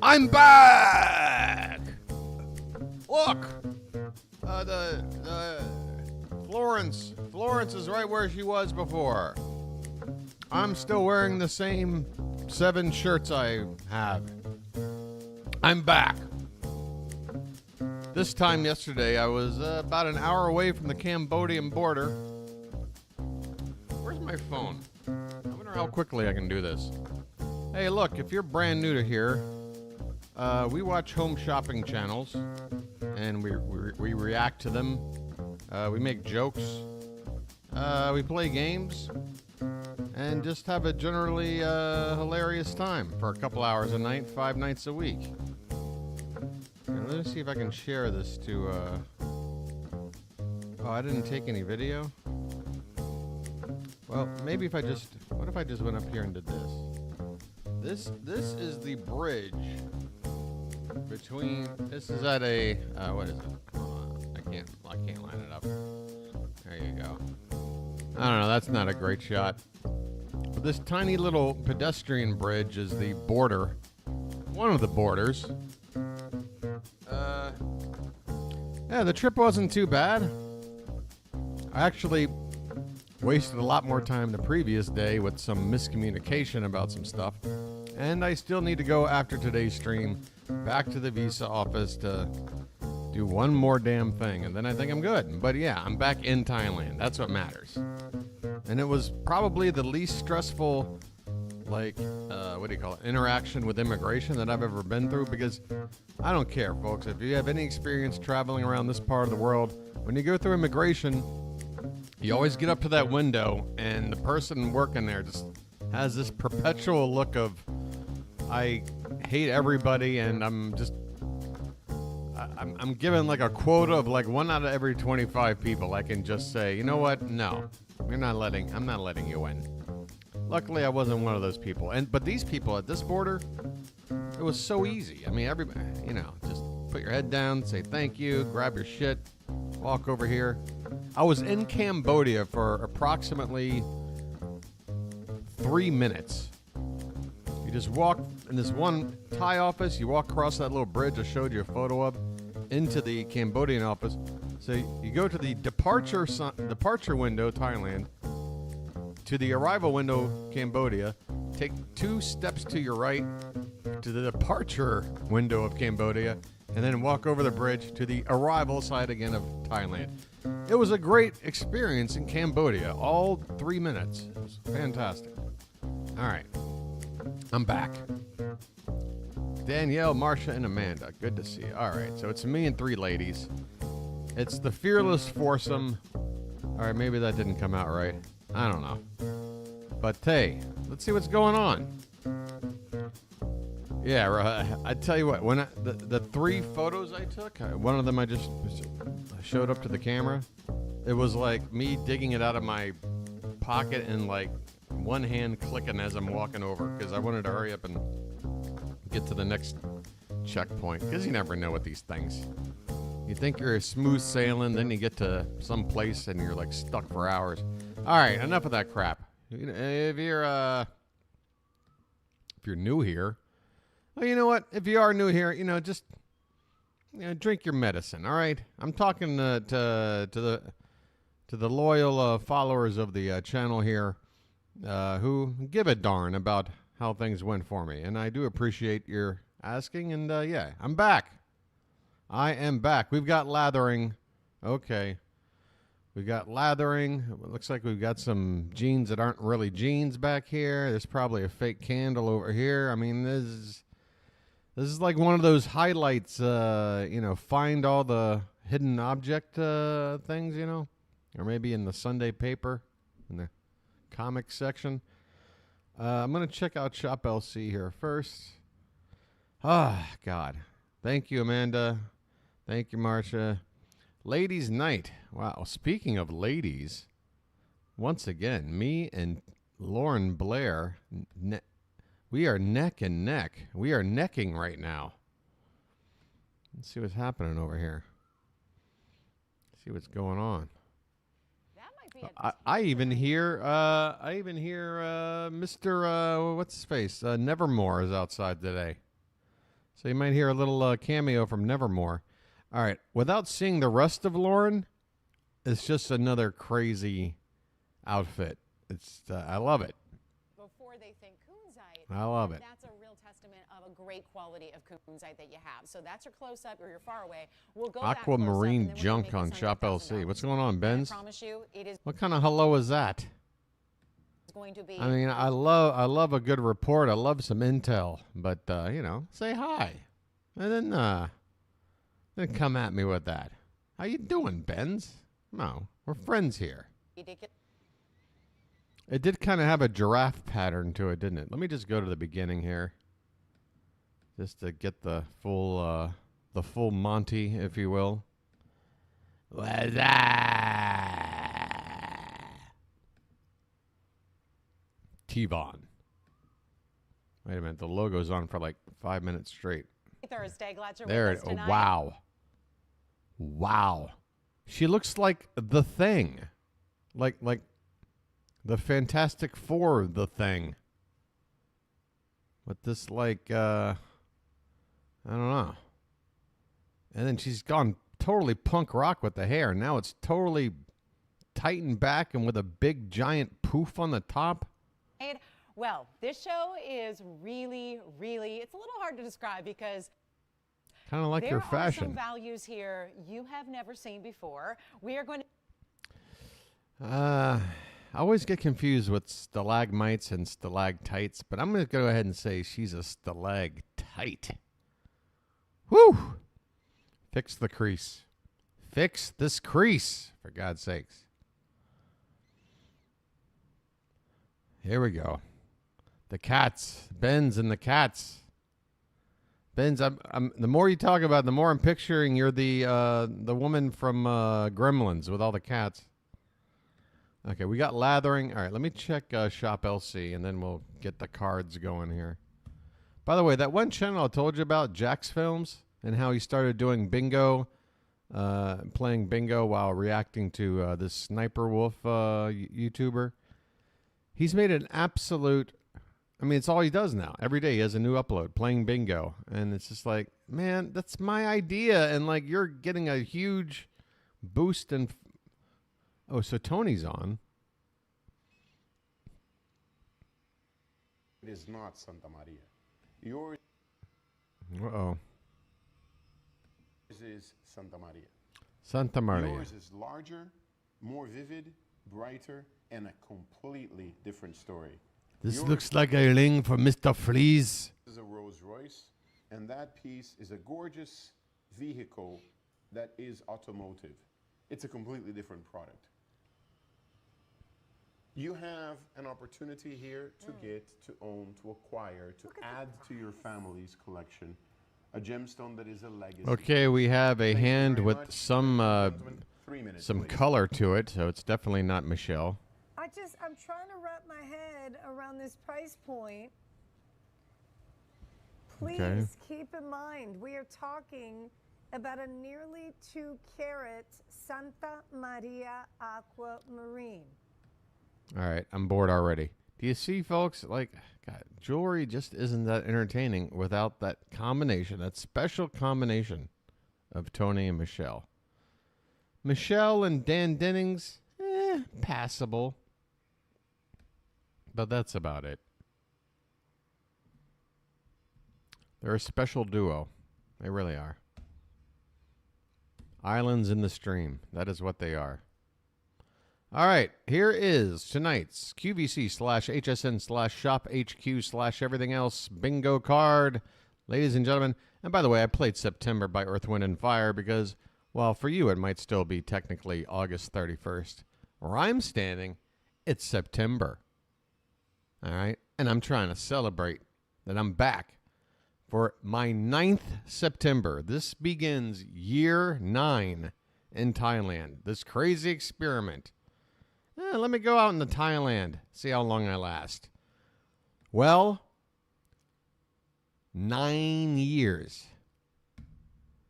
I'm back! Look! The Florence is right where she was before. I'm still wearing the same 7 shirts I have. I'm back. This time yesterday, I was about an hour away from the Cambodian border. Where's my phone? I wonder how quickly I can do this. Hey, look, if you're brand new to here, we watch home shopping channels, and we react to them. We make jokes. We play games, and just have a generally hilarious time for a couple hours a night, 5 nights a week. And let me see if I can share this to... Oh, I didn't take any video? Well, maybe if I just... What if I just went up here and did this? This is the bridge between... This is at a... what is it? I can't line it up. There you go. I don't know. That's not a great shot. But this tiny little pedestrian bridge is the border. One of the borders. Yeah, the trip wasn't too bad. I actually wasted a lot more time the previous day with some miscommunication about some stuff. And I still need to go after today's stream back to the visa office to do one more damn thing, and then I think I'm good. But yeah, I'm back in Thailand. That's what matters. And it was probably the least stressful, like, what do you call it, interaction with immigration that I've ever been through, because I don't care, folks. If you have any experience traveling around this part of the world, when you go through immigration, you always get up to that window, and the person working there just has this perpetual look of, I hate everybody, and I'm given like a quota of like 1 out of every 25 people I can just say, you know what? No, I'm not letting you in. Luckily, I wasn't one of those people. But these people at this border, it was so easy. I mean, everybody, you know, just put your head down, say thank you, grab your shit, walk over here. I was in Cambodia for approximately 3 minutes. You just walk in this one Thai office, you walk across that little bridge I showed you a photo of into the Cambodian office. So you go to the departure window, Thailand, to the arrival window, Cambodia, take 2 steps to your right to the departure window of Cambodia, and then walk over the bridge to the arrival side again of Thailand. It was a great experience in Cambodia, all 3 minutes. It was fantastic. All right, I'm back. Danielle, Marsha, and Amanda. Good to see you. All right, so it's me and 3 ladies. It's the Fearless Foursome. All right, maybe that didn't come out right. I don't know. But hey, let's see what's going on. Yeah, I tell you what, when the 3 photos I took, one of them I just showed up to the camera. It was like me digging it out of my pocket and like one hand clicking as I'm walking over, because I wanted to hurry up and get to the next checkpoint, because you never know with these things. You think you're smooth sailing, then you get to some place and you're like stuck for hours. All right, enough of that crap. If you're new here, well, you know what? If you are new here, just drink your medicine. All right. I'm talking to the loyal followers of the channel here, who give a darn about how things went for me, and I do appreciate your asking. And yeah, I'm back. I am back. We've got lathering. Okay. We got lathering. It looks like we've got some jeans that aren't really jeans back here. There's probably a fake candle over here. I mean, this is like one of those highlights, find all the hidden object things, or maybe in the Sunday paper in the comics section. I'm going to check out ShopLC here first. Ah, God. Thank you, Amanda. Thank you, Marsha. Ladies' night. Wow. Speaking of ladies, once again, me and Lauren Blair, we are neck and neck. We are necking right now. Let's see what's happening over here. See what's going on. I even hear Mr. What's his face? Nevermore is outside today. So you might hear a little cameo from Nevermore. All right. Without seeing the rest of Lauren, it's just another crazy outfit. It's I love it. Before they think kunzite, I love it. That's a real testament of a great quality of kunzite that you have. So that's your close-up or your far away. We'll go Aquamarine junk on ShopLC. What's going on, Benz? I promise you, it is. What kind of hello is that? Going to be. I mean, I love a good report. I love some intel, but you know, say hi, and then come at me with that. How you doing, Benz? No, we're friends here. It did kind of have a giraffe pattern to it, didn't it? Let me just go to the beginning here, just to get the full Monty, if you will. What's that? T-Von. Wait a minute, the logo's on for like 5 minutes straight. Thursday, glad you're there with us tonight. Wow. Wow. She looks like the Thing. Like the Fantastic Four, the Thing. With this like I don't know. And then she's gone totally punk rock with the hair. Now it's totally tightened back and with a big giant poof on the top. Well, this show is really, it's a little hard to describe because kind of like your fashion. There are some values here you have never seen before. We are going to... I always get confused with stalagmites and stalactites, but I'm going to go ahead and say she's a stalactite. Whew! Fix the crease. Fix this crease, for God's sakes. Here we go. The cats. Benz and the cats. Benz, I'm the more you talk about it, the more I'm picturing you're the woman from Gremlins with all the cats. Okay, we got lathering. All right, let me check ShopLC, and then we'll get the cards going here. By the way, that one channel I told you about, Jack's Films, and how he started doing bingo, playing bingo while reacting to this Sniper Wolf YouTuber. He's made an absolute, I mean, it's all he does now. Every day he has a new upload, playing bingo. And it's just like, man, that's my idea. And like, you're getting a huge boost. And oh, so Tony's on. It is not Santa Maria. Yours Uh-oh. is Santa Maria. Santa Maria. Yours is larger, more vivid, brighter, and a completely different story. This Yours looks like a ring for Mr. Freeze. is a Rolls Royce, and that piece is a gorgeous vehicle that is automotive. It's a completely different product. You have an opportunity here to get, to own, to acquire, to add to your family's collection a gemstone that is a legacy. Okay, we have a Thank you hand very with much. some 3 minutes, some please. color to it, so it's definitely not Michelle. I'm trying to wrap my head around this price point. Please keep in mind, we are talking about a nearly 2-carat Santa Maria aquamarine. All right, I'm bored already. Do you see, folks? Like, God, jewelry just isn't that entertaining without that combination, that special combination of Tony and Michelle. Michelle and Dan Dennings, passable. But that's about it. They're a special duo. They really are. Islands in the stream. That is what they are. All right, here is tonight's QVC/HSN/ShopHQ/everything else bingo card. Ladies and gentlemen, and by the way, I played September by Earth, Wind, and Fire because, well, for you it might still be technically August 31st. Where I'm standing, it's September. All right, and I'm trying to celebrate that I'm back for my 9th September. This begins year 9 in Thailand. This crazy experiment. Let me go out into Thailand, see how long I last. Well, 9 years.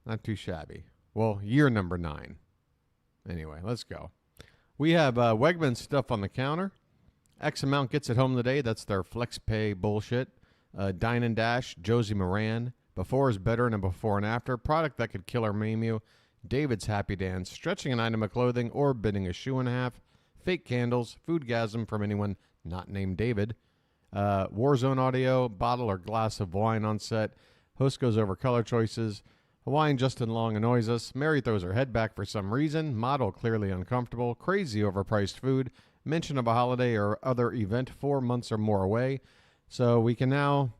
Not too shabby. Well, year number 9. Anyway, let's go. We have Wegmans stuff on the counter. X amount gets it home today. That's their flex pay bullshit. Dine and Dash, Josie Moran, Before is better than a before and after. Product that could kill or maim you. David's Happy Dance. Stretching an item of clothing or bending a shoe in half. Fake candles. Foodgasm from anyone not named David. Warzone audio. Bottle or glass of wine on set. Host goes over color choices. Hawaiian Justin Long annoys us. Mary throws her head back for some reason. Model clearly uncomfortable. Crazy overpriced food. Mention of a holiday or other event 4 months or more away. So we can now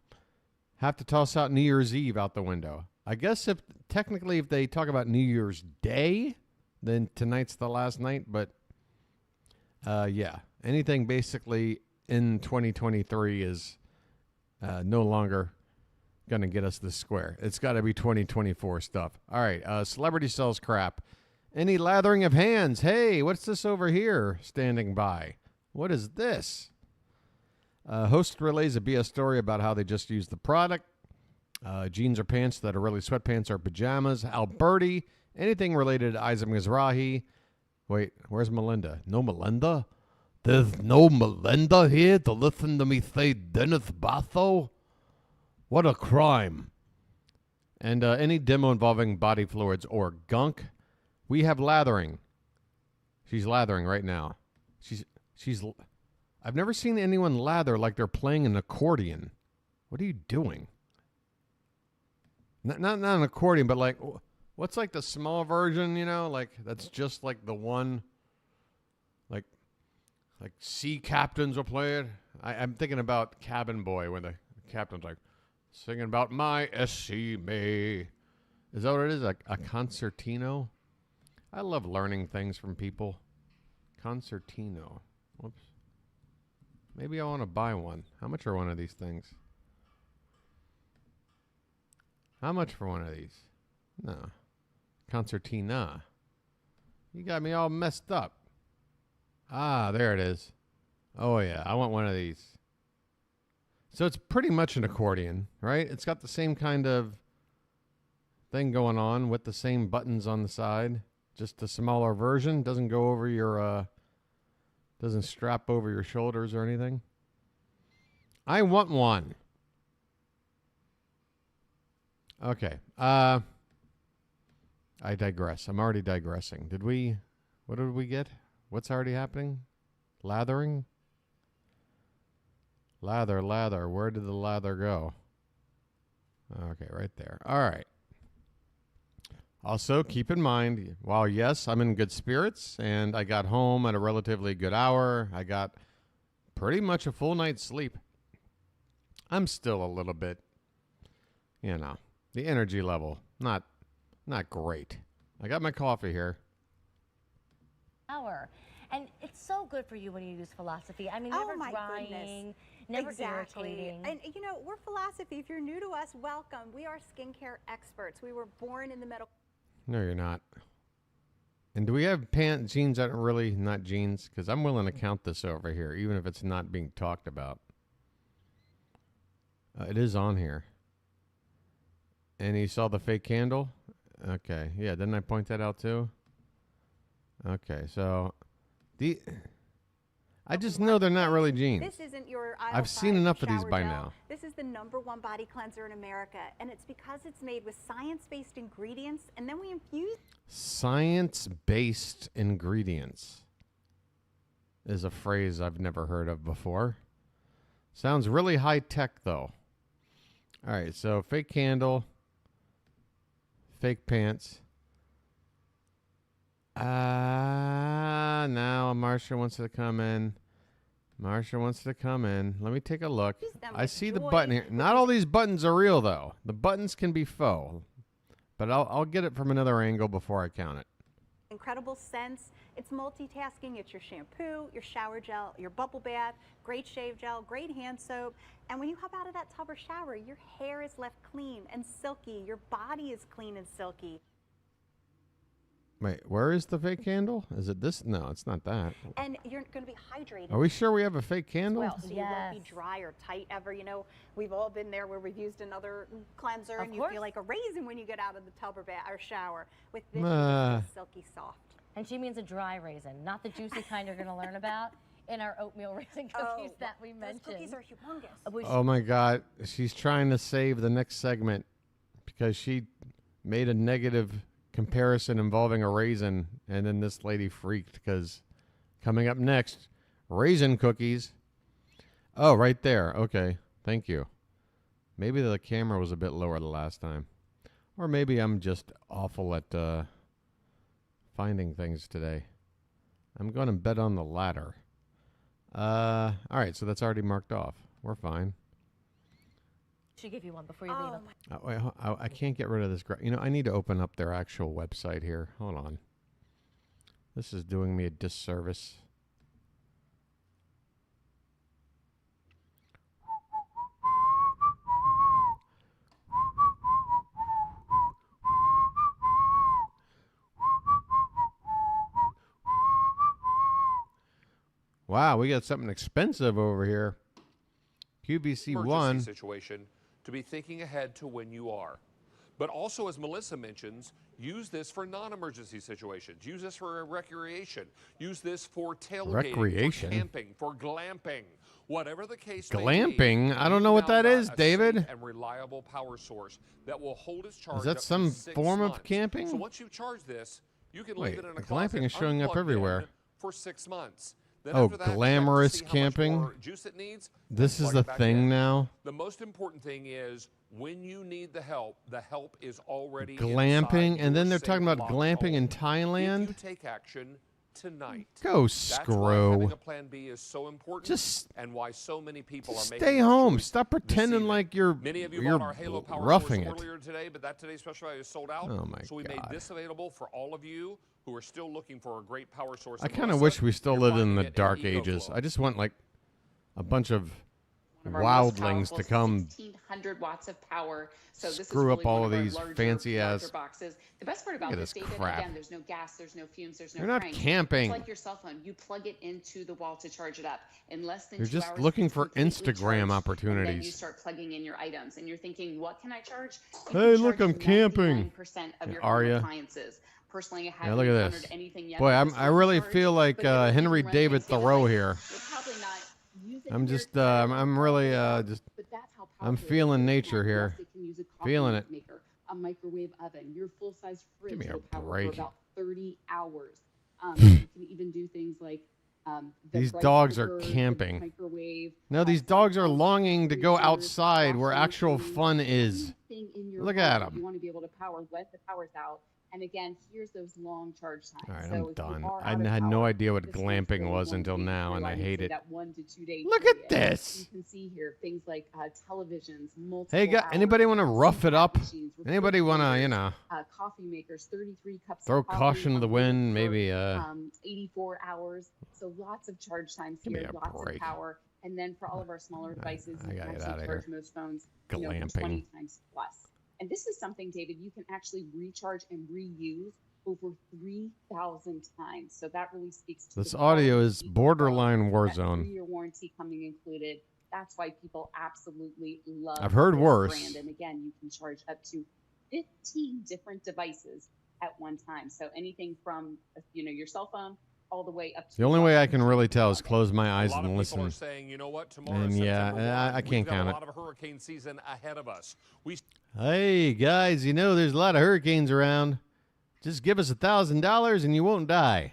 have to toss out New Year's Eve out the window. I guess if they talk about New Year's Day, then tonight's the last night. But yeah, anything basically in 2023 is no longer going to get us this square. It's got to be 2024 stuff. All right, celebrity sells crap. Any lathering of hands? Hey, what's this over here standing by? What is this? Host relays a BS story about how they just used the product. Jeans or pants that are really sweatpants or pajamas. Alberti. Anything related to Isaac Mizrahi. Wait, where's Melinda? No Melinda? There's no Melinda here to listen to me say Dennis Basso? What a crime. And any demo involving body fluids or gunk. We have lathering. She's lathering right now. I've never seen anyone lather like they're playing an accordion. What are you doing? Not an accordion, but like, what's like the small version, like that's just like the one, like sea captains will play it. I'm thinking about Cabin Boy when the captain's like, singing about my SC May. Is that what it is? Like a concertino? I love learning things from people. Concertino. Whoops. Maybe I want to buy one. How much are one of these things? How much for one of these? No. Concertina. You got me all messed up. Ah, there it is. Oh, yeah. I want one of these. So it's pretty much an accordion, right? It's got the same kind of thing going on with the same buttons on the side. Just a smaller version. Doesn't go over your, doesn't strap over your shoulders or anything. I want one. Okay. I digress. I'm already digressing. What did we get? What's already happening? Lathering? Lather. Where did the lather go? Okay, right there. All right. Also, keep in mind, while yes, I'm in good spirits, and I got home at a relatively good hour, I got pretty much a full night's sleep. I'm still a little bit, the energy level, not great. I got my coffee here. And it's so good for you when you use philosophy. I mean, never drying, never irritating. And we're philosophy. If you're new to us, welcome. We are skincare experts. We were born in the medical. No, you're not. And do we have jeans that are really not jeans? Because I'm willing to count this over here, even if it's not being talked about. It is on here. And you saw the fake candle? Okay. Yeah, didn't I point that out too? Okay, so I just know they're not really jeans. This isn't your I've seen enough of these by now. This is the #1 body cleanser in America, and it's because it's made with science-based ingredients, and then we infuse. Science-based ingredients is a phrase I've never heard of before. Sounds really high-tech, though. All right, so fake candle, fake pants. Now Marsha wants to come in. Let me take a look. I see the button here. Not all these buttons are real, though. The buttons can be faux. But I'll get it from another angle before I count it. Incredible scents. It's multitasking. It's your shampoo, your shower gel, your bubble bath, great shave gel, great hand soap. And when you hop out of that tub or shower, your hair is left clean and silky. Your body is clean and silky. Wait, where is the fake candle? Is it this? No, it's not that. And you're going to be hydrated. Are we sure we have a fake candle? Well, so you won't be dry or tight ever. We've all been there where we've used another cleanser and you feel like a raisin when you get out of the tub or shower. With this, it's silky soft. And she means a dry raisin, not the juicy kind you're going to learn about in our oatmeal raisin cookies that we mentioned. Those cookies are humongous. Oh my God, she's trying to save the next segment. because she made a negative comparison involving a raisin, and then this lady freaked because coming up next, raisin cookies. Oh, right there. Okay, thank you. Maybe the camera was a bit lower the last time. Or maybe I'm just awful at finding things today. I'm going to bet on the latter. All right, so that's already marked off. We're fine. Should give you one before you leave. Wait, I can't get rid of this. I need to open up their actual website here. Hold on. This is doing me a disservice. Wow, we got something expensive over here. QVC one situation to be thinking ahead to when you are. But also, as Melissa mentions, use this for non-emergency situations. Use this for recreation. Use this for tailgating, for camping, for glamping. Whatever the case may be. Glamping? I don't know what that is, David. And reliable power source that will hold its charge. Is that some form of camping? So once you charge this, you can leave it in a closet. Glamping is showing up everywhere. For 6 months. Oh, glamorous camping. This is the thing now. The most important thing is when you need the help is already glamping, and then they're talking about glamping in Thailand. If you take action tonight. Go screw. That's why having a plan B is so important. Just and why so many people are making stay home. Stop pretending like you're Many of you you're bought our Halo Power roughing Source it. earlier today, but that today's special value is sold out. Oh my so we made this available for all of you who are still looking for a great power source. I kind of wish we still lived in the dark ages. I just want like a bunch of wildlings to come 1,500 watts of power. So this screw is really up all one of our these larger fancy ass. Boxes. The best part about this, David, crap. again, there's no gas, there's no fumes, there's no You're not crank. camping. It's like your cell phone. You plug it into the wall to charge it up. In less than You're 2 just hours, looking it's for completely Instagram charged, opportunities. And then you start plugging in your items, and you're thinking, what can I charge? Hey, look, I'm camping. Of your Are you? appliances. Personally, I Yeah, haven't look at encountered this. anything yet. Boy, that was I really charged, feel like but everything Henry runs David against the Thoreau light. here. You'll probably not use it I'm here just, today, I'm really just, but that's how I'm powerful feeling it is. nature here. Yes, it can use a coffee Feeling it. maker, a microwave oven, your full-size fridge Give me a will power break. for about 30 hours. You can even do things like the These rice dogs are cooker, the camping. microwave. No, these dogs are longing to go freezers, outside where washing actual machine, fun is. anything in your Look at home 'em. You want to be able to power when the power's out. And again, here's those long charge times. All right, So I'm if you done. are I out of had no power, idea what this glamping really was won't until be now, through, and I would hate say it. that 1 to 2 day Look at period. this. You can see here things like televisions, multiple Hey, anybody want to rough it up? machines, Anybody want to, you know, coffee makers, 33 cups throw of coffee caution to the on wind? for, Maybe 84 hours. So lots of charge times Give me here, a lots break. of power. And then for all of our smaller devices, I you gotta can get outta actually here. charge most phones for Glamping. 20 times plus. And this is something, David, you can actually recharge and reuse over 3,000 times. So that really speaks to this the audio quality is of the borderline war that zone. 3-year warranty coming included. That's why people absolutely love I've heard this worse. brand. And again, you can charge up to 15 different devices at one time. So anything from your cell phone all the way up to The only way I can really tell is close my eyes A lot and of people listen. are saying, you know what, tomorrow And is yeah, September 1. I can't count We've it. got a lot of hurricane season ahead of us. Hey guys, there's a lot of hurricanes around. Just give us $1,000 and you won't die.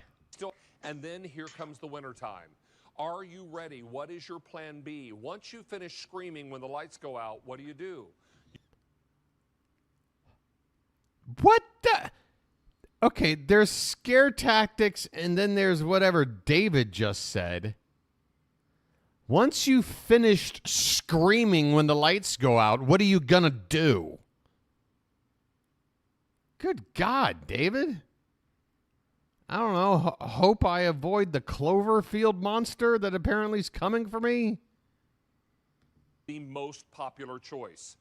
And then here comes the winter time. Are you ready? What is your plan B? Once you finish screaming when the lights go out, what do? What the? Okay, there's scare tactics, and then there's whatever David just said. Once you've finished screaming when the lights go out, what are you gonna do? Good God, David. I don't know. Hope I avoid the Cloverfield monster that apparently is coming for me? The most popular choice.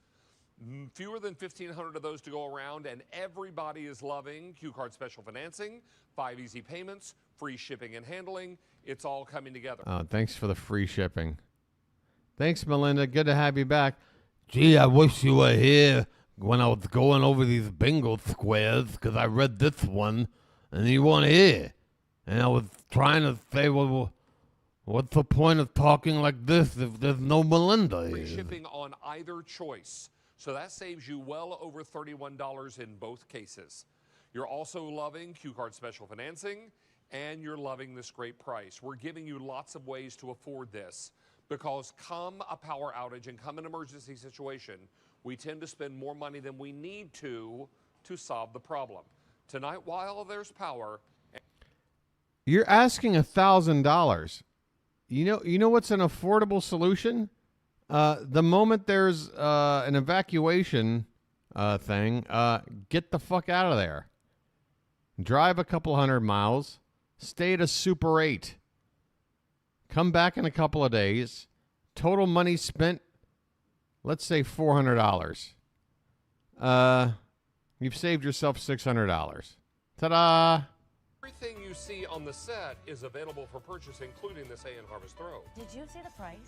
Fewer than 1,500 of those to go around, and everybody is loving Q-Card special financing, 5 easy payments, free shipping and handling. It's all coming together. Oh, thanks for the free shipping. Thanks, Melinda. Good to have you back. Gee, I wish you were here when I was going over these bingo squares, because I read this one, and you weren't here. And I was trying to say, well, what's the point of talking like this if there's no Melinda Free here? shipping on either choice. So that saves you well over $31 in both cases. You're also loving Q-Card special financing, and you're loving this great price. We're giving you lots of ways to afford this because come a power outage and come an emergency situation, we tend to spend more money than we need to solve the problem. Tonight, while there's power... You're asking $1,000. You know what's an affordable solution? The moment there's an evacuation thing, get the fuck out of there. Drive a couple 100 miles. Stay at a Super 8. Come back in a couple of days. Total money spent, let's say $400. You've saved yourself $600. Ta-da! Everything you see on the set is available for purchase, including this Hay and Harvest Throw. Did you see the price?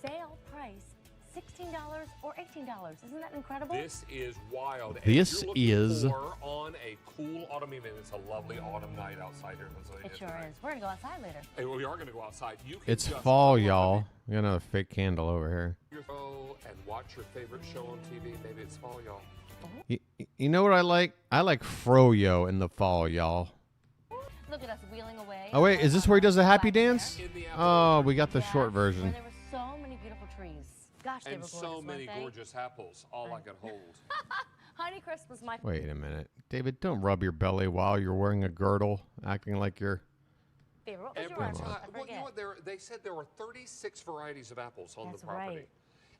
Sale price, $16 or $18. Isn't that incredible? This is wild. This and if you're is looking for on a cool autumn evening. It's a lovely autumn night outside here in Pennsylvania. It sure tonight. is. We're going to go outside later. Hey, we are going to go outside. You can It's just fall, go y'all. We got another fake candle over here. your phone and watch your favorite show on TV. Maybe it's fall, y'all. You know what I like? I like Froyo in the fall, y'all. Look at us wheeling away. Oh, wait. Is this where he does the happy dance? In the Oh, we got the Yes, short where version. there were so many beautiful trees. Gosh, they And were gorgeous, so many weren't they? gorgeous apples, all I can hold. Honeycrisp was my Wait a minute. David, don't rub your belly while you're wearing a girdle, acting like you're... favorite. What was Every yours? time, I well, you forget. know what? They said there were 36 varieties of apples on That's the property. right.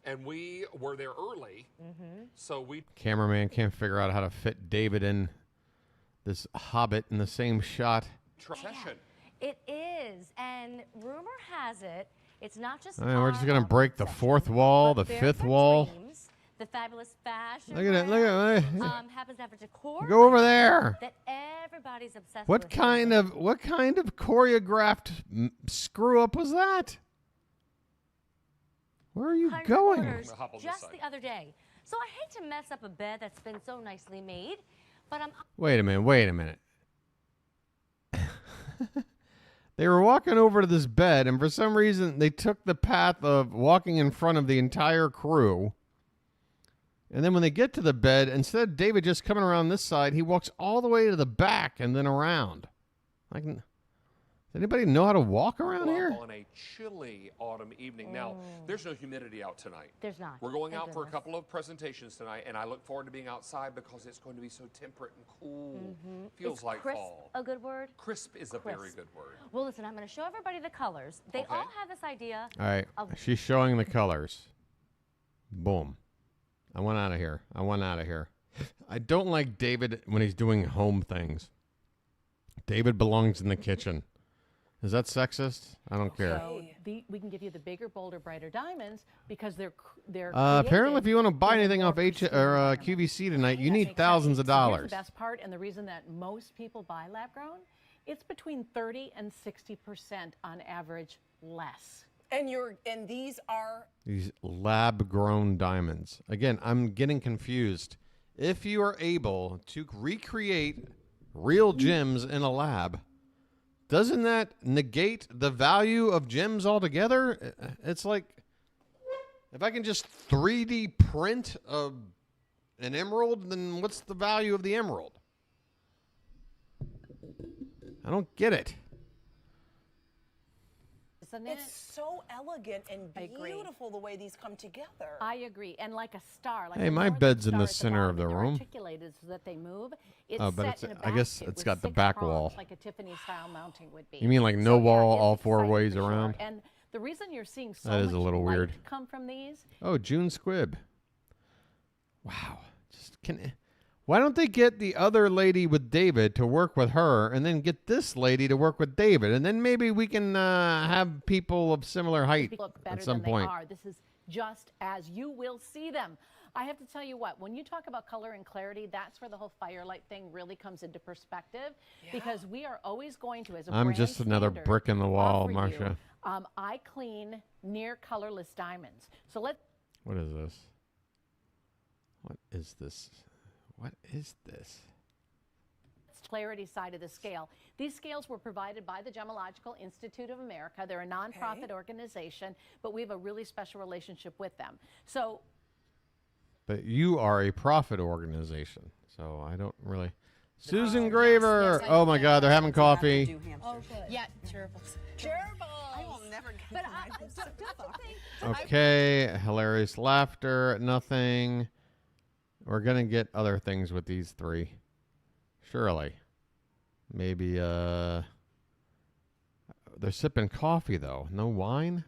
And we were there early, so we... Cameraman can't figure out how to fit David in this hobbit in the same shot. Session. It is, and rumor has it, it's not just. We're just our gonna break the obsession, fourth wall, but the Bear fifth for wall. Dreams, the fabulous fashion. Look at it. Look at it. Happens to have a decor. Go over there. That everybody's obsessed What with. kind of choreographed screw up was that? Where are you 100 going? orders Hop on this just side. the other day. So I hate to mess up a bed that's been so nicely made, but I'm. Wait a minute. They were walking over to this bed, and for some reason, they took the path of walking in front of the entire crew. And then when they get to the bed, instead of David just coming around this side, he walks all the way to the back and then around. Like, does anybody know how to walk around here? On a chilly autumn evening. Now, there's no humidity out tonight. There's not. We're going Thank out for a goodness. couple of presentations tonight, and I look forward to being outside because it's going to be so temperate and cool. Feels Is like crisp fall. a good word? Crisp is a very Crisp. good word. Well, listen, I'm going to show everybody the colors. They Okay. all have this idea. All right, of she's showing the colors. Boom. I want out of here. I don't like David when he's doing home things. David belongs in the kitchen. Is that sexist? I don't care. So we can give you the bigger, bolder, brighter diamonds because they're Apparently, if you want to buy created anything more off for H steam or environment. QVC tonight, you Yes, need exactly. thousands of So here's dollars. the best part, and the reason that most people buy lab grown, it's between 30 and 60% on average less. And these are These lab-grown diamonds. Again, I'm getting confused. If you are able to recreate real gems in a lab, doesn't that negate the value of gems altogether? It's like, if I can just 3D print an emerald, then what's the value of the emerald? I don't get it. Isn't it's it? so elegant and I agree. beautiful the way these come together. I agree, and like a star. Like Hey, a my northern bed's in star the at center of bottom, the and they're room. Articulated so that they move. It's Oh, but set it's- in a I guess basket it's with got the 6 back prongs, wall. like a Tiffany-style mounting would be. You mean like no So, yeah, wall, it's all four exciting ways for sure. around? And the reason you're seeing so That is much a little light weird. come from these. Oh, June Squibb. Wow. Why don't they get the other lady with David to work with her and then get this lady to work with David? And then maybe we can have people of similar height Look better at some than point. they are. This is just as you will see them. I have to tell you what, when you talk about color and clarity, that's where the whole firelight thing really comes into perspective, because we are always going to, as a I'm brand just another standard, brick in the wall, offer you, Marcia. eye clean, near colorless diamonds. So let's What is this? What is this? What is this? clarity side of the scale. These scales were provided by the Gemological Institute of America. They're a nonprofit organization, but we have a really special relationship with them. So But you are a profit organization, so I don't really. Susan Graver. yes, Oh my God, they're having coffee. Oh, good. Yeah, gerbils. Gerbils. I will never get But don't you think? Okay, hilarious laughter. Nothing. We're gonna get other things with these three. Surely. Maybe they're sipping coffee though. No wine?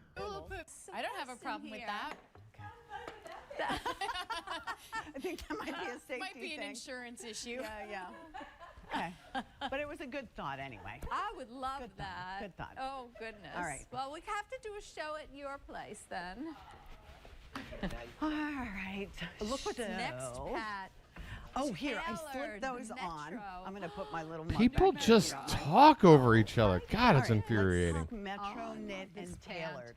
I don't have a problem with that. I think that might be a safety Might be an thing. insurance issue. Yeah. Okay. But it was a good thought anyway. I would love that. Good thought. Oh, goodness. All right. Well, we have to do a show at your place then. All right. Look what's next, So- Pat. Oh, here, I Tailored slipped those on. Metro. I'm going to put my little People mug just back talk over each other. God, All it's right, infuriating. let's talk Metro Knit and Tailored.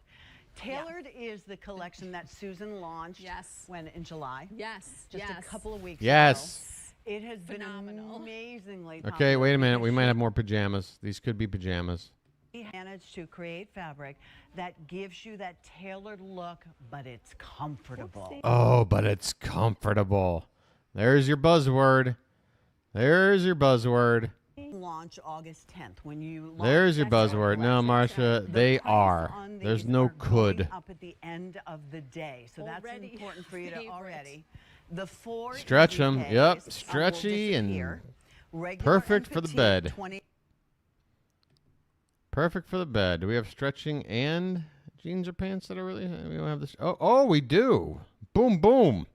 Tailored is the collection that Susan launched when in July. Yes. Just a couple of weeks Yes. ago. It has Phenomenal. been amazingly Okay, popular. wait a minute. We might have more pajamas. These could be pajamas. We managed to create fabric that gives you that tailored look, but it's comfortable. Oh, but it's comfortable. There's your buzzword. There's your buzzword. Launch August 10th when you launch There's your that buzzword. No, Marcia, they are. There's no could. up at the end of the day, so that's Already important for you to favorite. already. The 4 Stretch 'em. easy Yep, pays, will stretchy and disappear. Regular perfect and for the petite, bed. 20 Perfect for the bed. Do we have stretching and jeans or pants that are really? We don't have this. Oh, we do. Boom, boom.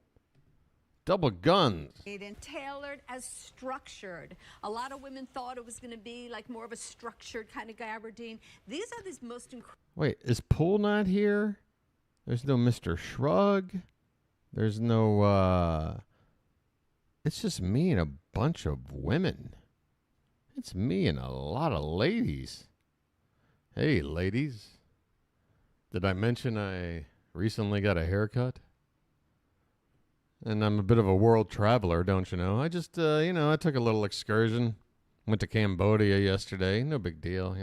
Double guns. And tailored as structured. A lot of women thought it was going to be like more of a structured kind of gabardine. These are these most incredible. Wait, is Pool not here? There's no Mr. Shrug. There's no, it's just me and a bunch of women. It's me and a lot of ladies. Hey, ladies. Did I mention I recently got a haircut? And I'm a bit of a world traveler, don't you know? I just, I took a little excursion. Went to Cambodia yesterday. No big deal,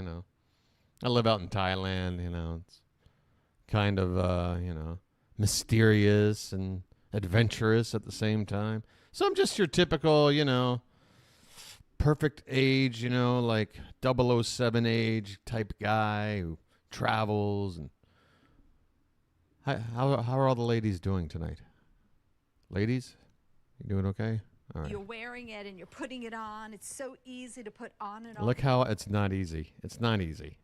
I live out in Thailand, It's kind of, mysterious and adventurous at the same time. So I'm just your typical, perfect age, like 007 age type guy who travels. And how are all the ladies doing tonight? Ladies, you doing okay? All right. You're wearing it and you're putting it on. It's so easy to put on and off. Look how it's not easy. It's not easy.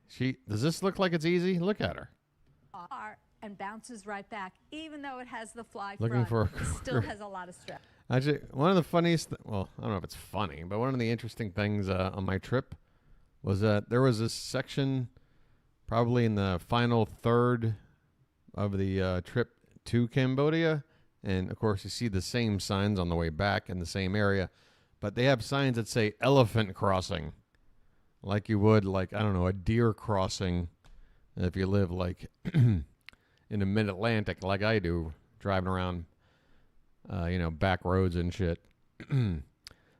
Does this look like it's easy? Look at her. And bounces right back, even though it has the fly Looking front. for a It still has a lot of stretch. Actually, one of the funniest, well, I don't know if it's funny, but one of the interesting things on my trip was that there was this section probably in the final third of the trip to Cambodia. And, of course, you see the same signs on the way back in the same area. But they have signs that say elephant crossing. Like you would, like, I don't know, a deer crossing if you live, like, in the mid-Atlantic like I do, driving around, back roads and shit.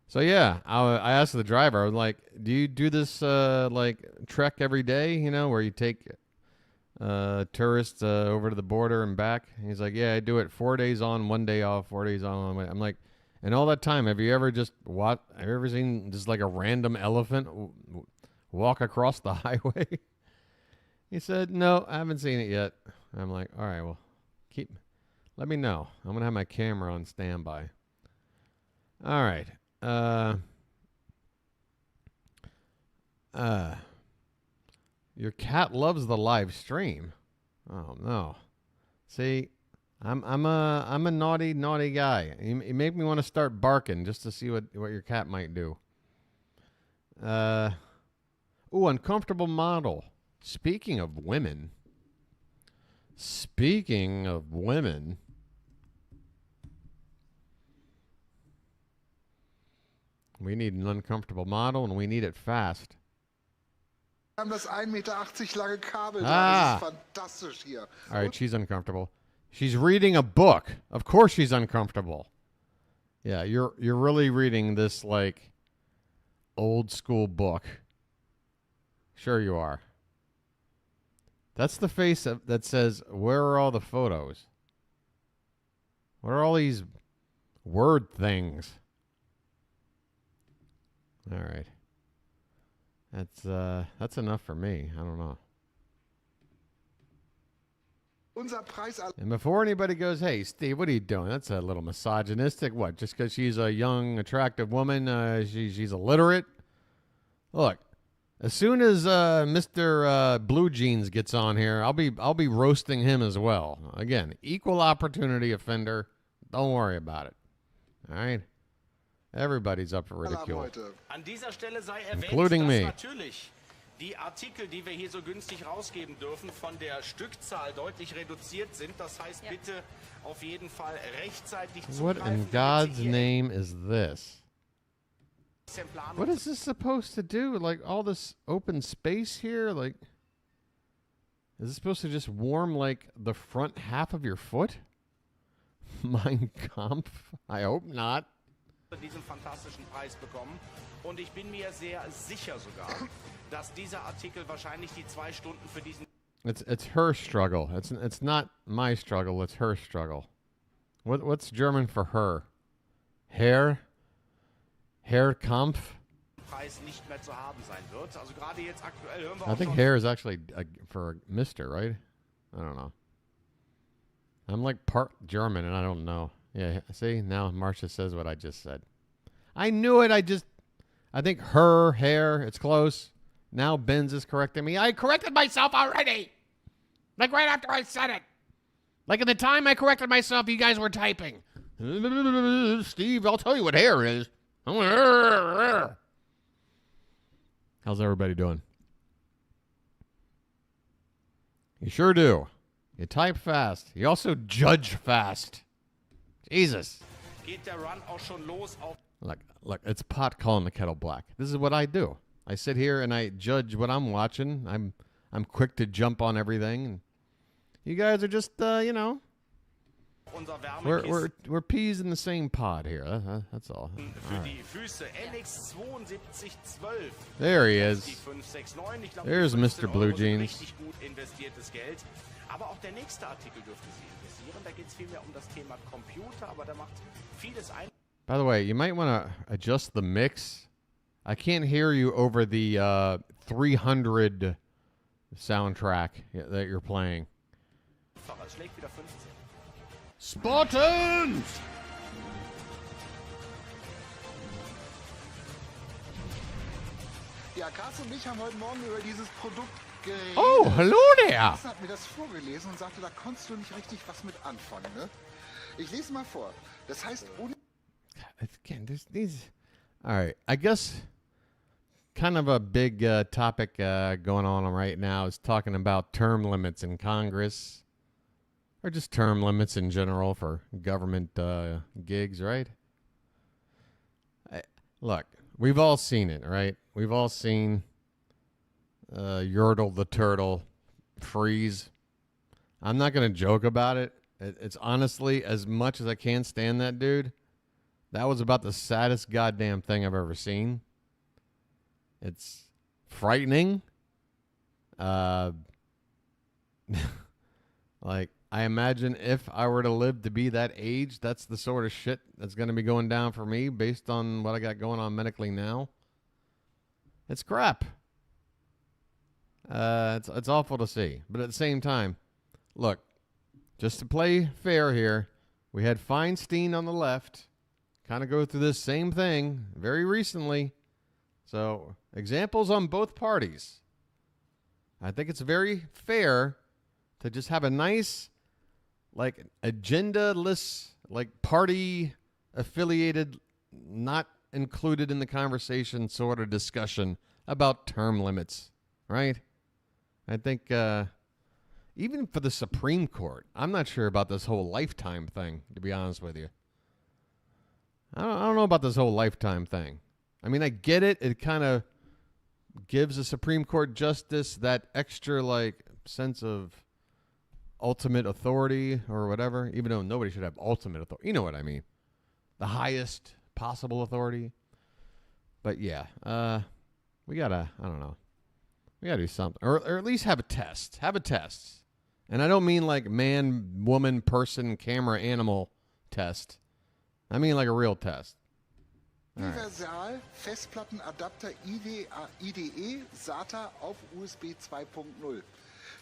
So, yeah, I asked the driver, I was like, do you do this, trek every day, where you take tourists over to the border and back? And he's like, yeah, I do it 4 days on, 1 day off, 4 days on, 1 day. I'm like, and all that time, have you ever seen just like a random elephant walk across the highway? He said, no, I haven't seen it yet. I'm like, all right, well, let me know. I'm going to have my camera on standby. All right. Your cat loves the live stream. Oh no! See, I'm a naughty guy. You make me want to start barking just to see what your cat might do. Uncomfortable model. Speaking of women. We need an uncomfortable model, and we need it fast. haben das 1,80 Meter lange Kabel Ah. da. Das ist fantastisch hier. All right, she's uncomfortable. She's reading a book. Of course she's uncomfortable. Yeah, you're really reading this like old school book. Sure you are. That's the face that says, where are all the photos? What are all these Word things. All right. That's enough for me. I don't know. And before anybody goes, hey, Steve, what are you doing? That's a little misogynistic. What, just because she's a young, attractive woman, she's illiterate? Look, as soon as Mr. Blue Jeans gets on here, I'll be roasting him as well. Again, equal opportunity offender. Don't worry about it. All right? Everybody's up for ridicule, An dieser Stelle sei erwähnt, including dass me. natürlich die Artikel, die wir hier so günstig rausgeben dürfen, von der Stückzahl deutlich reduziert sind. Das heißt, bitte auf jeden Fall rechtzeitig What zugreifen. in God's name is this? What is this supposed to do? Like all this open space here? Like, is this supposed to just warm like the front half of your foot? Mein Kampf? I hope not. Diesen fantastischen Preis bekommen. Und ich bin mir sehr sicher sogar, dass dieser Artikel wahrscheinlich die 2 Stunden für diesen... It's her struggle. It's not my struggle. It's her struggle. What's German for her? Kampf? Preis nicht mehr zu haben sein wird. Also gerade jetzt aktuell hören wir I think hair is actually for Mr., right? I don't know. I'm like part German and I don't know. Yeah, see? Now Marcia says what I just said. I knew it. I think her, hair, it's close. Now Benz is correcting me. I corrected myself already. Like right after I said it. Like in the time I corrected myself, you guys were typing. Steve, I'll tell you what hair is. How's everybody doing? You sure do. You type fast. You also judge fast. Jesus. geht der Run auch schon los auf... Look, it's pot calling the kettle black. This is what I do. I sit here and I judge what I'm watching. I'm quick to jump on everything. And you guys are just, you know, we're peas in the same pod here. That's all. All right. There he is. There's Mr. Blue Jeans. Aber auch der nächste Artikel dürfte Sie interessieren. Da geht es vielmehr um das Thema Computer, aber da macht vieles ein. By the way, you might want to adjust the mix. I can't hear you over the 300 soundtrack that you're playing. Schlägt wieder 15. Spartans! Ja, Carsten und ich haben heute Morgen über dieses Produkt geredet. Oh, hello there! Carsten hat mir das vorgelesen und sagte, da konntest du nicht richtig was mit anfangen, ne? Ich lese mal vor. Das heißt... Again, there's these... All right, I guess kind of a big topic going on right now is talking about term limits in Congress. Or just term limits in general for government gigs, right? Look, we've all seen it, right? We've all seen Yertle the Turtle freeze. I'm not going to joke about it. It's honestly, as much as I can't stand that dude, that was about the saddest goddamn thing I've ever seen. It's frightening. Like, I imagine if I were to live to be that age, that's the sort of shit that's going to be going down for me based on what I got going on medically now. It's crap. It's awful to see. But at the same time, look, just to play fair here, we had Feinstein on the left kind of go through this same thing very recently. So, examples on both parties. I think it's very fair to just have a nice, like, agenda-less, like, party-affiliated, not included in the conversation sort of discussion about term limits, right? I think even for the Supreme Court, I'm not sure about this whole lifetime thing, to be honest with you. I don't know about this whole lifetime thing. I mean, I get it. It kind of gives a Supreme Court justice that extra, like, sense of ultimate authority or whatever, even though nobody should have ultimate authority. You know what I mean. The highest possible authority. But, yeah, we got to, I don't know. We got to do something. Or at least have a test. Have a test. And I don't mean like man, woman, person, camera, animal test. I mean like a real test. All right. Universal Festplattenadapter IDE SATA auf USB 2.0.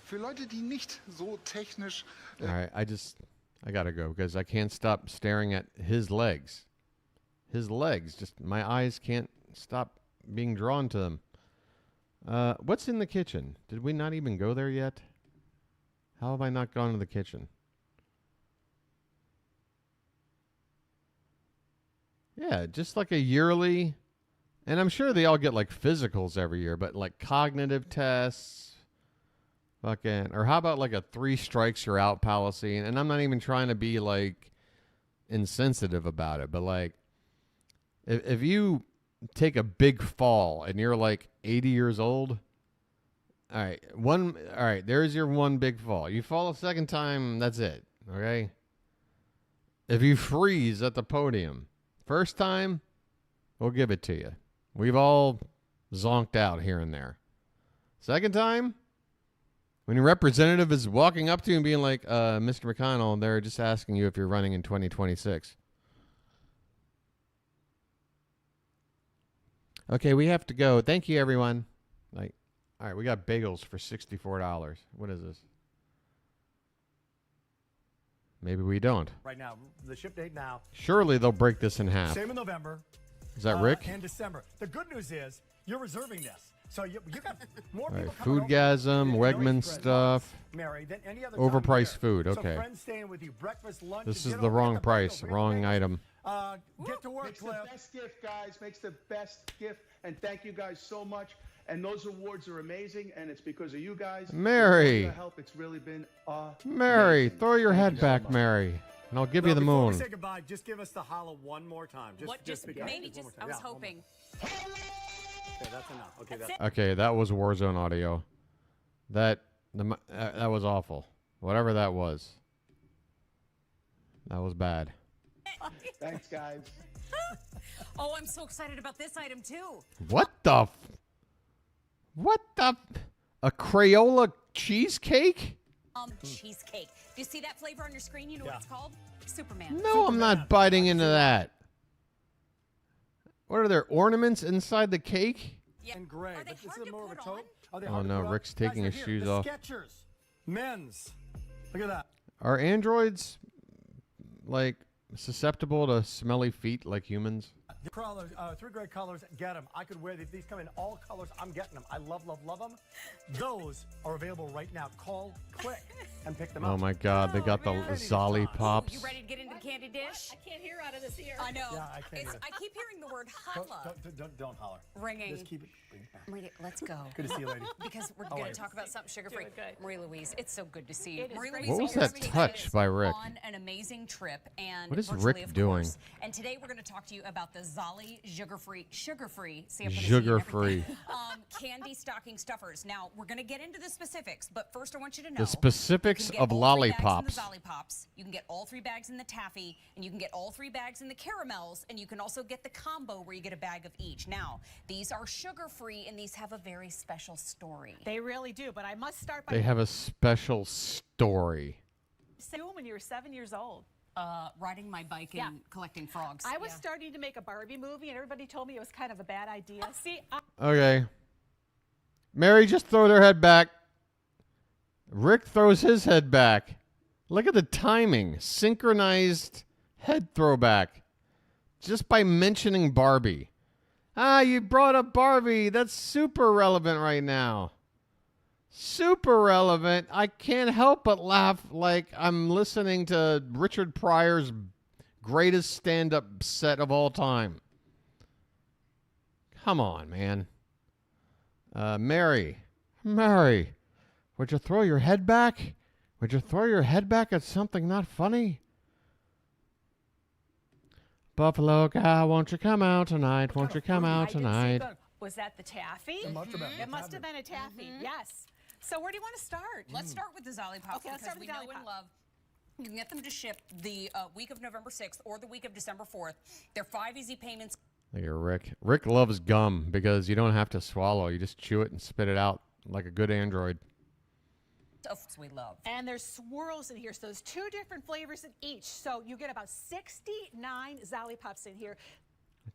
Für Leute, die nicht so technisch. All right, I gotta go because I can't stop staring at his legs. His legs, just my eyes can't stop being drawn to them. What's in the kitchen? Did we not even go there yet? How have I not gone to the kitchen? Yeah, just like a yearly, and I'm sure they all get like physicals every year, but like cognitive tests, fucking, or how about like a 3 strikes you're out policy? And I'm not even trying to be like insensitive about it, but like if you take a big fall and you're like 80 years old, all right, there's your one big fall. You fall a second time, that's it, okay? If you freeze at the podium, first time, we'll give it to you. We've all zonked out here and there. Second time, when your representative is walking up to you and being like, Mr. McConnell, they're just asking you if you're running in 2026. Okay, we have to go. Thank you, everyone. Like, all right, we got bagels for $64. What is this? Maybe we don't. Right now, the ship date now. Surely they'll break this in half. Same in November. Is that Rick? And December. The good news is you're reserving this. So you got more All people right, coming Foodgasm, over. Wegman stuff. Mary, than any other Overpriced time food, of okay. year. So friends staying with you, breakfast, lunch, This and is dinner, the get wrong bagel, price, bring wrong the bagel. item. Get to work, Makes Cliff. the best gift, guys. Makes the best gift. And thank you guys so much. And those awards are amazing, and it's because of you guys. Mary. Your help, it's really been Mary, amazing. throw your Thank head you so back, much. Mary, and I'll give No, you the before moon. we say goodbye, just give us the holla one more time. Just because. maybe One more just, time. I was Yeah, one more. hoping. Okay, that's enough. Okay, that's Okay, that was Warzone audio. That was awful. Whatever that was. That was bad. Thanks, guys. Oh, I'm so excited about this item too. What the? A Crayola cheesecake? Cheesecake. Do you see that flavor on your screen? You know what it's called? Superman. No, I'm not biting into that. What are there, ornaments inside the cake? And gray. But this is more of a taupe. Are they Oh hard to no, put on? Rick's Guys, taking they're his here. shoes The off. Skechers. Men's. Look at that. Are androids like susceptible to smelly feet like humans? The colors, 3 great colors. Get them. I could wear these. These come in all colors. I'm getting them. I love them. Those are available right now. Call, click, and pick them up. Oh my God, they got the Zolly Pops. You ready to get into the candy dish? I can't hear out of this ear. I know. Yeah, I can't either. I keep hearing the word holla Don't holler. ringing. Just keep it. Bring it back. Marie, let's go. Good to see you, lady. Because we're How going are to you? talk about something sugar-free. Marie Louise, it's so good to see you. It is Marie great Louise, What was you're that touch by Rick? on an amazing trip, and What is virtually, Rick of doing? course. And today we're going to talk to you about the Zolly sugar-free, Sugar-free. candy stocking stuffers. Now we're going to get into the specifics, but first I want you to know The specifics you can of get all 3 bags lollipops. in the Zollipops. You can get all 3 bags in the taffy, and you can get all 3 bags in the caramels, and you can also get the combo where you get a bag of each. Now these are sugar-free, and these have a very special story. They really do, but I must start by They have a special story. saying when you were 7 years old. Riding my bike and collecting frogs. I was starting to make a Barbie movie, and everybody told me it was kind of a bad idea. See, Okay. Mary, just throw their head back. Rick throws his head back. Look at the timing. Synchronized head throwback. Just by mentioning Barbie. You brought up Barbie. That's super relevant right now. Super relevant. I can't help but laugh like I'm listening to Richard Pryor's greatest stand-up set of all time. Come on, man. Mary, would you throw your head back? Would you throw your head back at something not funny? Buffalo cow, won't you come out tonight? Won't you come out tonight? was that the taffy? It must have been. It must have been a taffy. Yes. So where do you want to start? Let's start with the Zolly Pops Okay, let's because start we with know Zolly and Pop. love. You can get them to ship the week of November 6th or the week of December 4th. They're 5 easy payments. Look at Rick. Rick loves gum because you don't have to swallow. You just chew it and spit it out like a good android. of we love. And there's swirls in here, so there's 2 different flavors in each. So you get about 69 Zollipops in here.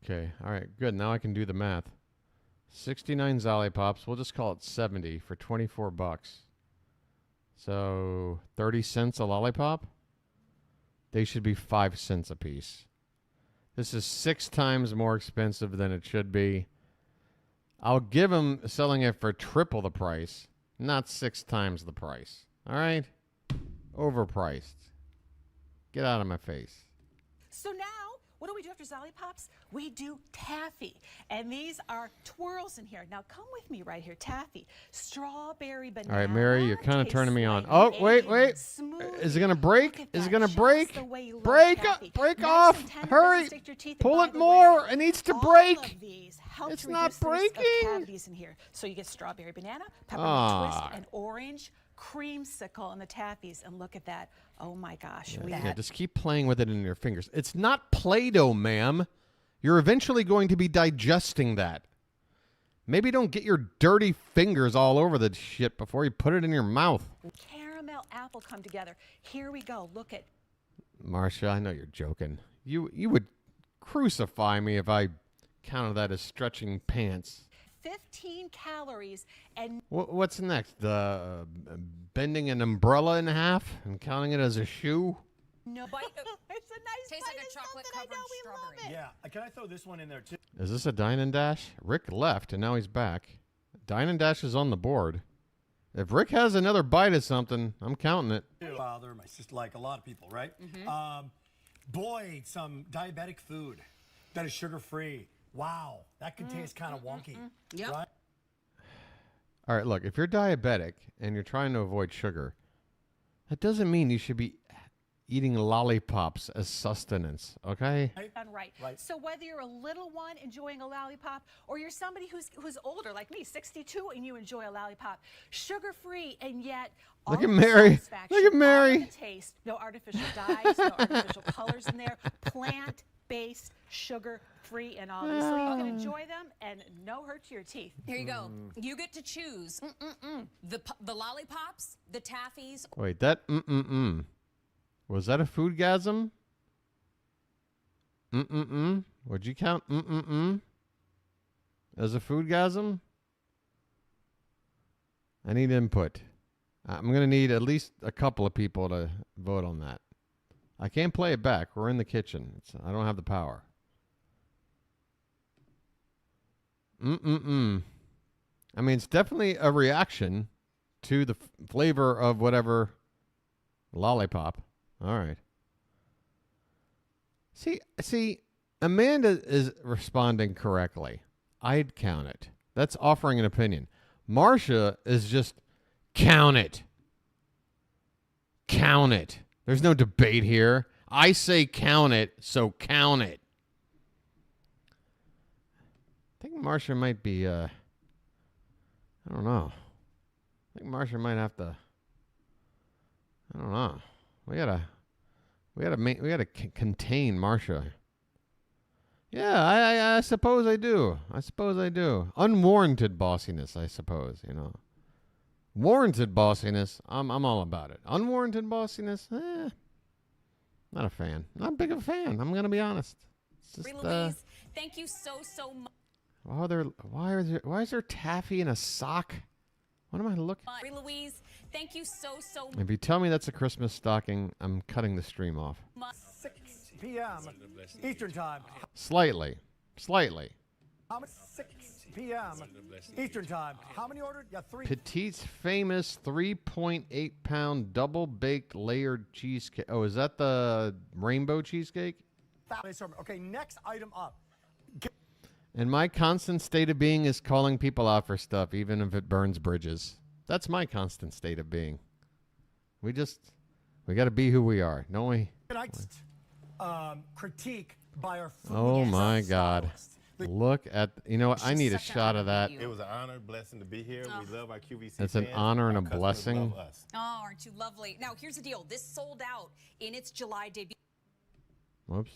Okay, all right, good. Now I can do the math. 69 Zollipops. We'll just call it 70 for 24 bucks. So 30 cents a lollipop? They should be 5 cents a piece. This is 6 times more expensive than it should be. I'll give them selling it for triple the price, not 6 times the price. All right? Overpriced. Get out of my face. So now, what do we do after Zollipops? We do taffy. And these are twirls in here. Now come with me right here. Taffy. Strawberry banana. All right, Mary, you're kind of turning me on. Oh, wait. Is it going to break? Is it going to break? Break off. Hurry. Pull it more. It needs to break. It's not breaking. Cavities in here. So you get strawberry banana, peppermint twist, and orange creamsicle in the taffies. And look at that. Oh my gosh. Yeah, just keep playing with it in your fingers. It's not Play-Doh, ma'am. You're eventually going to be digesting that. Maybe don't get your dirty fingers all over the shit before you put it in your mouth. Caramel apple come together. Here we go. Look at. Marcia, I know you're joking. You would crucify me if I counted that as stretching pants. 15 calories and. What's next? Bending an umbrella in half and counting it as a shoe? No bite. It's a nice tastes like a chocolate covered strawberry. Yeah, can I throw this one in there too? Is this a Dine and Dash? Rick left and now he's back. Dine and Dash is on the board. If Rick has another bite of something, I'm counting it. Father, my sister, like a lot of people, right? Boy, some diabetic food that is sugar-free. Wow, that can taste kind of wonky. Yep. Right? All right, look, if you're diabetic and you're trying to avoid sugar, that doesn't mean you should be eating lollipops as sustenance, okay? Right. So whether you're a little one enjoying a lollipop or you're somebody who's older like me, 62, and you enjoy a lollipop, sugar-free and yet all Look at the Mary. satisfaction, Look at Mary. all the taste, no artificial dyes, no artificial colors in there, plant-based, sugar-free and all these. So you can enjoy them and no hurt to your teeth. Here you go. You get to choose the lollipops, the taffies. Wait, that was that a foodgasm? Would you count as a foodgasm? I need input. I'm going to need at least a couple of people to vote on that. I can't play it back. We're in the kitchen. I don't have the power. I mean, it's definitely a reaction to the flavor of whatever lollipop. All right. See, Amanda is responding correctly. I'd count it. That's offering an opinion. Marcia is just count it. Count it. There's no debate here. I say count it, so count it. I think Marcia might be, I don't know. I think Marcia might have to, I don't know. We gotta contain Marcia. Yeah, I suppose I do. Unwarranted bossiness, I suppose, you know. Warranted bossiness, I'm all about it. Unwarranted bossiness, not a fan. Not big of a fan, I'm going to be honest. It's just, Louise, thank you so much. Why is there taffy in a sock? What am I looking? Louise, thank you so much. If you tell me that's a Christmas stocking, I'm cutting the stream off. 6 p.m. Eastern Time. Slightly. 6 p.m. Eastern Time. How many ordered? Yeah, 3. Petite's famous 3.8 pound double baked layered cheesecake. Oh, is that the rainbow cheesecake? Okay, next item up. And my constant state of being is calling people out for stuff, even if it burns bridges. That's my constant state of being. We got to be who we are, don't we? Next critique by our food. Oh my God. Look at, you know what? I need a shot of that. It was an honor, blessing to be here. We love our QVC It's an fans. honor and Our a customers blessing. love us. Oh, aren't you lovely? Now, here's the deal. This sold out in its July debut. Whoops.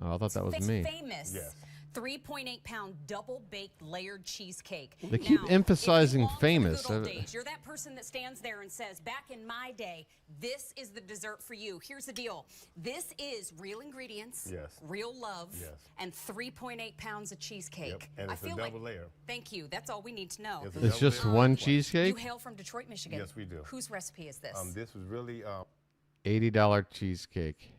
Oh, I thought that was It's me. famous. Yes. 3.8-pound double-baked layered cheesecake. They keep emphasizing famous. Good old days. You're that person that stands there and says, back in my day, this is the dessert for you. Here's the deal. This is real ingredients, real love, and 3.8 pounds of cheesecake. Yep. And it's I feel a double like, layer. Thank you. That's all we need to know. It's just one cheesecake? You hail from Detroit, Michigan. Yes, we do. Whose recipe is this? This was really $80 cheesecake.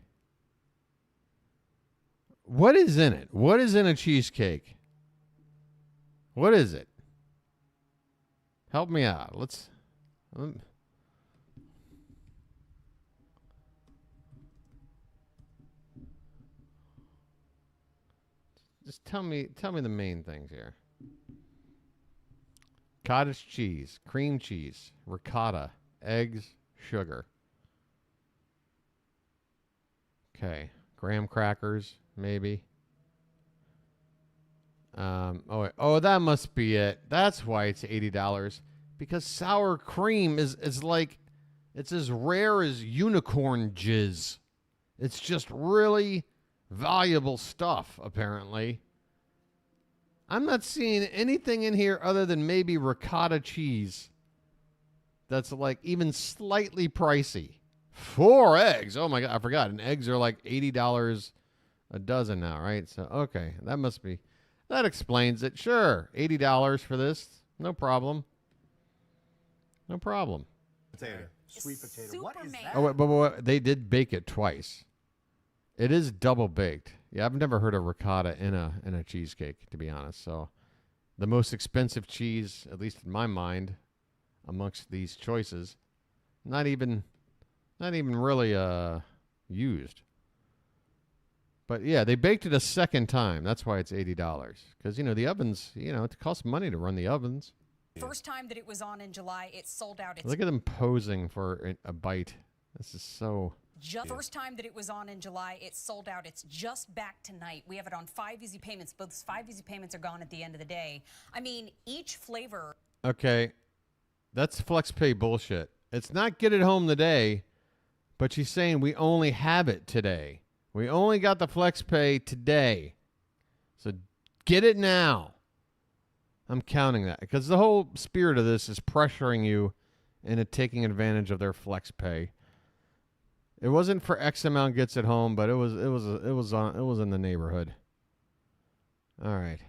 What is in it? What is in a cheesecake? What is it? Help me out. Just tell me the main things here. Cottage cheese, cream cheese, ricotta, eggs, sugar. Okay, graham crackers, maybe. That must be it. That's why it's $80. Because sour cream is like, it's as rare as unicorn jizz. It's just really valuable stuff, apparently. I'm not seeing anything in here other than maybe ricotta cheese that's like even slightly pricey. 4 eggs. Oh my God, I forgot. And eggs are like $80 a dozen now, right? So, okay, that explains it. Sure, $80 for this. No problem. No problem. Potato. Sweet potato. What is that? Oh, wait, but they did bake it twice. It is double baked. Yeah, I've never heard of ricotta in a cheesecake, to be honest. So, the most expensive cheese, at least in my mind, amongst these choices, not even really used. But yeah, they baked it a second time. That's why it's $80. Because the ovens, it costs money to run the ovens. First time that it was on in July, it sold out. Look at them posing for a bite. This is so. First time that it was on in July, it sold out. It's just back tonight. We have it on 5 easy payments. Those 5 easy payments are gone at the end of the day. I mean, each flavor. Okay, that's FlexPay bullshit. It's not get it home today, but she's saying we only have it today. We only got the FlexPay today. So get it now. I'm counting that because the whole spirit of this is pressuring you into taking advantage of their FlexPay. It wasn't for X amount gets it home, but it was in the neighborhood. All right.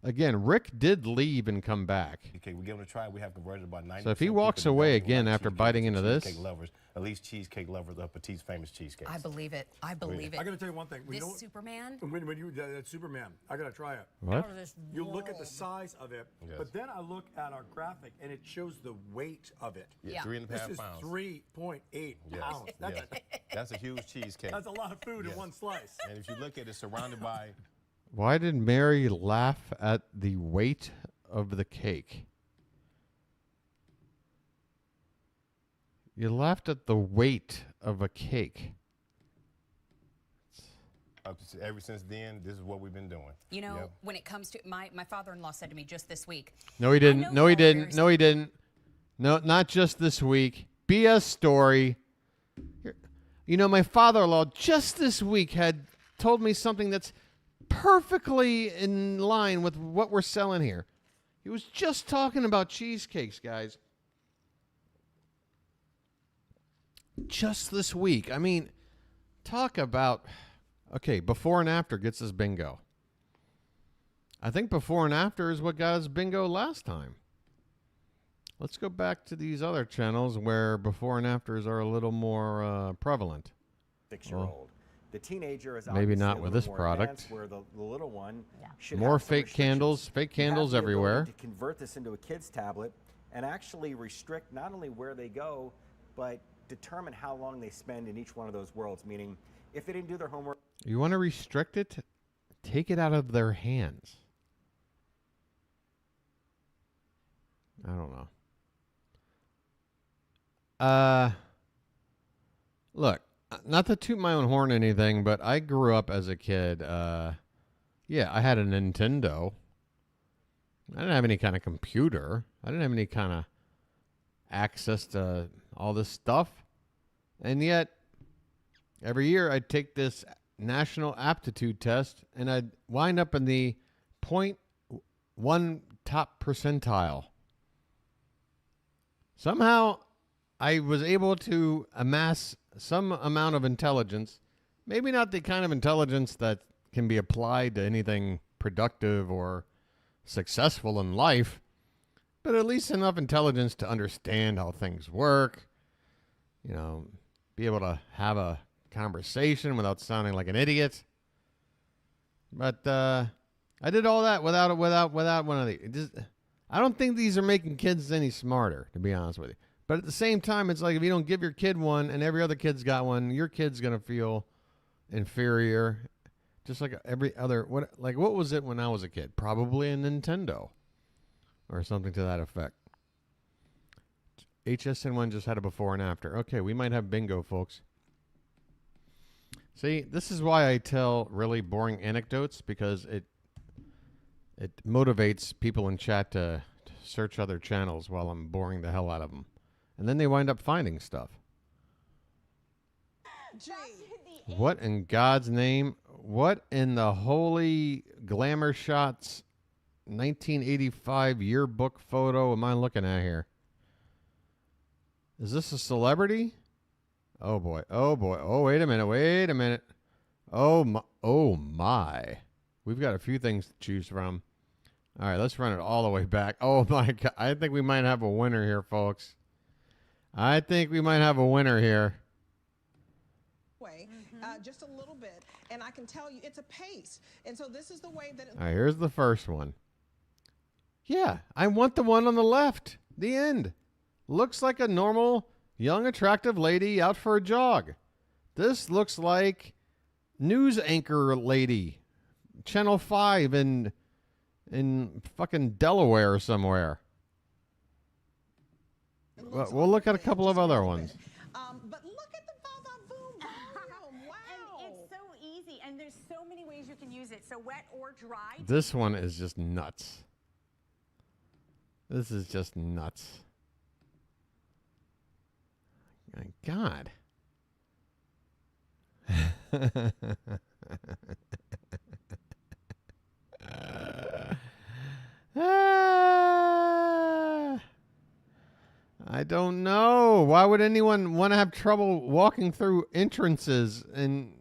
Again, Rick did leave and come back. Okay, we give it a try. We have converted about 90%. So if he walks away again after biting into this, lovers, at least cheesecake lovers of Petite's famous cheesecake. I believe it. I believe it. I got to tell you one thing. This Superman. When you that Superman, I got to try it. What? You look at the size of it, but then I look at our graphic and it shows the weight of it. Yeah, 3.5 pounds. This is 3.8 pounds. That's a huge cheesecake. That's a lot of food in one slice. And if you look at it, surrounded by. Why did Mary laugh at the weight of the cake? You laughed at the weight of a cake. Ever since then, this is what we've been doing. When it comes to my father-in-law said to me just this week. No, he didn't. No, he didn't. No, he didn't. No, not just this week. BS story. My father-in-law just this week had told me something that's perfectly in line with what we're selling here. He was just talking about cheesecakes, guys. Just this week. I mean, talk about... Okay, before and after gets us bingo. I think before and after is what got us bingo last time. Let's go back to these other channels where before and afters are a little more prevalent. 6-year-old. The teenager is maybe not with this product. Where the little one should more have fake candles everywhere. To convert this into a kid's tablet and actually restrict not only where they go, but determine how long they spend in each one of those worlds. Meaning, if they didn't do their homework, you want to restrict it? Take it out of their hands. I don't know. Look. Not to toot my own horn or anything, but I grew up as a kid. I had a Nintendo. I didn't have any kind of computer. I didn't have any kind of access to all this stuff. And yet, every year I'd take this national aptitude test, and I'd wind up in the 0.1 top percentile. Somehow, I was able to amass some amount of intelligence, maybe not the kind of intelligence that can be applied to anything productive or successful in life, but at least enough intelligence to understand how things work, you know, be able to have a conversation without sounding like an idiot. But I did all that without one of these. I don't think these are making kids any smarter, to be honest with you. But at the same time, it's like if you don't give your kid one and every other kid's got one, your kid's going to feel inferior. Just like every other, what was it when I was a kid? Probably a Nintendo or something to that effect. HSN one just had a before and after. Okay, we might have bingo, folks. See, this is why I tell really boring anecdotes, because it motivates people in chat to search other channels while I'm boring the hell out of them. And then they wind up finding stuff. What in God's name? What in the holy Glamour Shots 1985 yearbook photo am I looking at here? Is this a celebrity? Oh boy. Oh boy. Oh, wait a minute. Oh my. We've got a few things to choose from. All right, let's run it all the way back. Oh my God. I think we might have a winner here, folks. I think we might have a winner here. Just a little bit, and I can tell you it's a pace. And so this is the way that All right, here's the first one. Yeah, I want the one on the left. The end. Looks like a normal, young, attractive lady out for a jog. This looks like news anchor lady, Channel 5 in fucking Delaware somewhere. We'll look at a couple of other ones. But look at the va-va-voom volume. Wow. And it's so easy, and there's so many ways you can use it. So wet or dry. This one is just nuts. This is just nuts. My God. I don't know. Why would anyone want to have trouble walking through entrances and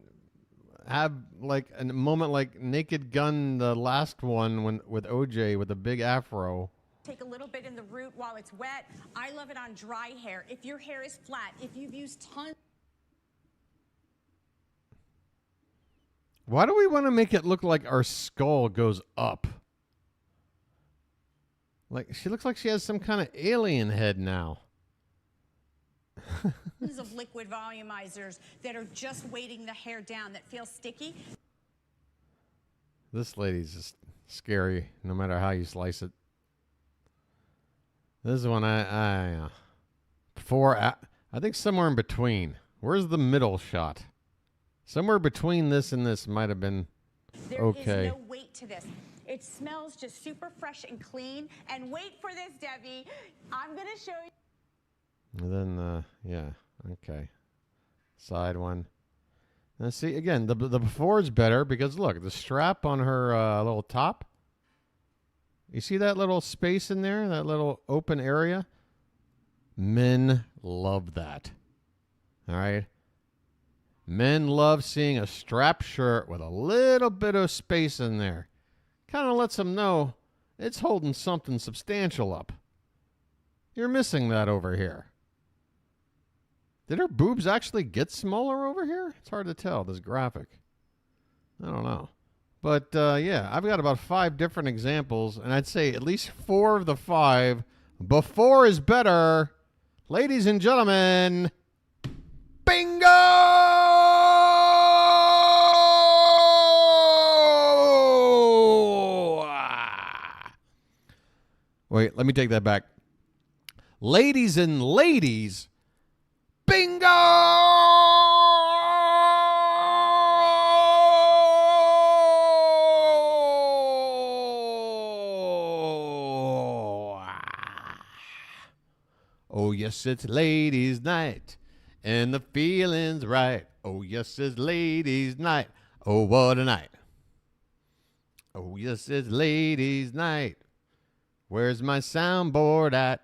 have like a moment like Naked Gun, the last one with OJ with a big afro? Take a little bit in the root while it's wet. I love it on dry hair. If your hair is flat, if you've used tons. Why do we want to make it look like our skull goes up? Like, she looks like she has some kind of alien head now. Of liquid volumizers that are just weighting the hair down that feel sticky. This lady's just scary, no matter how you slice it. This is one I think somewhere in between. Where's the middle shot? Somewhere between this and this might have been okay. There is no weight to this. It smells just super fresh and clean. And wait for this, Debbie. I'm going to show you. And then, yeah, okay. Side one. Now, see, again, the before is better because, look, the strap on her little top. You see that little space in there, that little open area? Men love that. All right? Men love seeing a strap shirt with a little bit of space in there. Kind of lets them know it's holding something substantial up. You're missing that over here. Did her boobs actually get smaller over here? It's hard to tell, this graphic. I don't know. But, yeah, I've got about 5 different examples, and I'd say at least 4 of the 5, before is better. Ladies and gentlemen, bingo! Wait, let me take that back. Ladies and ladies, bingo! Oh, yes, it's ladies' night, and the feeling's right. Oh, yes, it's ladies' night. Oh, what a night. Oh, yes, it's ladies' night. Where's my soundboard at?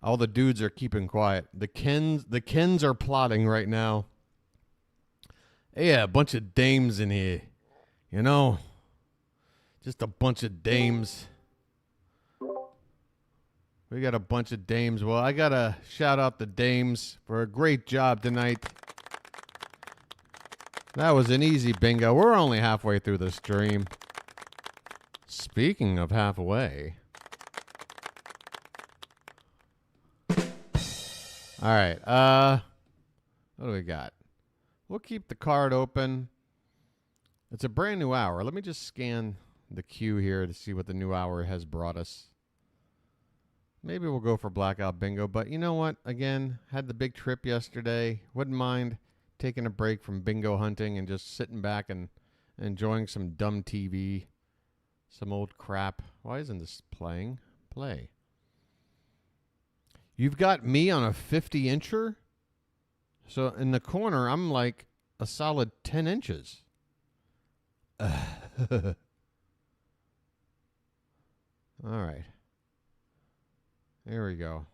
All the dudes are keeping quiet. The Kens are plotting right now. Yeah, a bunch of dames in here. You know? Just a bunch of dames. We got a bunch of dames. Well, I got to shout out the dames for a great job tonight. That was an easy bingo. We're only halfway through the stream. Speaking of halfway. All right. What do we got? We'll keep the card open. It's a brand new hour. Let me just scan the queue here to see what the new hour has brought us. Maybe we'll go for Blackout Bingo, but you know what? Again, had the big trip yesterday. Wouldn't mind taking a break from bingo hunting and just sitting back and enjoying some dumb TV. Some old crap. Why isn't this playing? Play. You've got me on a 50-incher? So in the corner, I'm like a solid 10 inches. All right. There we go.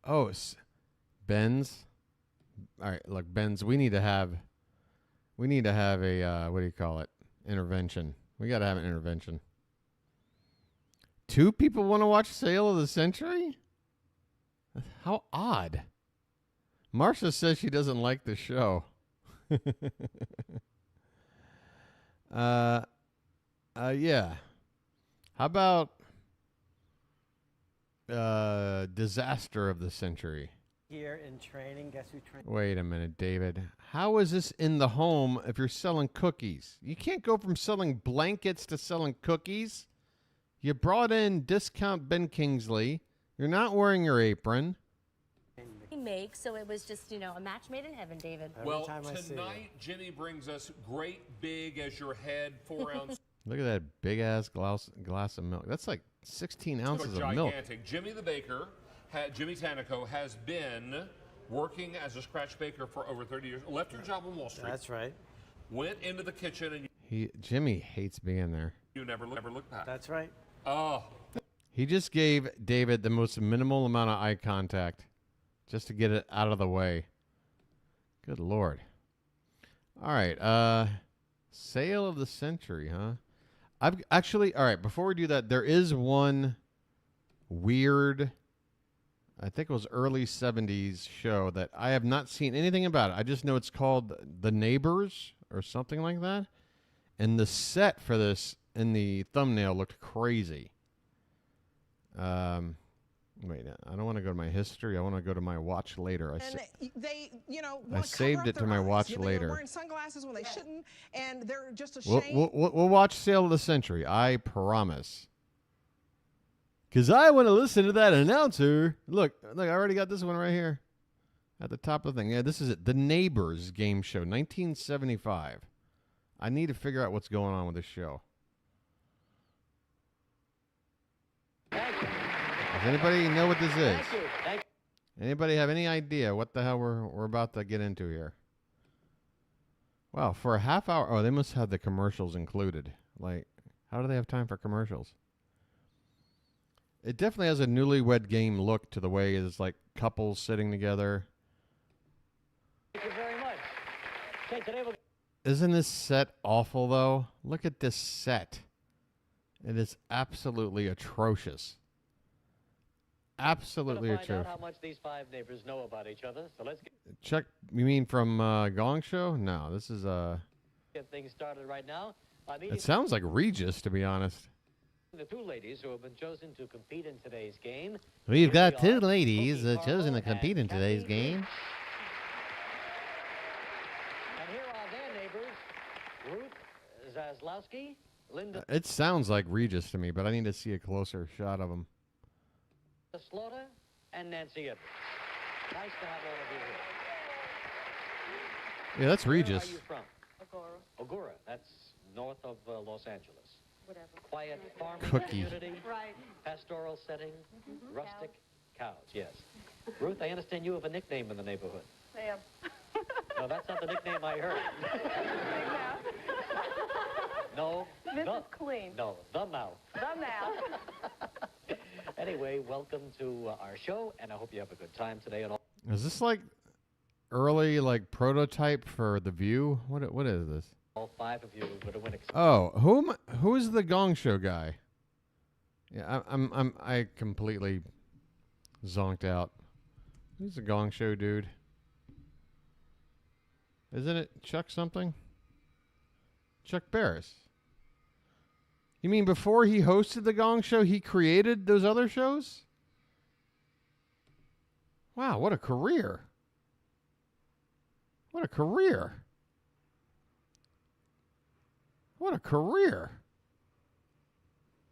Oh, Ben's. All right, look, Ben's. We need to have a what do you call it? Intervention. We got to have an intervention. 2 people want to watch Sale of the Century? How odd. Marcia says she doesn't like the show. Yeah. How about Disaster of the Century? Here in training, guess who trained? Wait a minute, David. How is this in the home if you're selling cookies? You can't go from selling blankets to selling cookies. You brought in discount Ben Kingsley. You're not wearing your apron. Make, so it was just, a match made in heaven, David. Well, tonight, Jimmy brings us great big as your head, 4 ounce. Look at that big-ass glass of milk. That's like 16 ounces of milk. Gigantic. Jimmy the baker, Jimmy Tanico, has been working as a scratch baker for over 30 years. Left your job on Wall Street. That's right. Went into the kitchen and Jimmy hates being there. you never looked back. That's right. Oh. He just gave David the most minimal amount of eye contact just to get it out of the way. Good Lord. All right. Sale of the Century, huh? I've actually, all right, before we do that, there is one weird, I think it was early 70s show that I have not seen anything about it. I just know it's called The Neighbors or something like that. And the set for this in the thumbnail looked crazy. Wait, I don't want to go to my history. I want to go to my watch later. I saved it to my watch later. They're wearing sunglasses when they shouldn't, and they're just ashamed. We'll watch Sale of the Century. I promise. Because I want to listen to that announcer. Look, I already got this one right here at the top of the thing. Yeah, this is it. The Neighbors game show, 1975. I need to figure out what's going on with this show. Does anybody know what this is? Thank you. Anybody have any idea what the hell we're about to get into here? Wow, for a half hour. Oh, they must have the commercials included. Like, how do they have time for commercials? It definitely has a newlywed game look to the way it's like couples sitting together. Thank you very much. Okay, today we'll... Isn't this set awful, though? Look at this set. It is absolutely atrocious. Absolutely atrocious. atrocious. How much these 5 neighbors know about each other. So let's Check. You mean from Gong Show? No, this is get things started right now. It sounds like Regis, to be honest. The 2 ladies who have been chosen to compete in today's game. We've got 2 ladies chosen to compete in today's game. And here are their neighbors, Ruth Zaslowski, Linda. It sounds like Regis to me, but I need to see a closer shot of him. Slaughter and Nancy Edwards. Nice to have all of you here. Yeah, that's Regis. Where are you from? Agoura. That's north of Los Angeles. Whatever. Quiet farming Cookie. community. Right. Pastoral setting. Rustic cows. Yes. Ruth, I understand you have a nickname in the neighborhood. Sam. No, that's not the nickname I heard. No. This is clean. No, the mouth. The mouth. Anyway, welcome to our show, and I hope you have a good time today. And all. Is this like early prototype for The View? What is this? All 5 of you would have won. Oh, who's the Gong Show guy? Yeah, I completely zonked out. Who's the Gong Show dude? Isn't it Chuck something? Chuck Barris. You mean before he hosted the Gong Show, he created those other shows? Wow, what a career. What a career. What a career.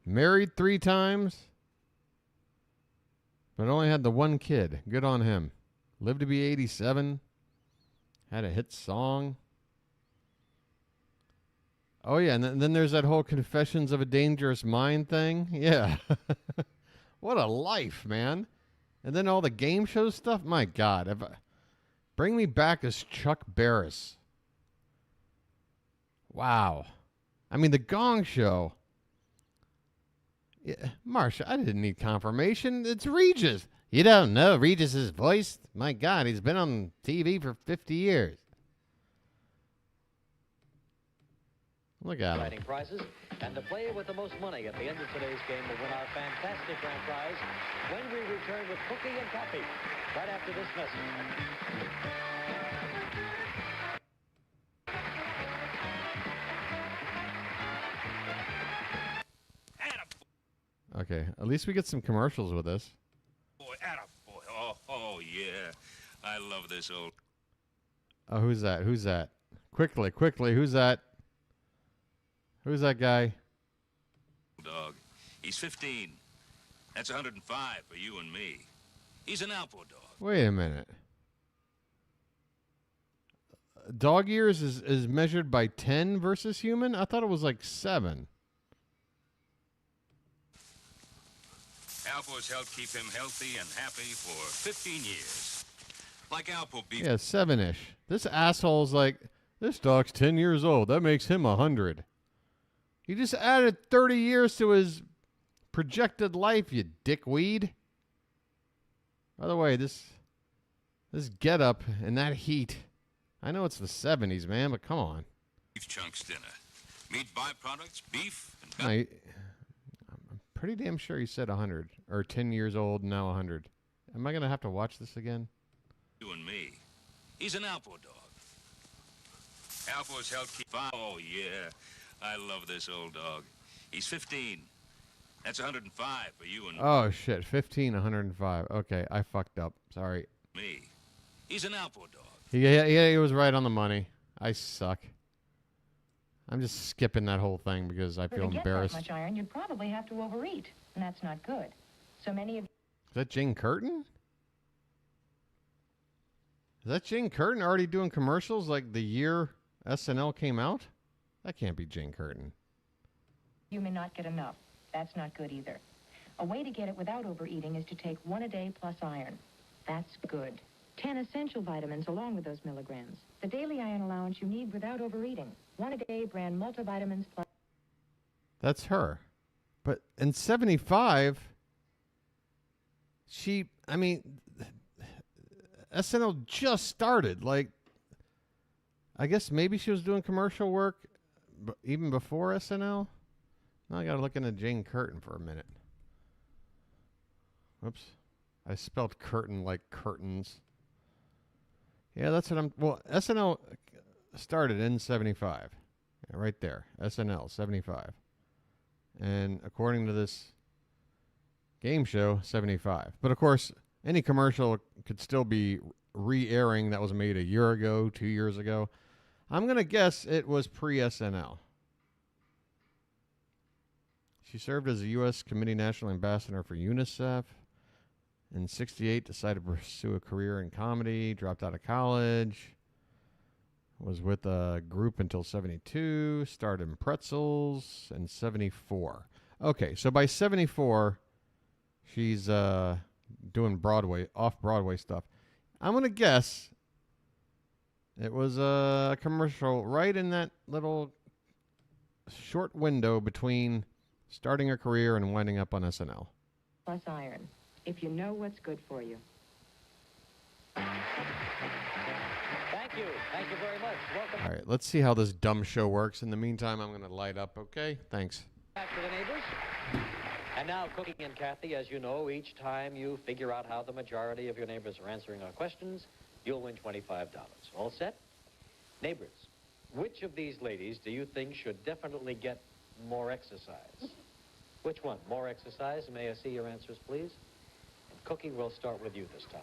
Married 3 times, but only had the 1 kid. Good on him. Lived to be 87. Had a hit song. Oh, yeah, and then there's that whole Confessions of a Dangerous Mind thing. Yeah. What a life, man. And then all the game show stuff. My God. Bring me back as Chuck Barris. Wow. I mean, the Gong Show. Yeah, Marsha, I didn't need confirmation. It's Regis. You don't know Regis's voice? My God, he's been on TV for 50 years. Look at him. Exciting prizes, and the player with the most money at the end of today's game will win our fantastic grand prize when we return with cookie and coffee right after this message. Okay, at least we get some commercials with this. Boy, attaboy. Oh, yeah. I love this old... Oh, who's that? Who's that? Quickly, who's that? Who's that guy? dog. He's 15. That's 105 for you and me. He's an Alpo dog. Wait a minute. Dog years is measured by 10 versus human? I thought it was like 7. Alpo's helped keep him healthy and happy for 15 years. Like Alpo beef. Yeah, 7-ish. This asshole's like, this dog's 10 years old. That makes him 100. He just added 30 years to his projected life, you dickweed. By the way, this getup and that heat. I know it's the 70s, man, but come on. Beef chunks dinner. Meat byproducts, beef, and I'm pretty damn sure he said 100. Or 10 years old, now 100. Am I going to have to watch this again? you and me. He's an Alpo dog. Alpo's helped keep... Oh, yeah. I love this old dog. He's 15. That's 105 for you and Oh, shit. 15, 105. Okay, I fucked up. Sorry. me. He's an Alpo dog. Yeah, he was right on the money. I suck. I'm just skipping that whole thing because I feel to get embarrassed. that much iron, you'd probably have to overeat, and that's not good. So many of Is that Jane Curtin? Is that Jane Curtin already doing commercials like the year SNL came out? That can't be Jane Curtin. you may not get enough. That's not good either. A way to get it without overeating is to take 1 a day plus iron. That's good. 10 essential vitamins along with those milligrams. The daily iron allowance you need without overeating. 1 a day brand multivitamins plus... That's her. But in 75, SNL just started. Like, I guess maybe she was doing commercial work even before SNL. Now I got to look into Jane Curtin for a minute. Whoops. I spelled curtain like curtains. Yeah, that's what well, SNL started in 75. Yeah, right there. SNL, 75. And according to this game show, 75. But of course, any commercial could still be re-airing that was made a year ago, 2 years ago. I'm going to guess it was pre-SNL. She served as a U.S. Committee National Ambassador for UNICEF. In 68, decided to pursue a career in comedy, dropped out of college, was with a group until 72, starred in Pretzels in 74. Okay, so by 74, she's doing Broadway, off-Broadway stuff. I'm going to guess It was a commercial right in that little short window between starting a career and winding up on SNL. Plus iron, if you know what's good for you. Thank you. Thank you very much. Welcome All right, let's see how this dumb show works. In the meantime, I'm going to light up, okay? Thanks. back to the neighbors. And now, Cookie and Kathy, as you know, each time you figure out how the majority of your neighbors are answering our questions, you'll win $25. All set? Neighbors, which of these ladies do you think should definitely get more exercise? Which one? More exercise? May I see your answers, please? And Cookie, we'll start with you this time.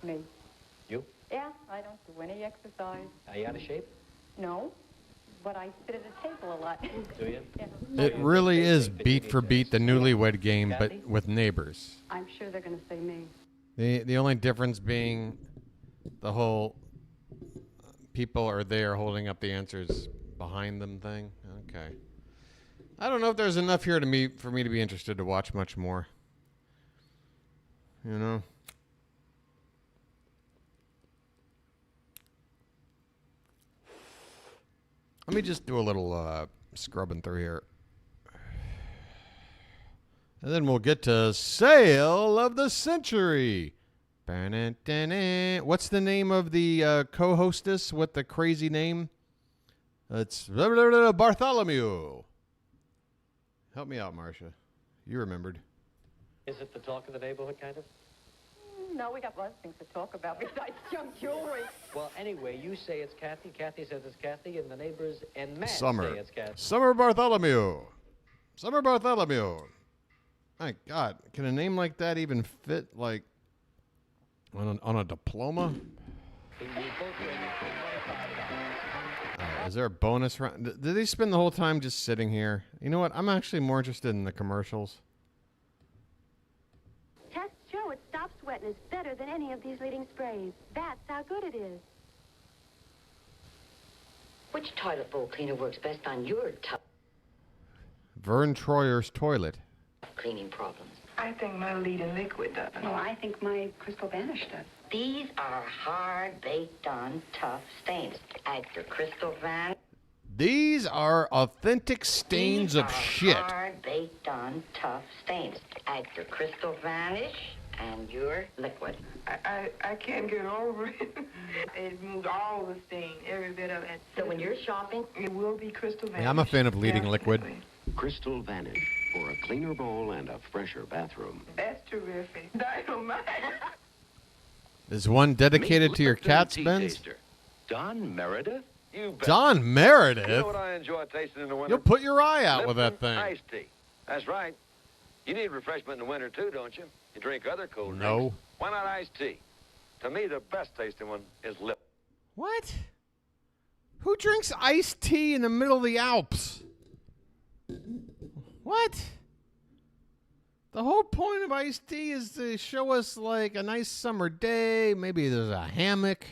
Me. You? Yeah, I don't do any exercise. Are you out of shape? No, but I sit at a table a lot. Do you? Yeah. It really is beat for beat the Newlywed Game, but with neighbors. I'm sure they're going to say me. The only difference being the whole people are there holding up the answers behind them thing. Okay. I don't know if there's enough here for me to be interested to watch much more. You know? Let me just do a little scrubbing through here. And then we'll get to Sale of the Century. What's the name of the co-hostess with the crazy name? It's Bartholomew. Help me out, Marcia. You remembered. Is it the talk of the neighborhood, kind of? No, we got lots of things to talk about besides junk jewelry. Well, anyway, you say it's Kathy, Kathy says it's Kathy, and the neighbors en masse Summer. say it's Kathy. Summer Bartholomew. Summer Bartholomew. My God, can a name like that even fit, like, on a diploma? Is there a bonus round? Did they spend the whole time just sitting here? You know what? I'm actually more interested in the commercials. Tests show it stops wetness better than any of these leading sprays. That's how good it is. Which toilet bowl cleaner works best on your Vern Troyer's toilet. cleaning problems? I think my leading liquid does. No, I think my Crystal Vanish does. These are hard, baked on, tough stains. Add your Crystal Vanish. These are authentic stains of shit. Hard, baked on, tough stains. Add your Crystal Vanish and your liquid. I can't get over it. It removes all the stain, every bit of it. So when you're shopping, it will be Crystal Vanish. Yeah, I'm a fan of leading liquid. Crystal Vanish for a cleaner bowl and a fresher bathroom. That's terrific. Dynamite. Is one dedicated to your cat, Spence? Don Meredith? You bet. Don Meredith? You know what I enjoy tasting in the winter? You'll put your eye out with that Lipton thing. Iced tea. That's right. You need refreshment in the winter, too, don't you? You drink other cold drinks. No. Why not iced tea? To me, the best tasting one is Lipton. What? Who drinks iced tea in the middle of the Alps? What? The whole point of iced tea is to show us like a nice summer day. Maybe there's a hammock.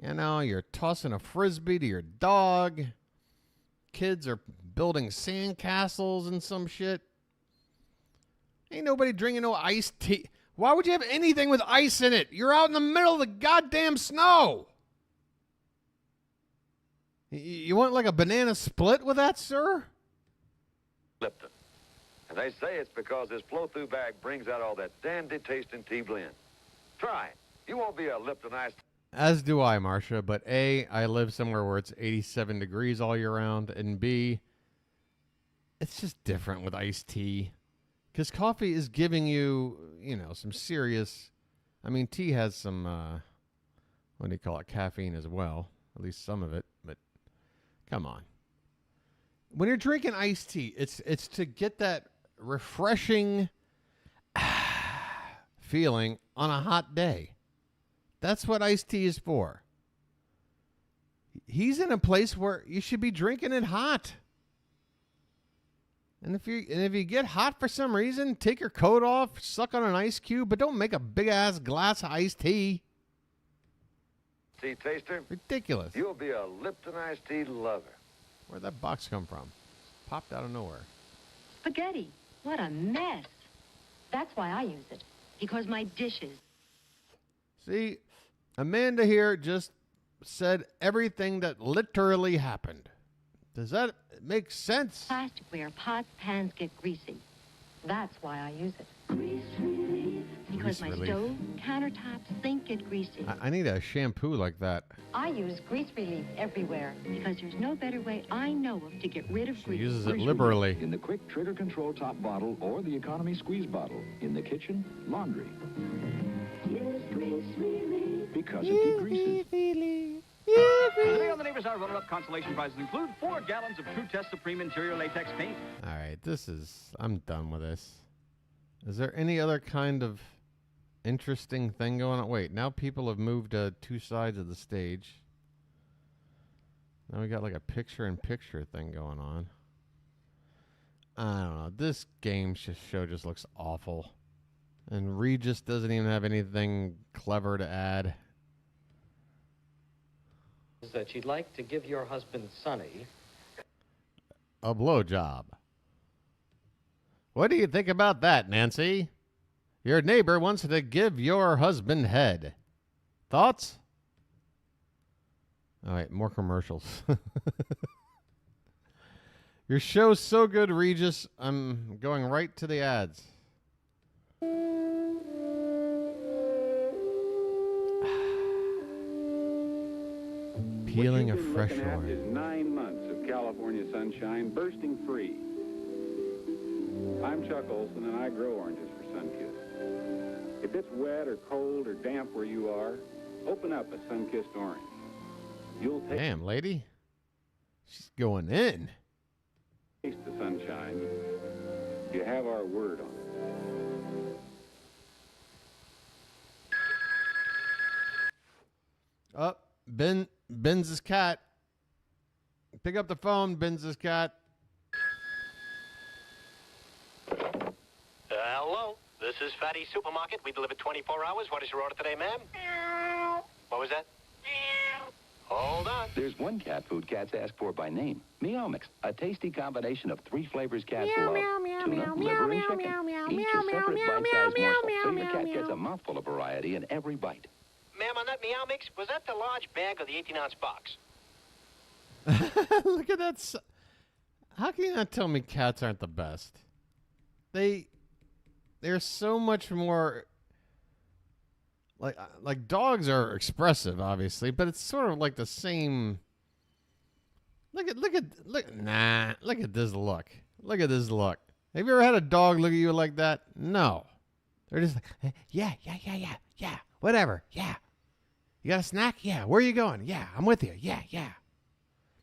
You know, you're tossing a frisbee to your dog. Kids are building sandcastles and some shit. Ain't nobody drinking no iced tea. Why would you have anything with ice in it? You're out in the middle of the goddamn snow. You want like a banana split with that, sir? Lipton. And they say it's because this flow-through bag brings out all that dandy tasting tea blend. Try it. You won't be a Lipton iced. As do I, Marcia. But A, I live somewhere where it's 87 degrees all year round. And B, it's just different with iced tea. Because coffee is giving you, you know, some serious... I mean, tea has some, what do you call it, caffeine as well. At least some of it. But come on. When you're drinking iced tea, it's to get that refreshing feeling on a hot day. That's what iced tea is for. He's in a place where you should be drinking it hot. And if you get hot for some reason, take your coat off, suck on an ice cube, but don't make a big ass glass of iced tea. Tea taster? Ridiculous. You'll be a Lipton iced tea lover. Where'd that box come from? Popped out of nowhere. Spaghetti. What a mess. That's why I use it. Because my dishes. See, Amanda here just said everything that literally happened. Does that make sense? Plasticware, pots, pans get greasy. That's why I use it. Grease relief. Because my stove, countertops, sink get greasy. I need a shampoo like that. I use grease relief everywhere because there's no better way I know of to get rid of grease. She uses it liberally. In the quick trigger control top bottle or the economy squeeze bottle. In the kitchen, laundry. Yes, grease relief. Because it degreases. Today on the Neighbors Hour, runner-up consolation prizes include 4 gallons of True Test Supreme Interior Latex paint. All right, I'm done with this. Is there any other kind of interesting thing going on? Wait, now people have moved to 2 sides of the stage. Now we got like a picture-in-picture thing going on. I don't know. This game show just looks awful. And Regis doesn't even have anything clever to add. That she'd like to give your husband, Sonny, a blowjob. What do you think about that, Nancy? Your neighbor wants to give your husband head. Thoughts? All right, more commercials. Your show's so good, Regis. I'm going right to the ads. Peeling a fresh orange. Is 9 months of California sunshine bursting free. I'm Chuck Olson, and I grow oranges for Sunkist. If it's wet or cold or damp where you are, open up a sun-kissed orange. You'll taste. Damn, lady. She's going in. Taste the sunshine. You have our word on it. Up. Ben's cat. Pick up the phone, Ben's cat. Hello, this is Fatty Supermarket. We deliver 24 hours. What is your order today, ma'am? What was that? Hold on. There's one cat food cats ask for by name. Meow Mix, a tasty combination of 3 flavors cats love. Tuna, liver, and chicken. Each a separate bite-sized morsel, so your cat gets a mouthful of variety in every bite. Ma'am, on that Meow Mix, was that the large bag or the 18-ounce box? Look at that. How can you not tell me cats aren't the best? They're so much more like dogs are expressive, obviously, but it's sort of like the same. Look at this look. Look at this look. Have you ever had a dog look at you like that? No. They're just like, yeah, whatever, yeah. You got a snack? Yeah. Where are you going? Yeah, I'm with you. Yeah.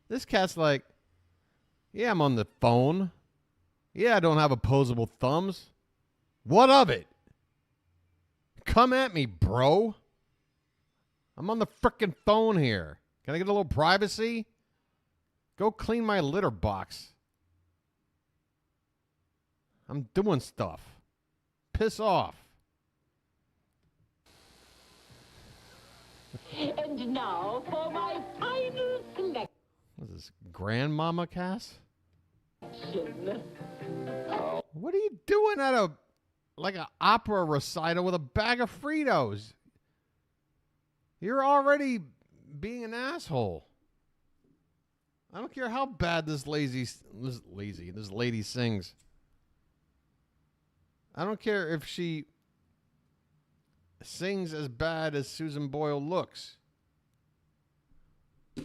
This cat's like, yeah, I'm on the phone. Yeah, I don't have opposable thumbs. What of it? Come at me, bro. I'm on the frickin' phone here. Can I get a little privacy? Go clean my litter box. I'm doing stuff. Piss off. And now for my final selection. What is this, Grandmama Cass? What are you doing at an opera recital with a bag of Fritos? You're already being an asshole. I don't care how bad this lady sings. I don't care if she sings as bad as Susan Boyle looks.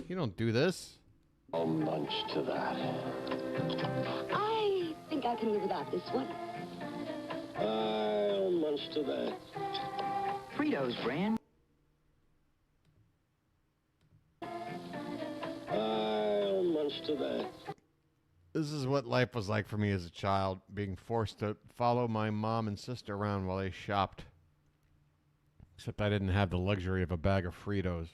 You don't do this. I'll munch to that. I think I can live without this one. I'll munch to that. Fritos brand. I'll munch to that. This is what life was like for me as a child, being forced to follow my mom and sister around while they shopped. Except I didn't have the luxury of a bag of Fritos.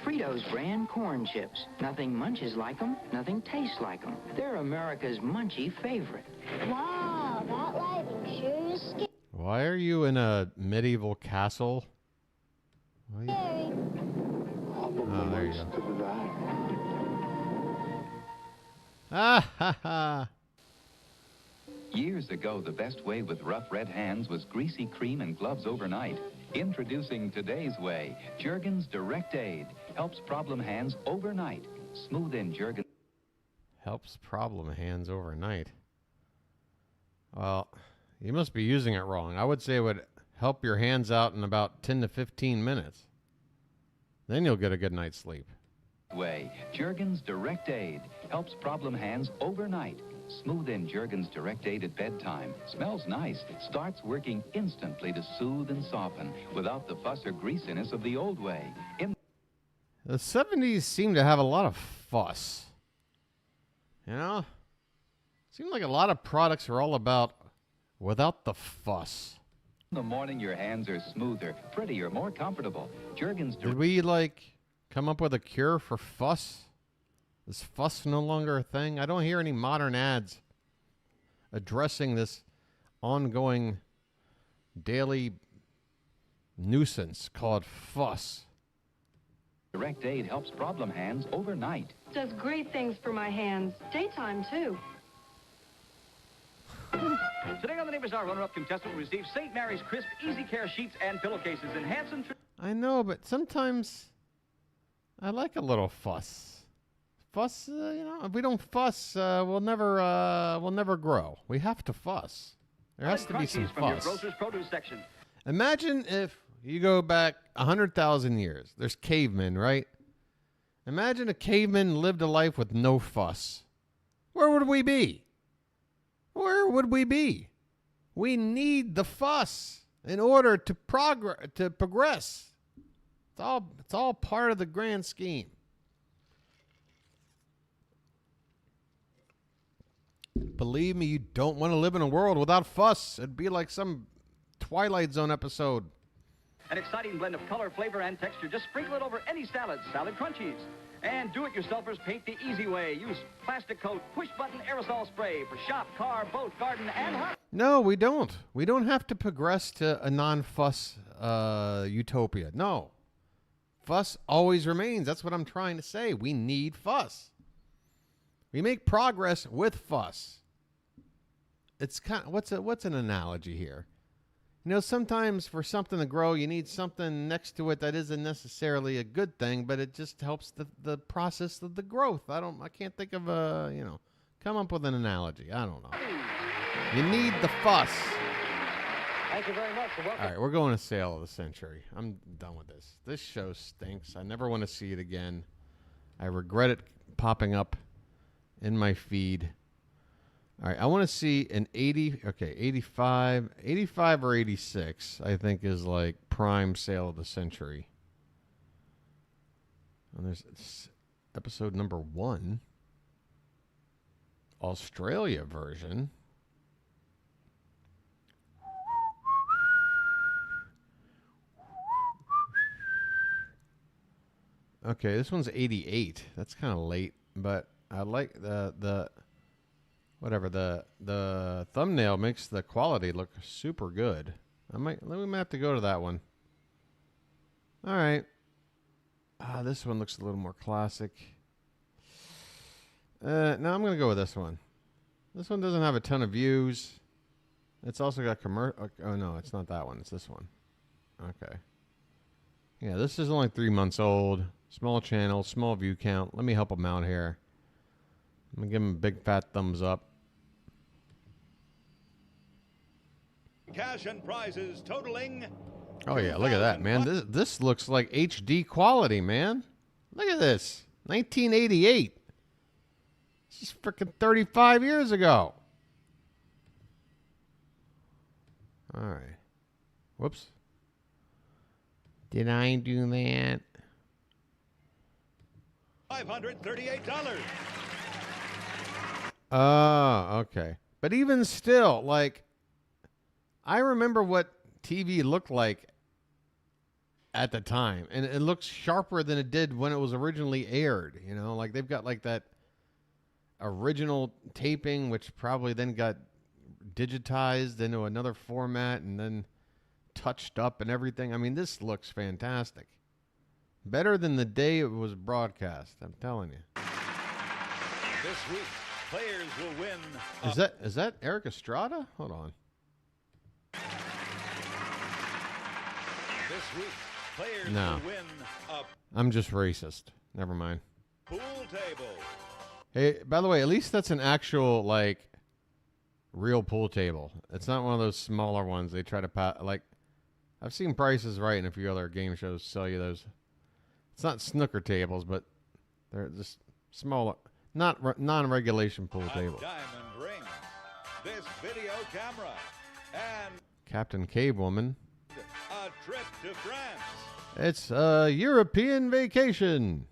Fritos brand corn chips. Nothing munches like them, nothing tastes like them. They're America's munchy favorite. Wow, that lighting sure is scary. Why are you in a medieval castle? Oh, there you go. Ah, ha, ha. Years ago, the best way with rough red hands was greasy cream and gloves overnight. Introducing today's way. Jergens Direct Aid helps problem hands overnight. Smooth in Jergens. Helps problem hands overnight. Well, you must be using it wrong. I would say it would help your hands out in about 10 to 15 minutes. Then you'll get a good night's sleep. Way. Jergens Direct Aid helps problem hands overnight. Smooth in Jergens Direct Aid at bedtime. Smells nice. Starts working instantly to soothe and soften without the fuss or greasiness of the old way. The 70s seem to have a lot of fuss. You know? Seemed like a lot of products are all about without the fuss. In the morning, your hands are smoother, prettier, more comfortable. Jergens Did we, come up with a cure for fuss? Is fuss no longer a thing? I don't hear any modern ads addressing this ongoing daily nuisance called fuss. Direct Aid helps problem hands overnight. Does great things for my hands. Daytime, too. Today on the Neighbors Hour, runner-up contestant will receive St. Mary's Crisp Easy Care sheets and pillowcases in Hanson. I know, but sometimes I like a little fuss. Fuss, if we don't fuss, we'll never grow. We have to fuss. There has to be some from your fuss. grocer's produce section. Imagine if you go back 100,000 years. There's cavemen, right? Imagine a caveman lived a life with no fuss. Where would we be? Where would we be? We need the fuss in order to progress. It's all part of the grand scheme. Believe me, you don't want to live in a world without fuss. It'd be like some Twilight Zone episode. An exciting blend of color, flavor, and texture. Just sprinkle it over any salad, salad crunchies. And do-it-yourselfers paint the easy way. Use plastic coat, push-button aerosol spray for shop, car, boat, garden, and hut. No, we don't. We don't have to progress to a non-fuss utopia. No. Fuss always remains. That's what I'm trying to say. We need fuss. We make progress with fuss. It's kind of, what's an analogy here? You know, sometimes for something to grow, you need something next to it that isn't necessarily a good thing, but it just helps the process of the growth. I can't think of come up with an analogy. I don't know. You need the fuss. Thank you very much. All right, we're going to Sale of the Century. I'm done with this. This show stinks. I never want to see it again. I regret it popping up in my feed. All right, I want to see an 85 or 86, I think is like prime Sale of the Century. And there's episode number 1, Australia version. Okay, this one's 88. That's kind of late, but I like the thumbnail makes the quality look super good. We might have to go to that one. All right. This one looks a little more classic. No, I'm going to go with this one. This one doesn't have a ton of views. It's also got commercial. Oh, no, it's not that one. It's this one. Okay. Yeah, this is only 3 months old. Small channel, small view count. Let me help them out here. I'm going to give them a big fat thumbs up. Cash and prizes totaling. Oh, yeah, look at that, man. This looks like HD quality, man. Look at this. 1988. This is freaking 35 years ago. All right. Whoops. Did I do that? $538. Oh, okay. But even still, like, I remember what TV looked like at the time, and it looks sharper than it did when it was originally aired. You know, like they've got like that original taping, which probably then got digitized into another format and then touched up and everything. I mean, this looks fantastic. Better than the day it was broadcast, I'm telling you. This week, players will win. Is that Eric Estrada? Hold on. This week, players No. will win a I'm just racist. Never mind. pool table. Hey, by the way, at least that's an actual, like, real pool table. It's not one of those smaller ones they try to, like, I've seen Price is Right and a few other game shows sell you those. It's not snooker tables, but they're just smaller, not non-regulation pool tables. Diamond ring. This video camera. And Captain Cave Woman. a trip to France. It's a European vacation.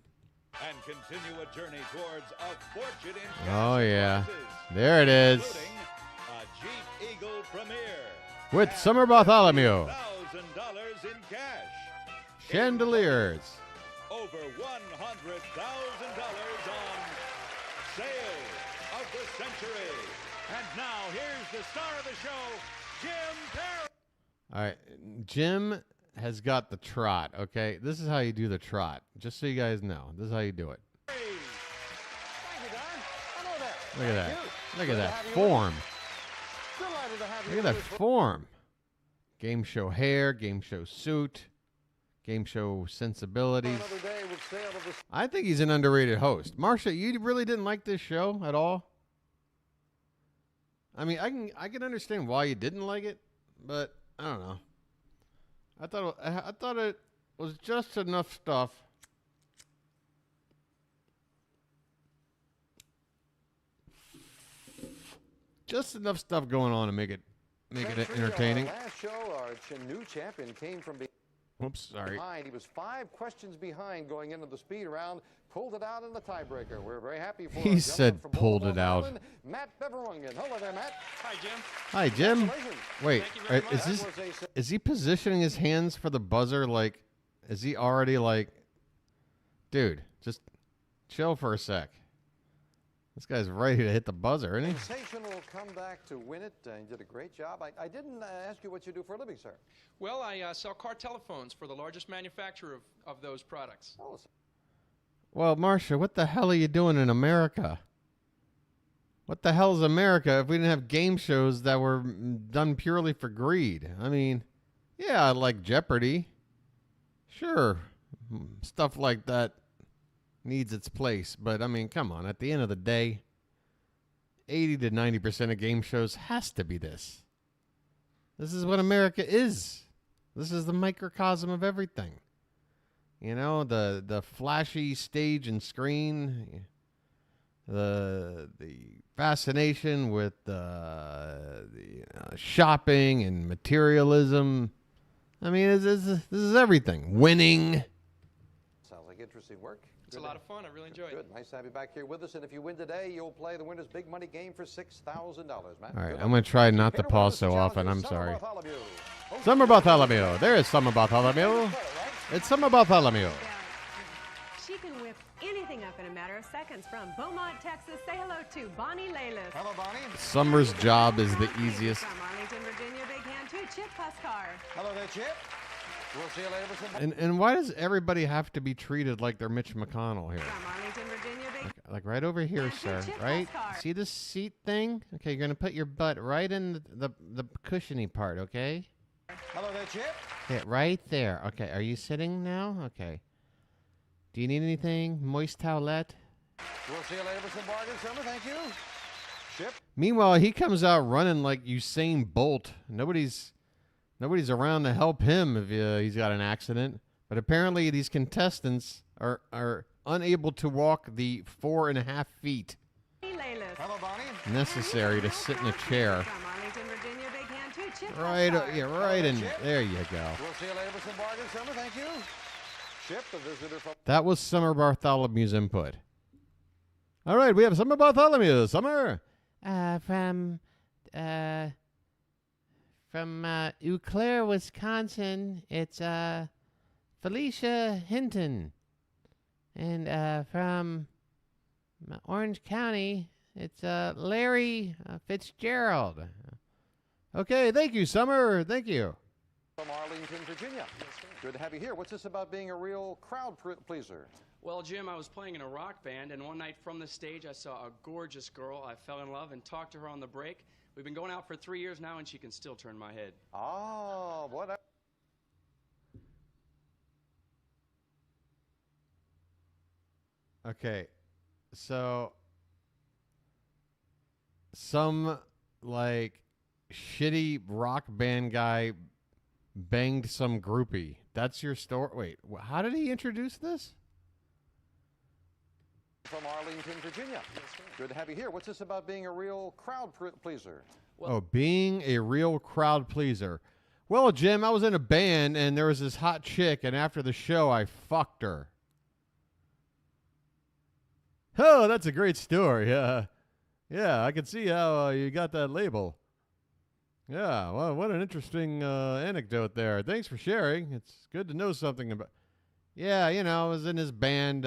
And continue a journey towards a fortune in cash Oh, yeah. prizes, There it is. including a Jeep Eagle Premier. With Summer Bartholomew. $1,000 in cash. Chandeliers. Over $100,000 on sale of the century. And now here's the star of the show, Jim Perry. All right. Jim has got the trot, okay? This is how you do the trot. Just so you guys know. This is how you do it. Look at that. Look at that form. Look at that form. Game show hair, game show suit, game show sensibilities. I think he's an underrated host. Marsha, you really didn't like this show at all? I mean, I can understand why you didn't like it, but I don't know. I thought it was just enough stuff. Just enough stuff going on to make it entertaining. Last show, our new champion came from Whoops, sorry. behind. He was 5 questions behind going into the speed round. Pulled it out in the tiebreaker. We're very happy for He said pulled it out. Matt Beverungen. Hello there, Matt. Hi, Jim. Hi, Jim. Wait, Thank you very is he positioning his hands for the buzzer? Like, is he already like, dude, just chill for a sec. This guy's ready to hit the buzzer, isn't he? Sensational comeback to win it. You did a great job. I didn't ask you what you do for a living, sir. Well, I sell car telephones for the largest manufacturer of those products. Oh, Well, Marcia, what the hell are you doing in America? What the hell is America if we didn't have game shows that were done purely for greed? I mean, yeah, I like Jeopardy. Sure, stuff like that needs its place. But, I mean, come on. At the end of the day, 80 to 90% of game shows has to be this. This is what America is. This is the microcosm of everything. You know, the flashy stage and screen, the fascination with the shopping and materialism. I mean, this is everything. Winning. Sounds like interesting work. It's a lot of fun. I really enjoyed it. Good. Nice to have you back here with us. And if you win today, you'll play the winner's big money game for $6,000, Matt. All right, I'm going to try not to pause so often. I'm sorry. Summer Bartholomew. There is Summer Bartholomew. It's Summer Bartholomew. She can whip anything up in a matter of seconds. From Beaumont, Texas, say hello to Bonnie Lalis. Hello, Bonnie. Summer's job is the easiest. From Arlington, Virginia, big hand to Chip Puskar. Hello there, Chip. We'll see you later. And why does everybody have to be treated like they're Mitch McConnell here? From Arlington, Virginia, big Like right over here, sir. Right? See this seat thing? Okay, you're going to put your butt right in the cushiony part, okay? Hello there, Chip. Yeah, right there. Okay, are you sitting now? Okay. Do you need anything? Moist towelette? We'll see you later for some bargains, Summer. Thank you. Chip. Meanwhile, he comes out running like Usain Bolt. Nobody's around to help him if he's got an accident. But apparently these contestants are unable to walk the 4.5 feet Hello, Bonnie. necessary to sit in a chair. From Arlington, Virginia, big hand to Chip Right, Puskar. yeah, right in there. You go. We'll see you later for some bargains, Summer. Thank you. Chip, the visitor from... That was Summer Bartholomew's input. All right, we have Summer Bartholomew. Summer, from Eau Claire, Wisconsin. It's Felicia Hinton, and from Orange County, it's Larry Fitzgerald. Okay, thank you, Summer. Thank you. From Arlington, Virginia. Good to have you here. What's this about being a real crowd pleaser? Well, Jim, I was playing in a rock band, and one night from the stage, I saw a gorgeous girl. I fell in love and talked to her on the break. We've been going out for 3 years now, and she can still turn my head. Oh, what? Okay, so some like shitty rock band guy banged some groupie. That's your story. Wait, how did he introduce this? From Arlington, Virginia. Good to have you here. What's this about being a real crowd pleaser? Being a real crowd pleaser. Well, Jim, I was in a band and there was this hot chick, and after the show, I fucked her. Oh, that's a great story. Yeah, I can see how you got that label. Yeah, well, what an interesting anecdote there. Thanks for sharing. It's good to know something about. Yeah, I was in this band.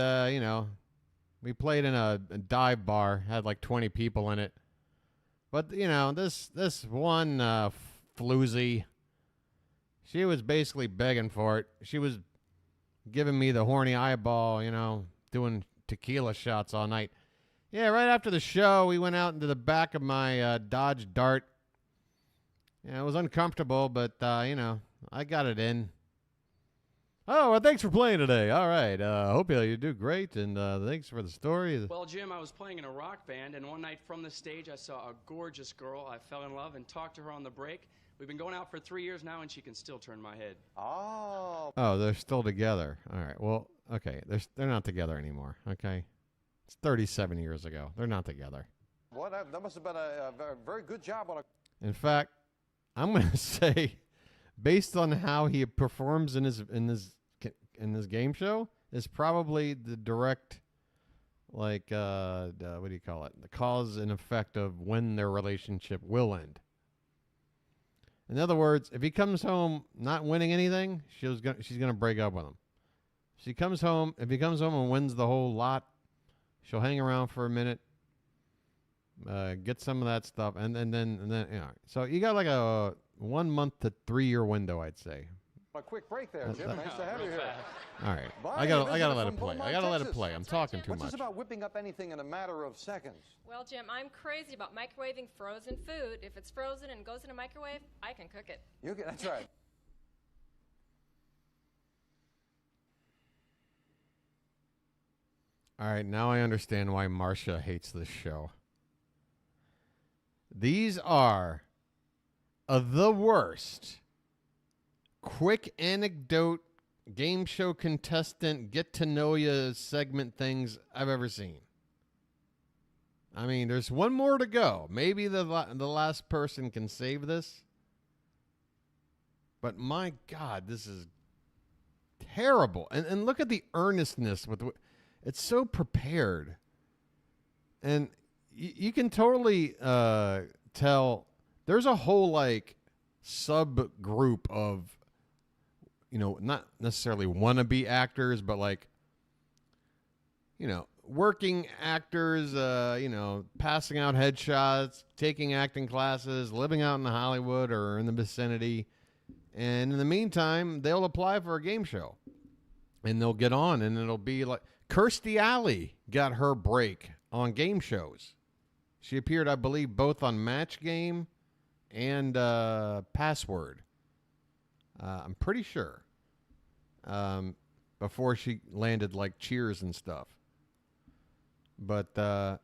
We played in a dive bar. Had like 20 people in it. But this one floozy, she was basically begging for it. She was giving me the horny eyeball. Doing tequila shots all night. Yeah, right after the show, we went out into the back of my Dodge Dart. Yeah, it was uncomfortable, but, I got it in. Oh, well, thanks for playing today. All right. Hope you do great, and thanks for the story. Well, Jim, I was playing in a rock band, and one night from the stage, I saw a gorgeous girl. I fell in love and talked to her on the break. We've been going out for 3 years now, and she can still turn my head. Oh. Oh, they're still together. All right. Well, okay. They're not together anymore, okay? It's 37 years ago. They're not together. Boy, that must have been a very good job on a... In fact, I'm going to say, based on how he performs in this game show, is probably the direct, what do you call it? The cause and effect of when their relationship will end. In other words, if he comes home not winning anything, she's gonna break up with him. If he comes home and wins the whole lot, she'll hang around for a minute, get some of that stuff, and then. So you got like a 1 month to 3 year window, I'd say. A quick break there, Jim. Nice to have you here. All right, Bonnie, I gotta let it play. Beaumont, I gotta let it Texas. play. I'm talking too What's much. this about whipping up anything in a matter of seconds? Well, Jim, I'm crazy about microwaving frozen food. If it's frozen and goes in a microwave, I can cook it. That's right. All right, now I understand why Marcia hates this show. These are the worst quick anecdote game show contestant get to know you segment things I've ever seen. I mean, there's one more to go. Maybe the last person can save this. But my God, this is terrible. And look at the earnestness with it's so prepared. And you can totally tell there's a whole subgroup of not necessarily wannabe actors, but working actors, passing out headshots, taking acting classes, living out in Hollywood or in the vicinity. And in the meantime, they'll apply for a game show and they'll get on, and it'll be like Kirstie Alley got her break on game shows. She appeared, I believe, both on Match Game and Password. I'm pretty sure. Before she landed Cheers and stuff. But yeah,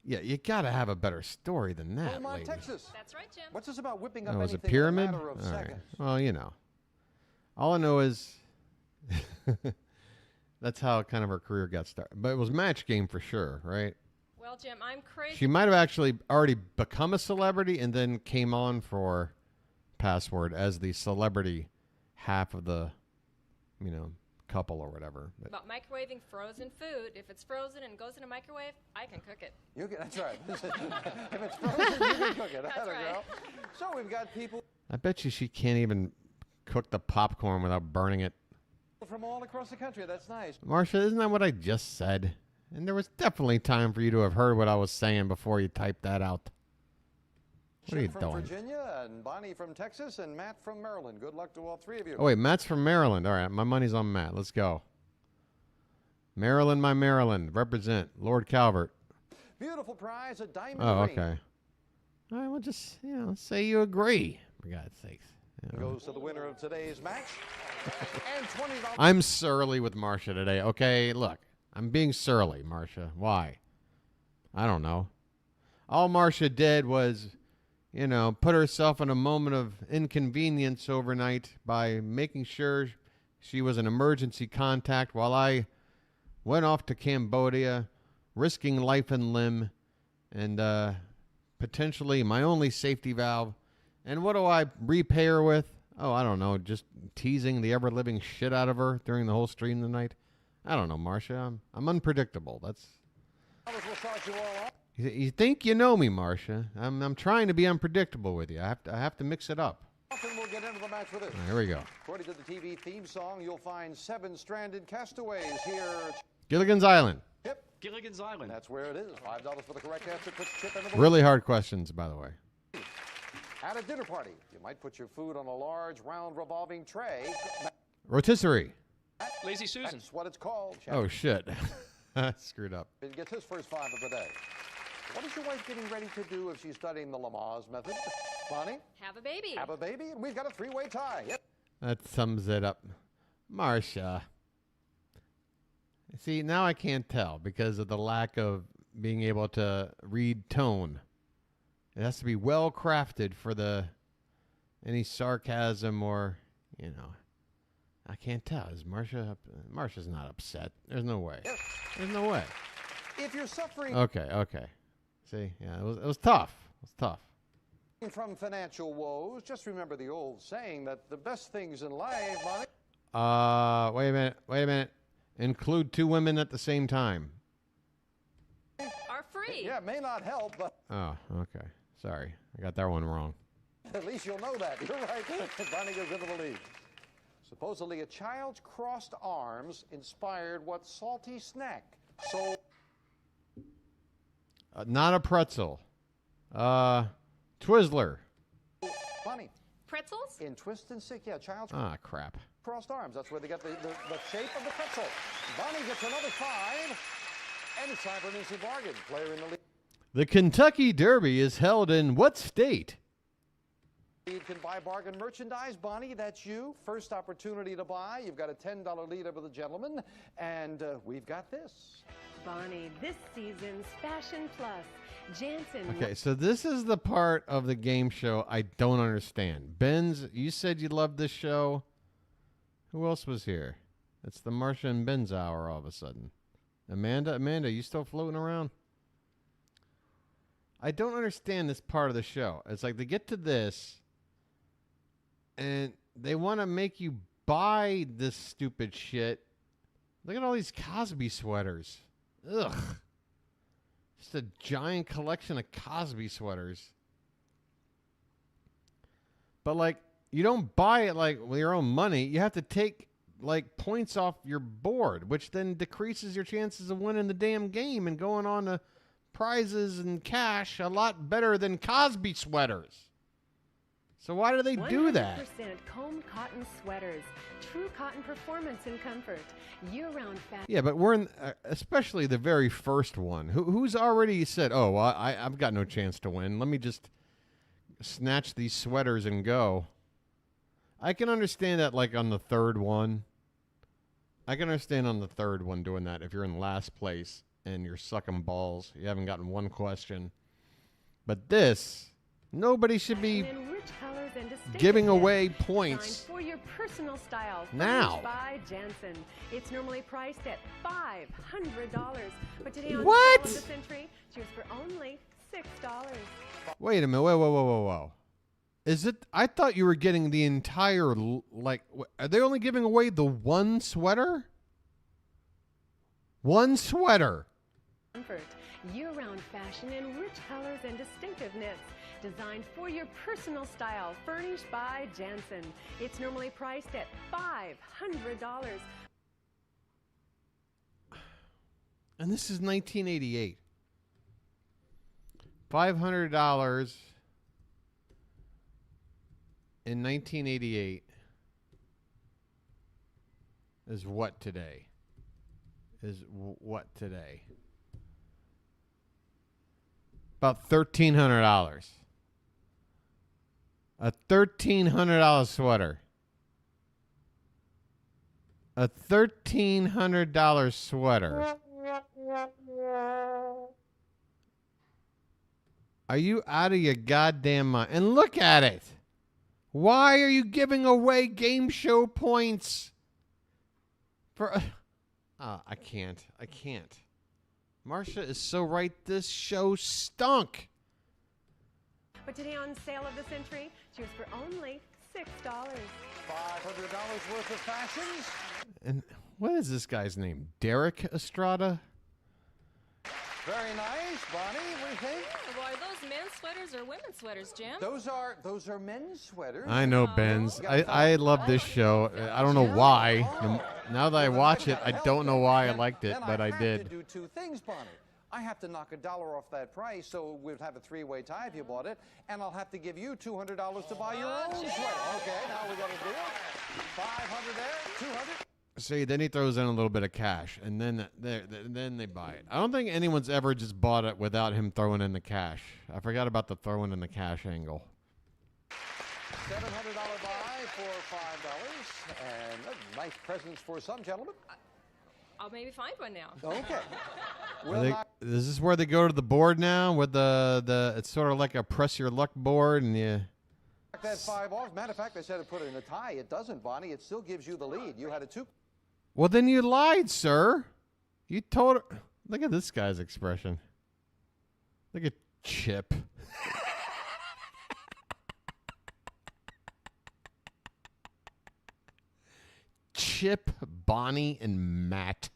you got to have a better story than that. Beaumont, Texas. That's right, Jim. What's this about whipping up was anything a pyramid? in a matter of All right. seconds? Well, all I know is that's how kind of her career got started. But it was Match Game for sure, right? Well, Jim, I'm crazy. She might have actually already become a celebrity and then came on for Password as the celebrity half of the, couple or whatever. But About microwaving frozen food. If it's frozen and goes in a microwave, I can cook it. That's right. If it's frozen, you can cook it. That's right. Girl. So we've got people I bet you she can't even cook the popcorn without burning it. from all across the country. That's nice. Marcia, isn't that what I just said? And there was definitely time for you to have heard what I was saying before you typed that out. What are you Jim from doing? Virginia, and Bonnie from Texas, and Matt from Maryland. Good luck to all three of you. Oh, wait, Matt's from Maryland. All right, my money's on Matt. Let's go. Maryland, my Maryland. Represent. Lord Calvert. Beautiful prize, a diamond Oh, ring. okay. All right, well, just, say you agree, for God's sakes. Goes to the winner of today's match. And $20. I'm surly with Marcia today, okay? Look, I'm being surly, Marcia. Why? I don't know. All Marcia did was, put herself in a moment of inconvenience overnight by making sure she was an emergency contact while I went off to Cambodia, risking life and limb, and potentially my only safety valve. And what do I repay her with? Oh, I don't know, just teasing the ever-living shit out of her during the whole stream tonight. I don't know, Marcia. I'm unpredictable. That's. You think you know me, Marcia. I'm trying to be unpredictable with you. I have to mix it up. Often we'll get into the match with this. Here we go. According to the TV theme song, you'll find 7 stranded castaways here. Gilligan's Island. Yep. Gilligan's Island. That's where it is. $5 for the correct answer. Put chip into the Really hard questions, by the way. At a dinner party, you might put your food on a large, round, revolving tray. Rotisserie. Lazy Susan. That's what it's called. Oh, shit. Screwed up. It gets his first 5 of the day. What is your wife getting ready to do if she's studying the Lamaze method? Bonnie? Have a baby. Have a baby, and we've got a 3-way tie. Yep. That sums it up. Marcia. See, now I can't tell because of the lack of being able to read tone. It has to be well crafted for any sarcasm or, I can't tell. Is Marcia's not upset. There's no way. Yes. There's no way. If you're suffering Okay. See, yeah, it was tough. It was tough. from financial woes, just remember the old saying that the best things in life, Bonnie. Wait a minute. Include 2 women at the same time. Are free. Yeah, may not help, but Oh, okay. Sorry. I got that one wrong. at least you'll know that. You're right. Bonnie goes into the lead. Supposedly, a child's crossed arms inspired what salty snack? So, Not a pretzel. Twizzler. Bonnie. Pretzels? In Twist and Sick, yeah, child's Crap. crossed arms. That's where they get the shape of the pretzel. Bonnie gets another 5, and it's time for an instant bargain. Player in the lead. The Kentucky Derby is held in what state? You can buy bargain merchandise, Bonnie. That's you. First opportunity to buy. You've got a $10 lead over the gentleman, and we've got this. Bonnie, this season's Fashion Plus. Jansen. Okay, so this is the part of the game show I don't understand. Benz, you said you loved this show. Who else was here? It's the Marcia and Benz hour all of a sudden. Amanda, you still floating around? I don't understand this part of the show. It's like they get to this, and they want to make you buy this stupid shit. Look at all these Cosby sweaters. Ugh. Just a giant collection of Cosby sweaters. But, you don't buy it, with your own money. You have to take, points off your board, which then decreases your chances of winning the damn game and going on to prizes and cash a lot better than Cosby sweaters. So why do they do that? 100% comb cotton sweaters. True cotton performance and comfort. Year-round fashion. Yeah, but we're in, especially the very first one. Who's already said, oh, well, I've got no chance to win. Let me just snatch these sweaters and go. I can understand that, on the third one. I can understand on the third one doing that if you're in last place and you're sucking balls. You haven't gotten one question. But this, nobody should be giving away points for your personal style. now. By Jansen. It's normally priced at $500, but today on What? Sale of the Century, choose for only $6. Wait a minute. Whoa. Is it? I thought you were getting the entire, are they only giving away the one sweater? One sweater. Comfort, year-round fashion in rich colors and distinctive knits. Designed for your personal style, furnished by Jansen. It's normally priced at $500. And this is 1988. $500 in 1988 is what today? About $1,300. A $1,300 sweater. A $1,300 sweater. Are you out of your goddamn mind? And look at it. Why are you giving away game show points? For I can't. Marcia is so right. This show stunk. But today on Sale of the Century, choose for only $6. $500 worth of fashions. And what is this guy's name? Derek Estrada? Very nice, Bonnie. What do you think? Well, are those men's sweaters or women's sweaters, Jim? Those are men's sweaters. I know, Benz. I love this show. I don't know why. Now that I watch it, I don't know why I liked it, but I did. I have to do two things, Bonnie. I have to knock $1 off that price, so we'd have a three-way tie if you bought it, and I'll have to give you $200 to buy your own sweater. Okay, now we got a deal. 500 there, 200. See, then he throws in a little bit of cash, and then they buy it. I don't think anyone's ever just bought it without him throwing in the cash. I forgot about the throwing in the cash angle. $700 buy for $5, and nice presents for some gentlemen. I'll maybe find one now. Okay. Is this where they go to the board now? With the it's sort of like a press your luck board, and you. That 5 off. Matter of fact, I said to put it in a tie. It doesn't, Bonnie. It still gives you the lead. You had a 2. Well, then you lied, sir. You told her. Look at this guy's expression. Look at Chip. Chip, Bonnie, and Matt.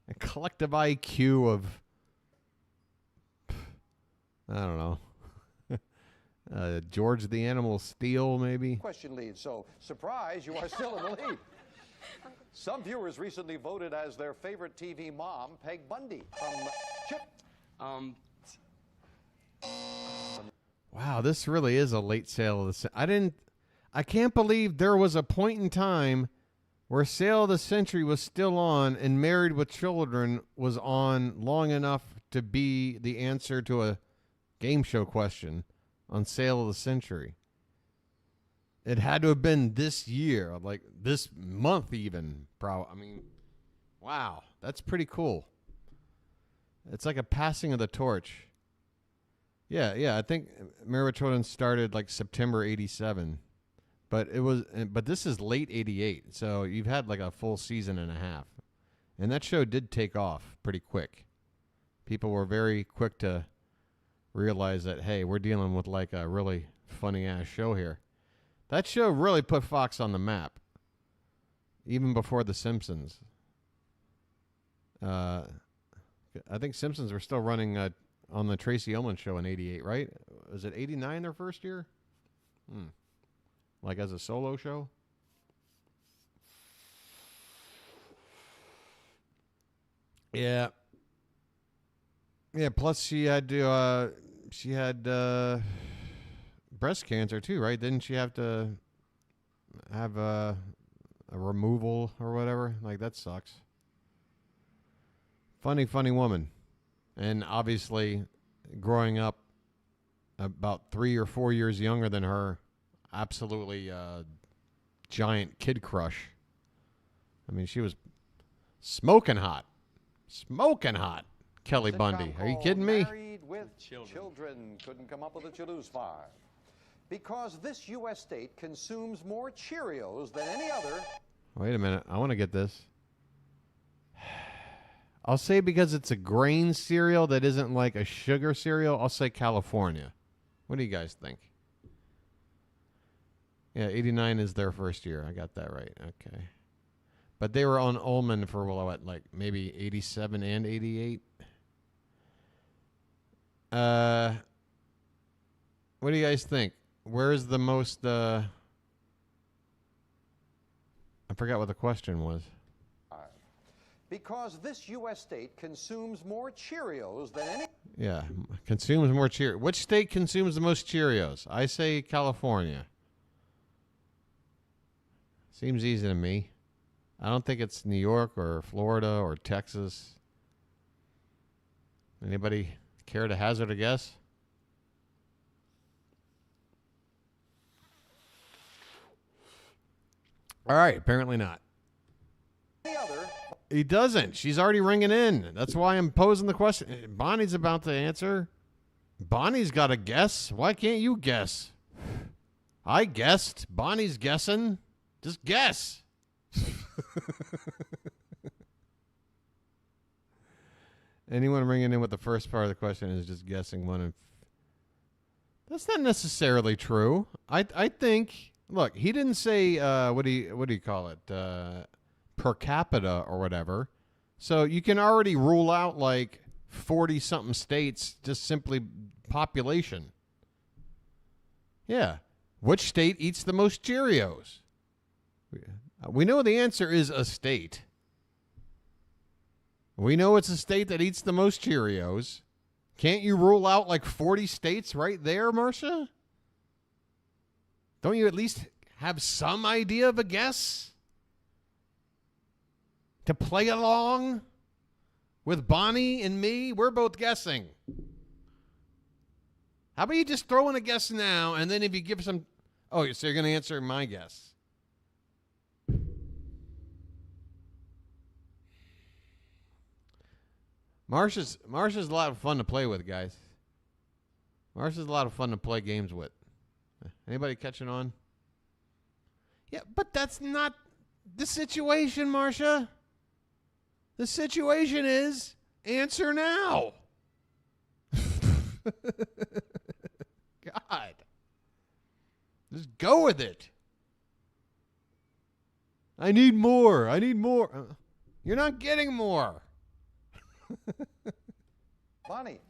A collective IQ of, I don't know, George the Animal Steel, maybe? Question lead. So, surprise, you are still in the lead. Some viewers recently voted as their favorite TV mom, Peg Bundy, from Chip. Wow, this really is a late sale of the. I can't believe there was a point in time where Sale of the Century was still on and Married with Children was on long enough to be the answer to a game show question on Sale of the Century. It had to have been this year, like this month even, bro. I mean, wow, that's pretty cool. It's like a passing of the torch. Yeah, I think Married with Children started like September 87. But this is late 88, so you've had like a full season and a half. And that show did take off pretty quick. People were very quick to realize that, hey, we're dealing with like a really funny-ass show here. That show really put Fox on the map, even before The Simpsons. I think Simpsons were still running on the Tracy Ullman show in 88, right? Was it 89 their first year? Like as a solo show? Yeah. Yeah, plus she had breast cancer too, right? Didn't she have to have a removal or whatever? Like, that sucks. Funny woman. And obviously growing up about 3 or 4 years younger than her, absolutely giant kid crush. I mean, she was smoking hot. Kelly Bundy. Are you kidding me? Married with children. Couldn't come up with it, you lose 5. Because this U.S. state consumes more Cheerios than any other. Wait a minute. I want to get this. I'll say because it's a grain cereal that isn't like a sugar cereal, I'll say California. What do you guys think? Yeah, 89 is their first year. I got that right. Okay. But they were on Ullman for, what, like maybe 87 and 88? What do you guys think? Where's the most, I forgot what the question was. Because this U.S. state consumes more Cheerios than any... Yeah, consumes more Cheerios. Which state consumes the most Cheerios? I say California. Seems easy to me. I don't think it's New York or Florida or Texas. Anybody care to hazard a guess? All right, apparently not. Any other... He doesn't. She's already ringing in. That's why I'm posing the question. Bonnie's about to answer. Bonnie's got to guess. Why can't you guess? I guessed. Bonnie's guessing. Just guess. Anyone ringing in with the first part of the question is just guessing one. That's not necessarily true. I think. Look, he didn't say what do you call it? Per capita or whatever. So you can already rule out like 40-something states just simply population. Yeah. Which state eats the most Cheerios? We know the answer is a state. We know it's a state that eats the most Cheerios. Can't you rule out like 40 states right there, Marcia? Don't you at least have some idea of a guess? To play along with Bonnie and me? We're both guessing. How about you just throw in a guess now, and then if you give some... Oh, so you're going to answer my guess. Marsha's a lot of fun to play with, guys. Marsha's a lot of fun to play games with. Anybody catching on? Yeah, but that's not the situation, Marsha. The situation is answer now. God. Just go with it. I need more. I need more. You're not getting more. Bonnie.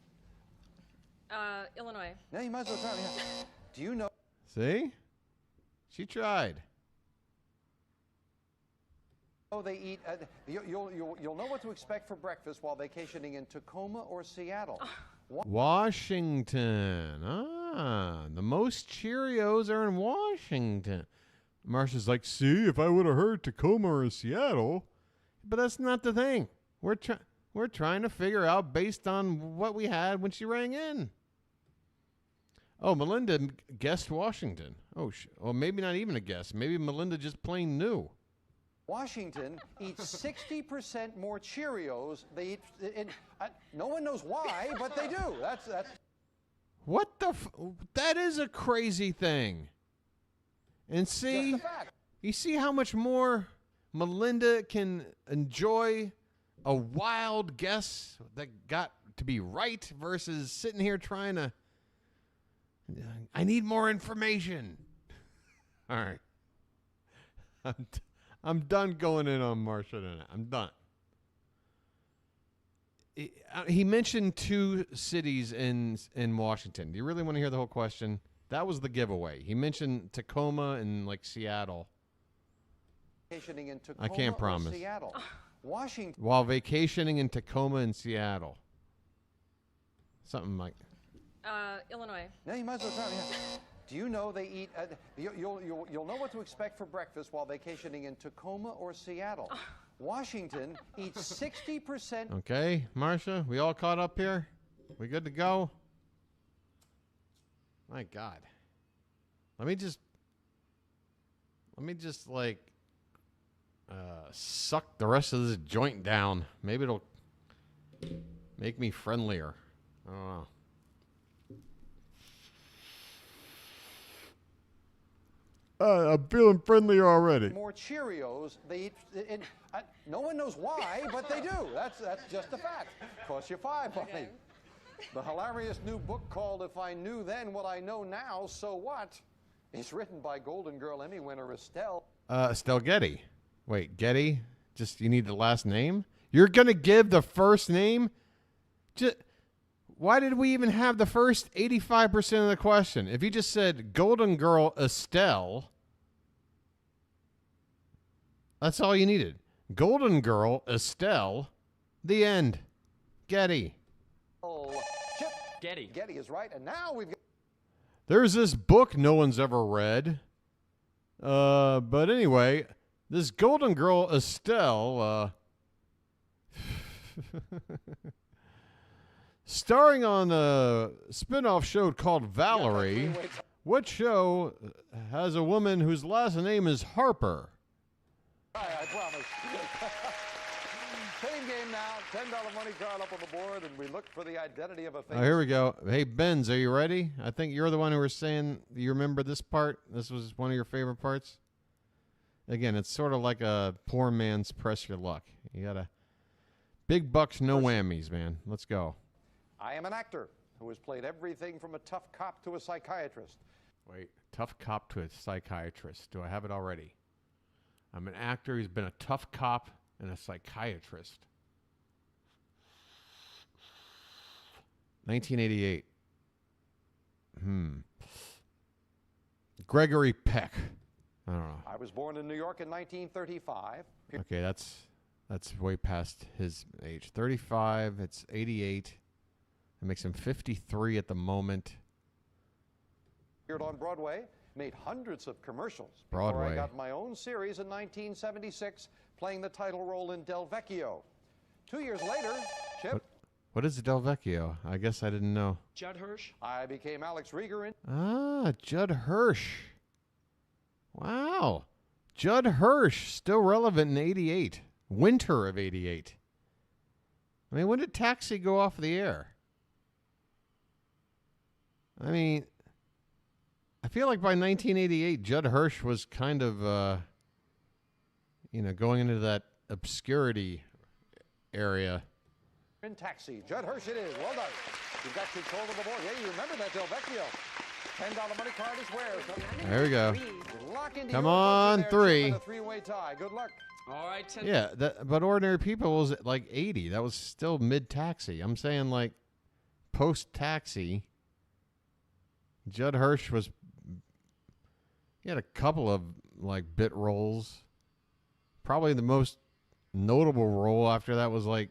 Illinois. Now you might as well try. Yeah. Do you know? See? She tried. Oh, they eat. You'll know what to expect for breakfast while vacationing in Tacoma or Seattle. Washington. The most Cheerios are in Washington. Marsha's like, see, if I would have heard Tacoma or Seattle. But that's not the thing. We're trying to figure out based on what we had when she rang in. Oh, Melinda guessed Washington. Oh, well, maybe not even a guess. Maybe Melinda just plain knew. Washington eats 60% more Cheerios. They eat. No one knows why, but they do. That's. What the? That is a crazy thing. And see, you see how much more Melinda can enjoy a wild guess that got to be right versus sitting here trying to. I need more information. All right. I'm done going in on Marcia tonight. I'm done. He mentioned 2 cities in Washington. Do you really want to hear the whole question? That was the giveaway. He mentioned Tacoma and like Seattle. Vacationing in Tacoma I can't promise. Or Seattle. Washington. While vacationing in Tacoma and Seattle. Something like. Illinois. Now you might as well try. Yeah. Do you know they eat? You'll know what to expect for breakfast while vacationing in Tacoma or Seattle. Washington eats 60%. Okay, Marcia, we all caught up here? We good to go? My God. Let me just like suck the rest of this joint down. Maybe it'll make me friendlier. I don't know. I'm feeling friendlier already. More Cheerios. They eat. No one knows why, but they do. That's just a fact. Costs you $5, buddy. The hilarious new book called "If I Knew Then What I Know Now, So What?" is written by Golden Girl Emmy winner Estelle. Estelle Getty. Wait, Getty? Just you need the last name? You're gonna give the first name? Why did we even have the first 85% of the question? If you just said Golden Girl Estelle, that's all you needed. Golden Girl Estelle, the end. Getty. Oh, Chip. Getty. Getty is right, and now we've got. There's this book no one's ever read. But anyway, this Golden Girl Estelle, starring on a spin-off show called Valerie. What show has a woman whose last name is Harper? I promise. Same game now. $10 money card up on the board, and we look for the identity of a face. Oh, here we go. Hey, Benz, are you ready? I think you're the one who was saying you remember this part. This was one of your favorite parts. Again, it's sort of like a poor man's Press Your Luck. You got to big bucks, no whammies, man. Let's go. I am an actor who has played everything from a tough cop to a psychiatrist. Wait, tough cop to a psychiatrist. Do I have it already? I'm an actor who's been a tough cop and a psychiatrist. 1988. Gregory Peck. I don't know. I was born in New York in 1935. Okay, that's way past his age. 35, it's 88. It makes him 53 at the moment. Appeared on Broadway, made hundreds of commercials. Broadway. Before I got my own series in 1976, playing the title role in Del Vecchio. 2 years later, Chip. What is Del Vecchio? I guess I didn't know. Judd Hirsch. I became Alex Rieger in. Ah, Judd Hirsch. Wow. Judd Hirsch, still relevant in 88. Winter of 88. I mean, when did Taxi go off the air? I mean, I feel like by 1988, Judd Hirsch was kind of, going into that obscurity area. In Taxi. Judd Hirsch it is. Well done. You've got control of the board. Yeah, you remember that Del Vecchio. $10 money card is where. There we go. Lock into Come your on, there, three. Chip, and a three-way tie. Good luck. All right, 10. Yeah, but Ordinary People was at like 80. That was still mid-Taxi. I'm saying like post-Taxi. Judd Hirsch was... He had a couple of like bit roles. Probably the most notable role after that was like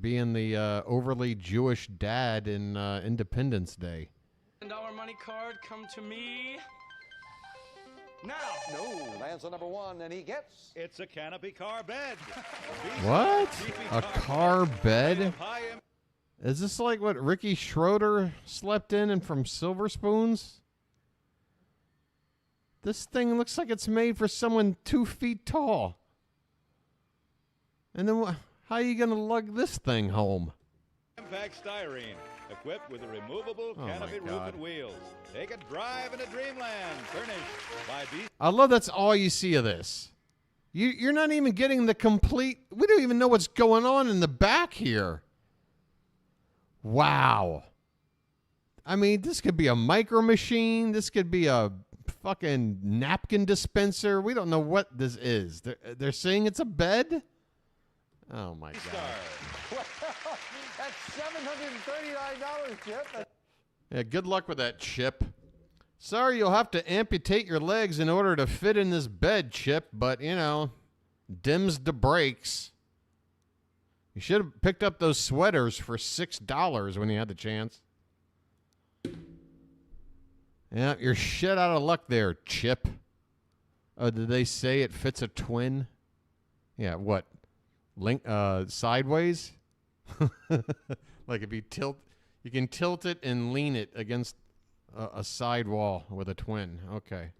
being the overly Jewish dad in Independence Day. $10 money card, come to me. Now. No, lands on number one, and he gets. It's a canopy car bed. What? A car bed? Is this like what Ricky Schroeder slept in and from Silver Spoons? This thing looks like it's made for someone 2 feet tall. And then how are you going to lug this thing home? Impact styrene, equipped with a removable canopy roof and wheels. Take a drive into dreamland, furnished by B. I love that's all you see of this. You're not even getting the complete... We don't even know what's going on in the back here. Wow. I mean, this could be a micro machine. This could be a fucking napkin dispenser. We don't know what this is. They're saying it's a bed? Oh, my God. That's $739, Chip. Yeah, good luck with that, Chip. Sorry, you'll have to amputate your legs in order to fit in this bed, Chip, but, dims the brakes. You should have picked up those sweaters for $6 when you had the chance. Yeah, you're shit out of luck there, Chip. Oh, did they say it fits a twin? Yeah, what? Sideways? Like if you can tilt it and lean it against a side wall with a twin. Okay.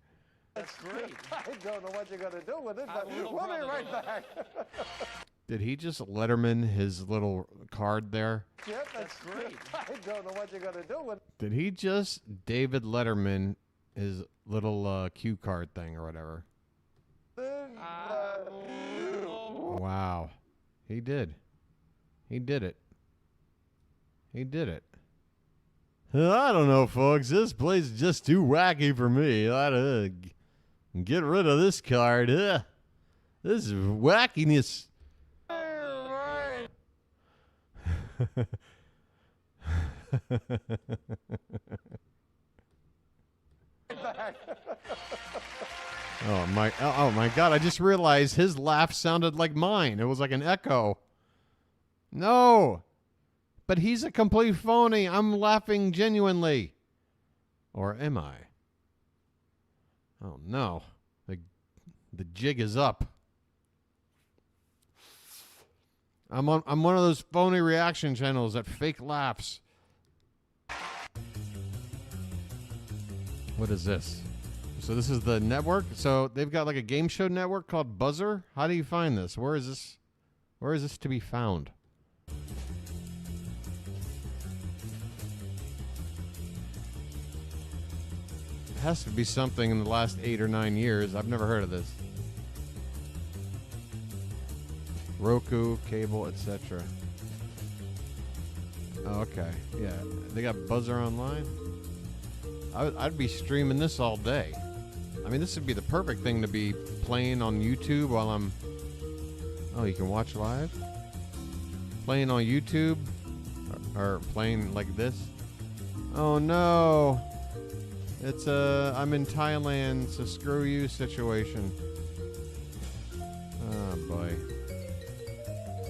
That's great. I don't know what you're going to do with it, but we'll be right back. Did he just Letterman his little card there? Chip, that's great. I don't know what you're going to do with it. Did he just David Letterman his little cue card thing or whatever? Wow. He did. He did it. He did it. I don't know, folks. This place is just too wacky for me. I'd get rid of this card. This is wackiness. Oh my God, I just realized his laugh sounded like mine. It was like an echo. No. But he's a complete phony. I'm laughing genuinely. Or am I? Oh no. The jig is up. I'm one of those phony reaction channels that fake laughs. What is this? So this is the network. So they've got like a game show network called Buzzer. How do you find this? Where Where is this to be found? It has to be something in the last 8 or 9 years. I've never heard of this. Roku, cable, etc. Oh, okay. Yeah. They got Buzzer Online. I'd be streaming this all day. I mean, this would be the perfect thing to be playing on YouTube while I'm... Oh, you can watch live? Playing on YouTube? Or playing like this? Oh, no. It's I'm in Thailand. It's a screw you situation. Oh, boy.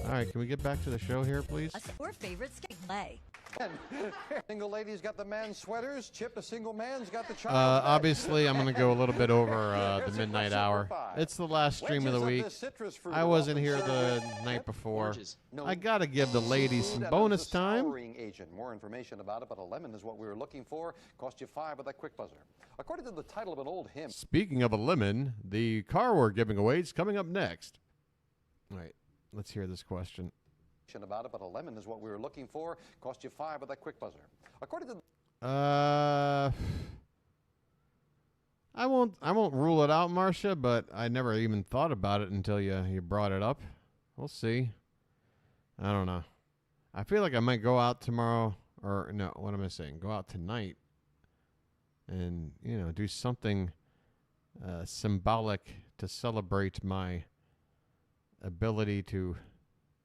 All right, can we get back to the show here, please? Your favorite steak play. Single ladies got the man's sweaters. Chip, a single man's got the child. Obviously, I'm going to go a little bit over the midnight hour. It's the last stream of the week. I wasn't here the night before. I got to give the ladies some bonus time. Agent. More information about it, but a lemon is what we were looking for. Cost you $5 with that quick buzzer. According to the title of an old hymn. Speaking of a lemon, the car we're giving away is coming up next. All right, let's hear this question. About it, but a lemon is what we were looking for. Cost you $5 with that quick buzzer. According to I won't rule it out, Marcia, but I never even thought about it until you brought it up. We'll see. I don't know. I feel like I might go out tomorrow, or no, what am I saying? Go out tonight and, do something symbolic to celebrate my ability to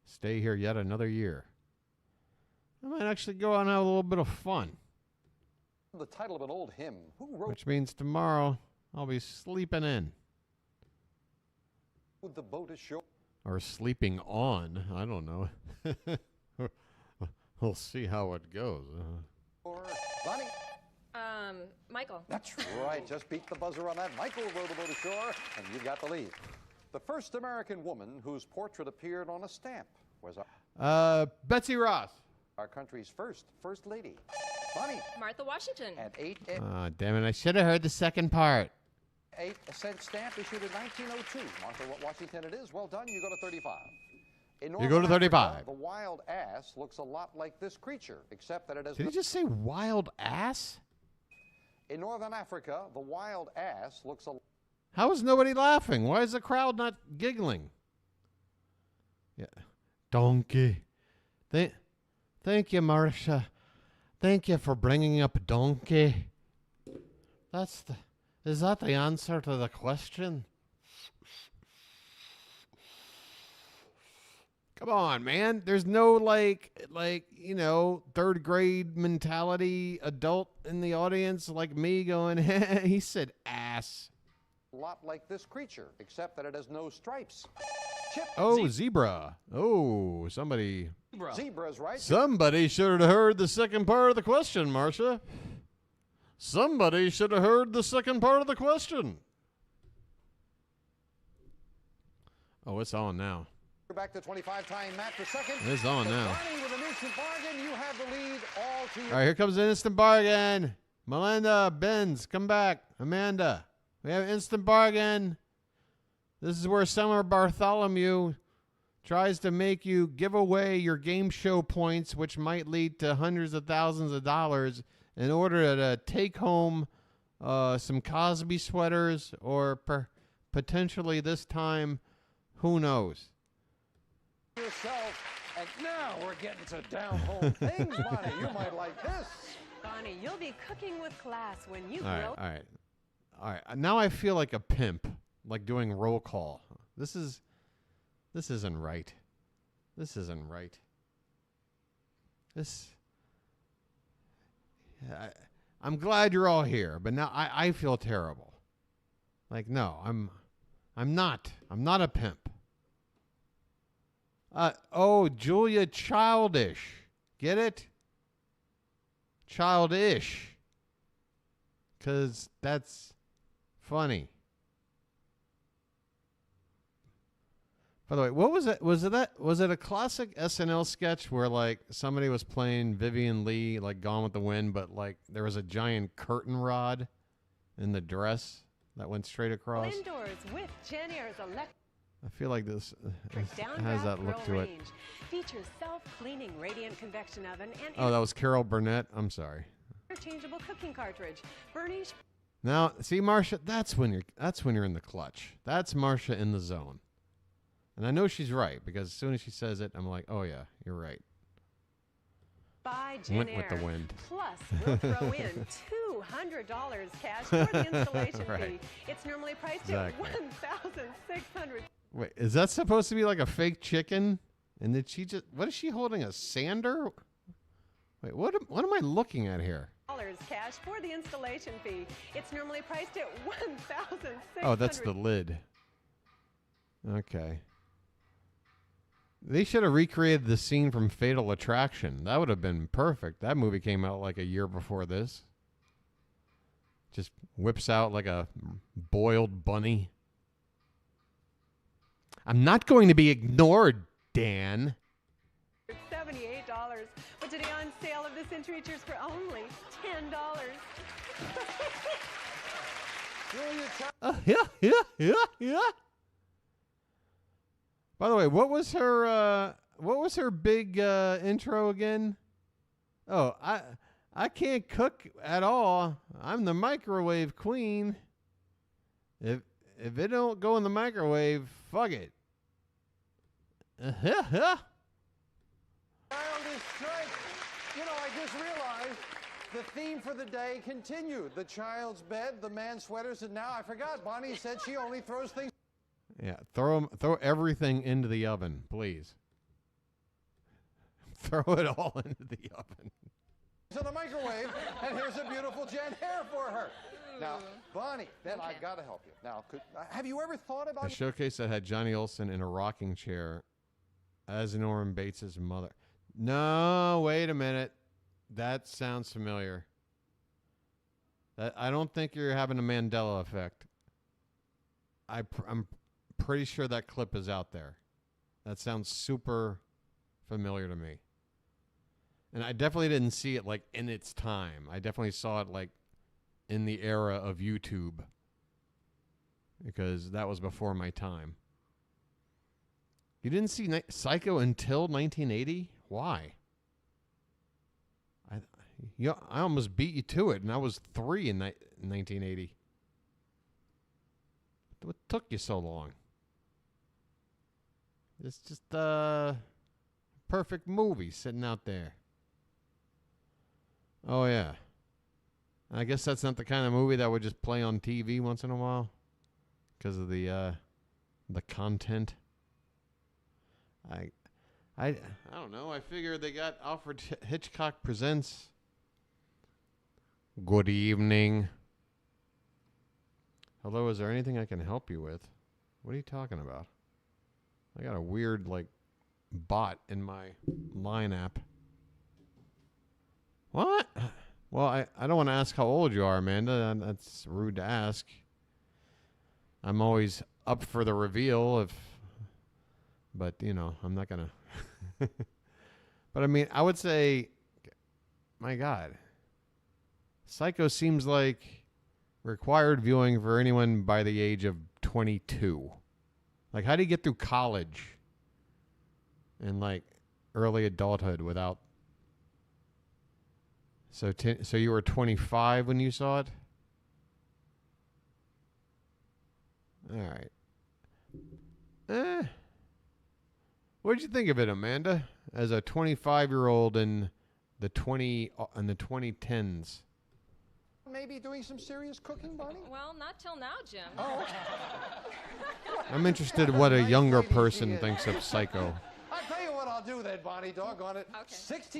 stay here yet another year. I might actually go out and have a little bit of fun. the title of an old hymn. Who wrote Which means tomorrow I'll be sleeping in. The boat ashore? Or sleeping on. I don't know. We'll see how it goes. Bonnie? Michael. That's right. Just beat the buzzer on that. Michael rowed a boat ashore, and you got the lead. The first American woman whose portrait appeared on a stamp was Betsy Ross. Our country's first lady. Bonnie. Martha Washington. At 8 Damn it. I should have heard the second part. 8-cent stamp issued in 1902. Martha Washington it is. Well done. You go to 35. You go to 35. Africa, the wild ass looks a lot like this creature, except that it has... Did he just say wild ass? In northern Africa, the wild ass looks a... How is nobody laughing? Why is the crowd not giggling? Yeah. Donkey. Thank you, Marcia. Thank you for bringing up donkey. Is that the answer to the question? Come on, man. There's no third grade mentality adult in the audience like me going, he said ass. A lot like this creature, except that it has no stripes. Chip. Oh, zebra. Oh, somebody. Zebra's right. Somebody should have heard the second part of the question, Marcia. Somebody should have heard the second part of the question. Oh, it's on now. Back to 25-time match for second. It's on now. Barney with an instant bargain. You have the lead all to your... All right, here comes an instant bargain. Melinda, Benz, come back. Amanda, we have instant bargain. This is where Summer Bartholomew tries to make you give away your game show points, which might lead to hundreds of thousands of dollars, in order to take home some Cosby sweaters or potentially this time, who knows? Yourself, and now we're getting to down-home things, Bonnie. You might like this. Bonnie, you'll be cooking with class when you All right. Now I feel like a pimp, like doing roll call. This isn't right. This isn't right. I'm glad you're all here, but now I feel terrible. Like, no, I'm not a pimp. Julia Childish. Get it? Childish. 'Cause that's funny. By the way, what was it? Was it a classic SNL sketch where like somebody was playing Vivian Lee, like Gone with the Wind, but like there was a giant curtain rod in the dress that went straight across? Indoors with Jenner's electric. I feel like this Down has that Bath look Grill to it. range features self-cleaning radiant convection oven and Oh, that was Carol Burnett. I'm sorry. interchangeable cooking cartridge. Furnished. Now, see, Marcia, that's when you're in the clutch. That's Marcia in the zone. And I know she's right because as soon as she says it, I'm like, oh yeah, you're right. By Jen Went with the Air. wind. Plus, we'll throw in $200 cash for the installation Right. fee. It's normally priced Exactly. at $1,600. Wait, is that supposed to be like a fake chicken? And did she just? What is she holding? A sander? Wait, what am I looking at here? Cash for the installation fee. It's normally priced at $1,600. Oh, that's the lid. Okay. They should have recreated the scene from Fatal Attraction. That would have been perfect. That movie came out like a year before this. Just whips out like a boiled bunny. I'm not going to be ignored, Dan. $78. But today on sale of the Century Features for only $10. Yeah. By the way, what was her big intro again? Oh, I can't cook at all. I'm the microwave queen. If it don't go in the microwave, fuck it. Childish strike. You know, I just realized the theme for the day continued. The child's bed, the man's sweaters, and now I forgot. Bonnie said she only throws things. Yeah, throw everything into the oven, please. Throw it all into the oven. To the microwave, and here's a beautiful Jen hair for her. Now, Bonnie, then I've got to help you. Now, have you ever thought about A showcase that had Johnny Olsen in a rocking chair as Norman Bates' mother. No, wait a minute. That sounds familiar. I don't think you're having a Mandela effect. I'm pretty sure that clip is out there. That sounds super familiar to me. And I definitely didn't see it like in its time. I definitely saw it like in the era of YouTube. Because that was before my time. You didn't see Psycho until 1980? Why? I almost beat you to it, and I was 3 in 1980. What took you so long? It's just a perfect movie sitting out there. Oh, yeah. I guess that's not the kind of movie that would just play on TV once in a while because of the content. I don't know. I figured they got Alfred Hitchcock Presents. Good evening. Hello, is there anything I can help you with? What are you talking about? I got a weird, bot in my line app. What? Well, I don't want to ask how old you are, Amanda. That's rude to ask. I'm always up for the reveal but, I'm not going to. But, I mean, I would say, my God. Psycho seems like required viewing for anyone by the age of 22. Like, how do you get through college and, early adulthood without... So you were 25 when you saw it? All right. What did you think of it, Amanda? As a 25-year-old in the 2010s. Maybe doing some serious cooking, Bonnie? Well, not till now, Jim. Oh. I'm interested in what a younger person thinks of Psycho. I'll tell you what I'll do then, Bonnie. Doggone it. Okay.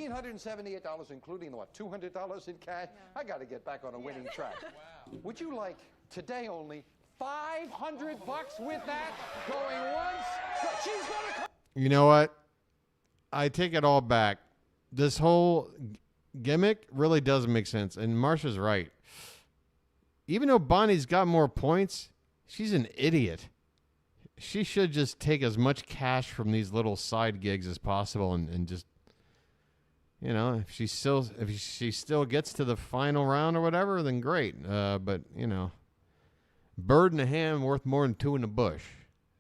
$1,678, including, $200 in cash? I got to get back on a winning track. Wow. Would you like, today only, $500 with that? Going once? She's going to... You know what? I take it all back. This whole gimmick really does make sense. And Marsha's right. Even though Bonnie's got more points, she's an idiot. She should just take as much cash from these little side gigs as possible and just, if she still gets to the final round or whatever, then great. But, bird in the hand worth more than 2 in the bush.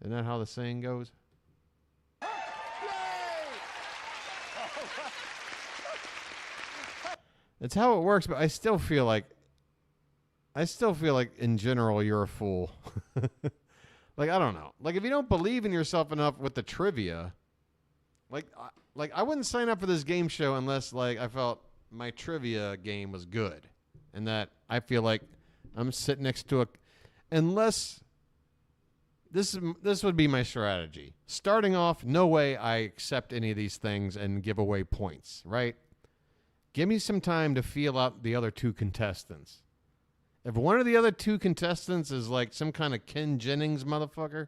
Isn't that how the saying goes? It's how it works, but I still feel like in general you're a fool. Like, I don't know. Like, if you don't believe in yourself enough with the trivia, like I wouldn't sign up for this game show unless like I felt my trivia game was good and that I feel like I'm sitting next to unless this would be my strategy. Starting off, no way I accept any of these things and give away points, right? Give me some time to feel out the other two contestants. If one of the other two contestants is like some kind of Ken Jennings motherfucker,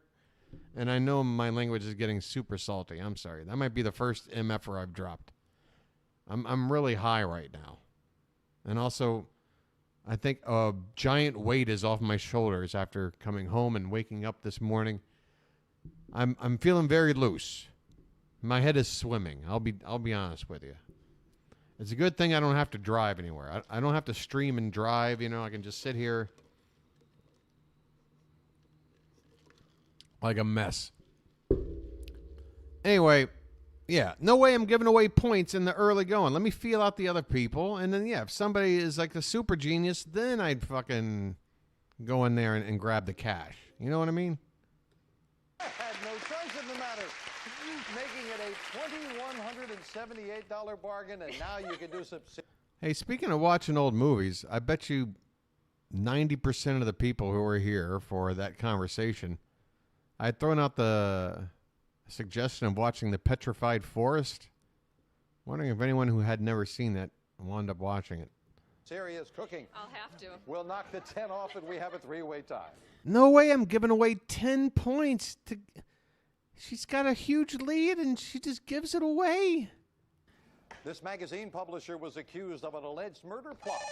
and I know my language is getting super salty. I'm sorry. That might be the first MFer I've dropped. I'm really high right now. And also, I think a giant weight is off my shoulders after coming home and waking up this morning. I'm feeling very loose. My head is swimming. I'll be honest with you. It's a good thing I don't have to drive anywhere. I don't have to stream and drive. You know, I can just sit here like a mess. Anyway, yeah, no way I'm giving away points in the early going. Let me feel out the other people. And then, yeah, if somebody is like the super genius, then I'd fucking go in there and grab the cash. You know what I mean? I had no choice in the matter. Making it a $2,178 bargain, and now you can do some... Hey, speaking of watching old movies, I bet you 90% of the people who were here for that conversation, I had thrown out the suggestion of watching The Petrified Forest. Wondering if anyone who had never seen that wound up watching it. Serious cooking. I'll have to. We'll knock the 10 off, and we have a three-way tie. No way I'm giving away 10 points to... She's got a huge lead, and she just gives it away. This magazine publisher was accused of an alleged murder plot.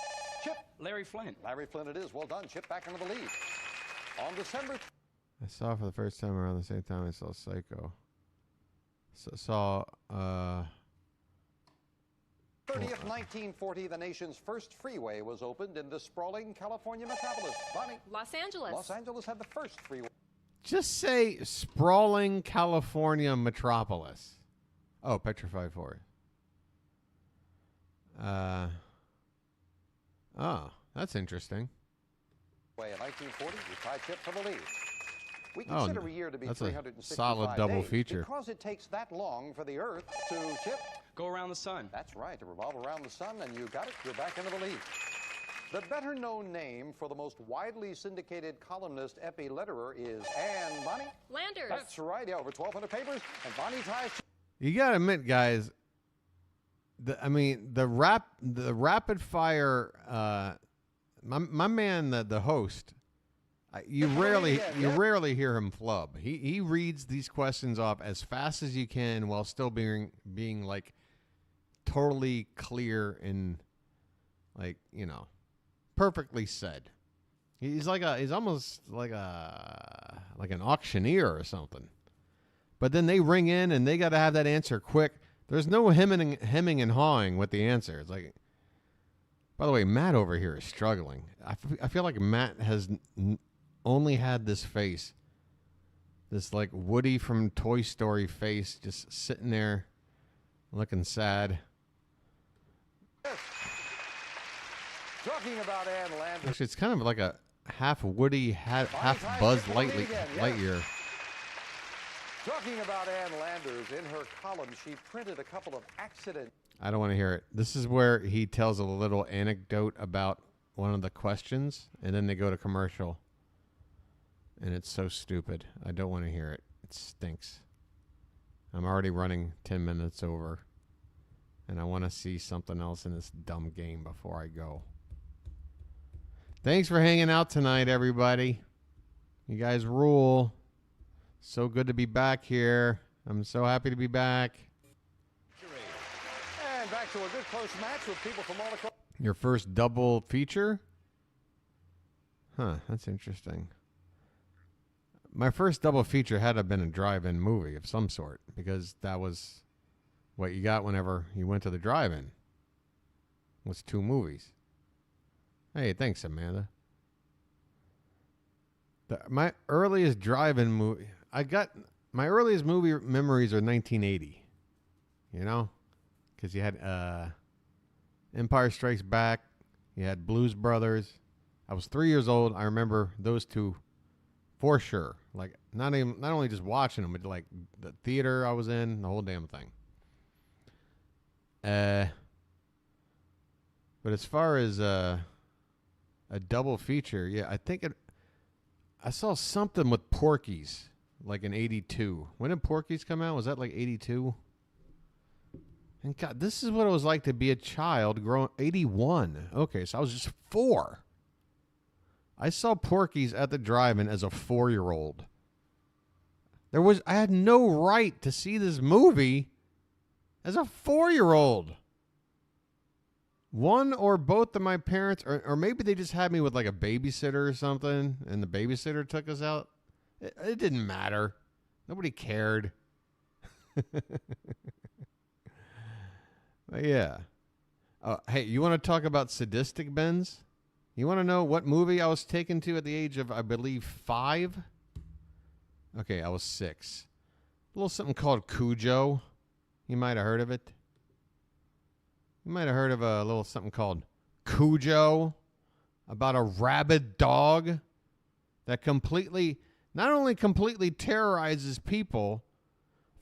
Chip. Larry Flynn. Larry Flynn it is. Well done, Chip. Back into the lead. On December... I saw for the first time around the same time I saw Psycho. Saw 30th, 1940, the nation's first freeway was opened in the sprawling California metropolis. Bonnie. Los Angeles. Los Angeles had the first freeway. Just say sprawling California metropolis. Oh, Petrified Forest. Oh, that's interesting. In 1940, we tied Chip for the lead. We consider a year to be that's 365 a solid double days feature. because it takes that long for the Earth to, Chip, go around the sun. That's right, to revolve around the sun, and you got it. You're back into the lead. The better-known name for the most widely syndicated columnist epi-letterer is Anne Bonnie Landers. That's right. Yeah, over 1,200 papers, and Bonnie ties. You gotta admit, guys. The rapid fire. My man, the host. You rarely hear him flub. He reads these questions off as fast as you can while still being like totally clear and like, you know, perfectly said. He's almost like an auctioneer or something. But then they ring in and they got to have that answer quick. There's no hemming and hawing with the answer. It's like, by the way, Matt over here is struggling. I feel like Matt has only had this face, this like Woody from Toy Story face, just sitting there looking sad. Talking about Ann Landers. Actually, it's kind of like a half Woody, half Buzz Lightyear. Talking about Ann Landers, in her column, she printed a couple of accidents. I don't want to hear it. This is where he tells a little anecdote about one of the questions, and then they go to commercial. And it's so stupid. I don't want to hear it. It stinks. I'm already running 10 minutes over. And I want to see something else in this dumb game before I go. Thanks for hanging out tonight, everybody. You guys rule. So good to be back here. I'm so happy to be back. And back to a good close match with people from all across. Your first double feature? Huh, that's interesting. My first double feature had to have been a drive-in movie of some sort, because that was what you got whenever you went to the drive-in. Was 2 movies. Hey, thanks, Amanda. My earliest drive-in movie... I got my earliest movie memories are 1980. You know, because you had Empire Strikes Back, you had Blues Brothers. I was 3 years old. I remember those two for sure. Like not only just watching them, but like the theater I was in, the whole damn thing. But as far as a double feature, yeah, I think I saw something with Porky's like in 82. When did Porky's come out? Was that like 82? And God, this is what it was like to be a child growing 81. Okay, so I was just 4. I saw Porky's at the drive-in as a 4-year-old. I had no right to see this movie as a 4-year-old. One or both of my parents, or maybe they just had me with like a babysitter or something, and the babysitter took us out. It didn't matter. Nobody cared. Yeah. Hey, you want to talk about sadistic bends? You want to know what movie I was taken to at the age of, I believe, 5? Okay, I was 6. A little something called Cujo. You might have heard of it. You might have heard of a little something called Cujo, about a rabid dog that not only completely terrorizes people,